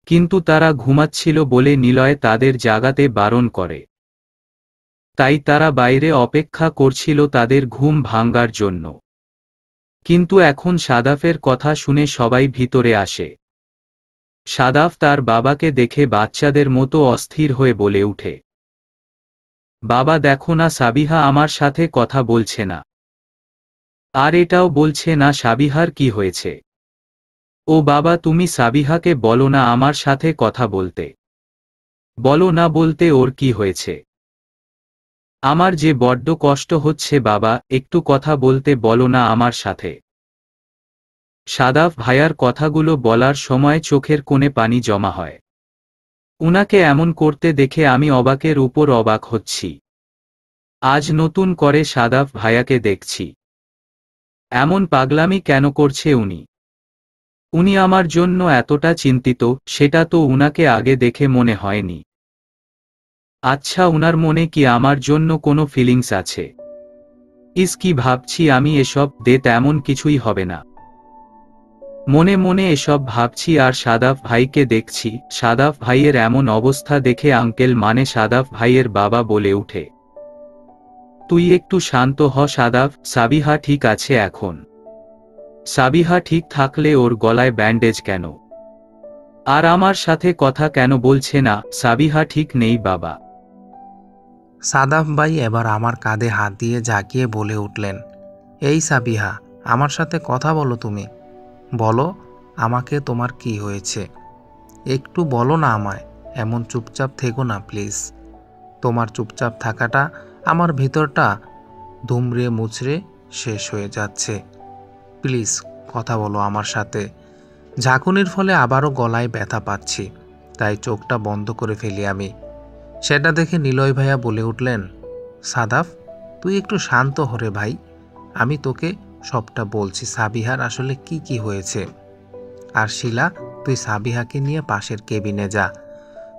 কিন্তু তারা ঘুমাচ্ছিল বলে নিলয় তাদের জাগাতে বারণ করে। তাই তারা বাইরে অপেক্ষা করছিল তাদের ঘুম ভাঙার জন্য। কিন্তু এখন সাদাফের কথা শুনে সবাই ভিতরে আসে। সাদাফ তার বাবাকে দেখে বাচ্চাদের মতো অস্থির হয়ে বলে উঠে, বাবা দেখো না, সাবিহা আমার সাথে কথা বলছে না। আর এটাও বলছে না সাবিহার কি হয়েছে। ও বাবা, তুমি সাবিহাকে বলো না আমার সাথে কথা বলতে। বলো না বলতে ওর কি হয়েছে। আমার যে বড্ড কষ্ট হচ্ছে বাবা, একটু কথা বলতে বলো না আমার সাথে। সাদাফ ভাইয়ার কথাগুলো বলার সময় চোখের কোণে পানি জমা হয়। উনাকে এমন করতে দেখে আমি অবাকের উপর অবাক হচ্ছি। আজ নতুন করে সাদাফ ভাইয়াকে দেখছি। এমন পাগলামি কেন করছে উনি? উনি আমার জন্য এতটা চিন্তিত, সেটা তো উনাকে আগে দেখে মনে হয়নি। আচ্ছা, উনার মনে কি আমার জন্য কোনো ফিলিংস আছে? কি ভাবছি আমি এসব, তেমন কিছুই হবে না। মনে মনে এসব ভাবছি আর সাদাফ ভাইকে দেখছি। সাদাফ ভাইয়ের এমন অবস্থা দেখে আঙ্কেল মানে সাদাফ ভাইয়ের বাবা বলে উঠে, তুই একটু শান্ত হ সাদাফ, সাবিহা ঠিক আছে এখন। সাবিহা ঠিক থাকলে ওর গলায় ব্যান্ডেজ কেন? আর আমার সাথে কথা কেন বলছে না? সাবিহা ঠিক নেই বাবা। সাদাফ ভাই এবার আমার কাঁধে হাত দিয়ে ঝাঁকিয়ে বলে উঠলেন, এই সাবিহা, আমার সাথে কথা বলো। তুমি বলো আমাকে তোমার কি হয়েছে, একটু বলো না আমায়। এমন চুপচাপ থেকো না প্লিজ। তোমার চুপচাপ থাকাটা আমার ভিতরটা দুমড়ে মুচড়ে শেষ হয়ে যাচ্ছে। প্লিজ কথা বলো আমার সাথে। ঝাঁকুনির ফলে আবারও গলায় ব্যথা পাচ্ছি, তাই চোখটা বন্ধ করে ফেলি আমি। সেটা দেখে নিলয় ভাইয়া বলে উঠলেন, সাদাফ তুই একটু শান্ত হরে ভাই, আমি তোকে সবটা বলছি সাবিহার আসলে কি কি হয়েছে। আর শিলা, তুই সাবিহাকে নিয়ে পাশের কেবিনে যা।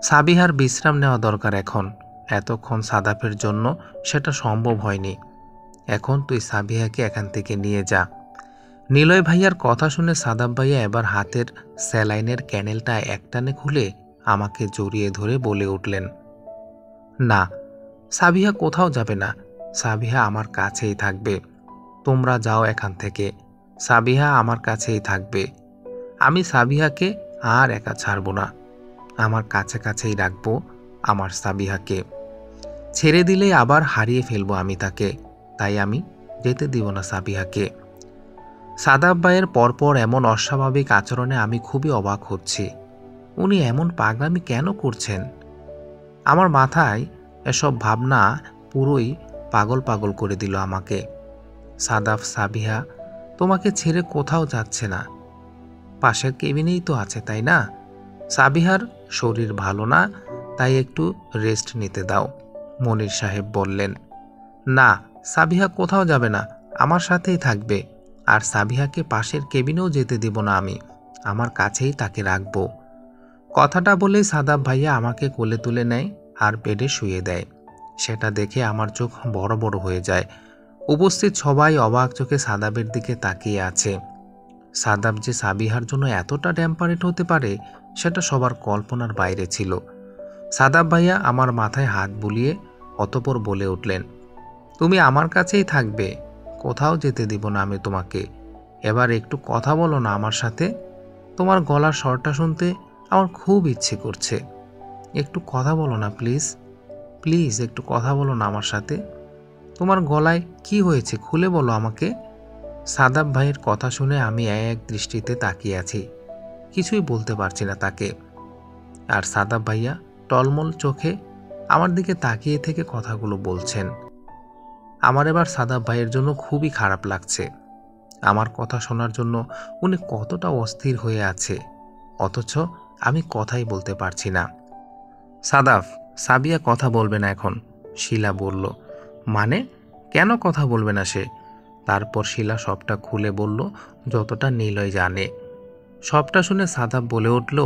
সাবিহার বিশ্রাম নেওয়া দরকার এখন। এতক্ষণ সাদাফের জন্য সেটা সম্ভব হয়নি। এখন তুই সাবিহাকে এখান থেকে নিয়ে যা। নিলয় ভাইয়ার কথা শুনে সাদাফ ভাইয়া এবার হাতের স্যালাইনের ক্যানেলটা একটানে খুলে আমাকে জড়িয়ে ধরে বলে উঠলেন, না, সাবিহা কোথাও যাবে না। সাবিহা আমার কাছেই থাকবে। তোমরা যাও এখান থেকে। সাবিহা আমার কাছেই থাকবে। আমি সাবিহাকে আর একা ছাড়ব না। আমার কাছে কাছেই রাখবো আমার সাবিহাকে। ছেড়ে দিলেই আবার হারিয়ে ফেলবো আমি তাকে। তাই আমি যেতে দিব না সাবিহাকে। সাদাফ ভাইয়ের পরপর এমন অস্বাভাবিক আচরণে আমি খুবই অবাক হচ্ছি। উনি এমন পাগলামি কেন করছেন? আমার মাথায় এসব ভাবনা পুরোই পাগল পাগল করে দিল আমাকে। সাদাফ সাবিহা তোমাকে ছেড়ে কোথাও যাচ্ছে না, পাশের কেবিনেই তো আছে, তাই না? সাবিহার শরীর ভালো না, তাই একটু রেস্ট নিতে দাও, মনির সাহেব বললেন। না, সাবিহা কোথাও যাবে না, আমার সাথেই থাকবে। আর সাবিহাকে পাশের কেবিনেও যেতে দিব না আমি, আমার কাছেই তাকে রাখবো। কথাটা বলেই সাদাফ ভাইয়া আমাকে কোলে তুলে নেয় আর বেডে শুয়ে দেয়। সেটা দেখে আমার চোখ বড় বড় হয়ে যায়। উপস্থিত সবাই অবাক চোখে সাদাফের দিকে তাকিয়ে আছে। সাদাফ যে সাবিহার জন্য এতটা ড্যাম্পারেট হতে পারে সেটা সবার কল্পনার বাইরে ছিল। সাদাফ ভাইয়া আমার মাথায় হাত বুলিয়ে অতঃপর বলে উঠলেন, তুমি আমার কাছেই থাকবে, কোথাও যেতে দিব না আমি তোমাকে। এবার একটু কথা বলো না আমার সাথে। তোমার গলার স্বরটা শুনতে আমার খুব ইচ্ছে করছে। একটু কথা বলো না প্লিজ, প্লিজ একটু কথা বলো না আমার সাথে। তোমার গলায় কি হয়েছে খুলে বলো আমাকে। সাদাফ ভাইয়ের কথা শুনে আমি এক দৃষ্টিতে তাকিয়ে আছি, কিছুই বলতে পারছি না তাকে। আর সাদাফ ভাইয়া টলমল চোখে আমার দিকে তাকিয়ে থেকে কথাগুলো বলছেন। আমার এবার সাদাফ ভাইয়ের জন্য খুবই খারাপ লাগছে। আমার কথা শোনার জন্য উনি কতটা অস্থির হয়ে আছে, অথচ আমি কথাই বলতে পারছি না। সাদাফ, সাবিয়া কথা বলবে না এখন, শিলা বলল। মানে কেন কথা বলবে না সে? তারপর শিলা সবটা খুলে বলল, যতটা নিলয় জানে। সবটা শুনে সাদাফ বলে উঠল,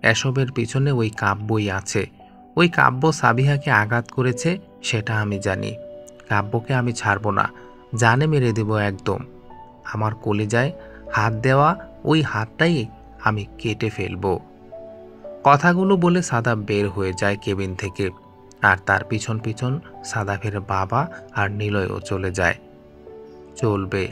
এসবের পিছনে ওই কাব্যই আছে। ওই কাব্য সাবিহাকে আঘাত করেছে, সেটা আমি জানি। কাব্যকে আমি ছাড়ব না, জানে মেরে দেব একদম। আমার কলিজায় হাত দেওয়া ওই হাতটাই আমি কেটে ফেলব। কথাগুলো বলে সাদাফ বের হয়ে যায় কেবিন থেকে, আর তার পিছন পিছন সাদাফের বাবা আর নিলয়ও চলে যায়। চলবে।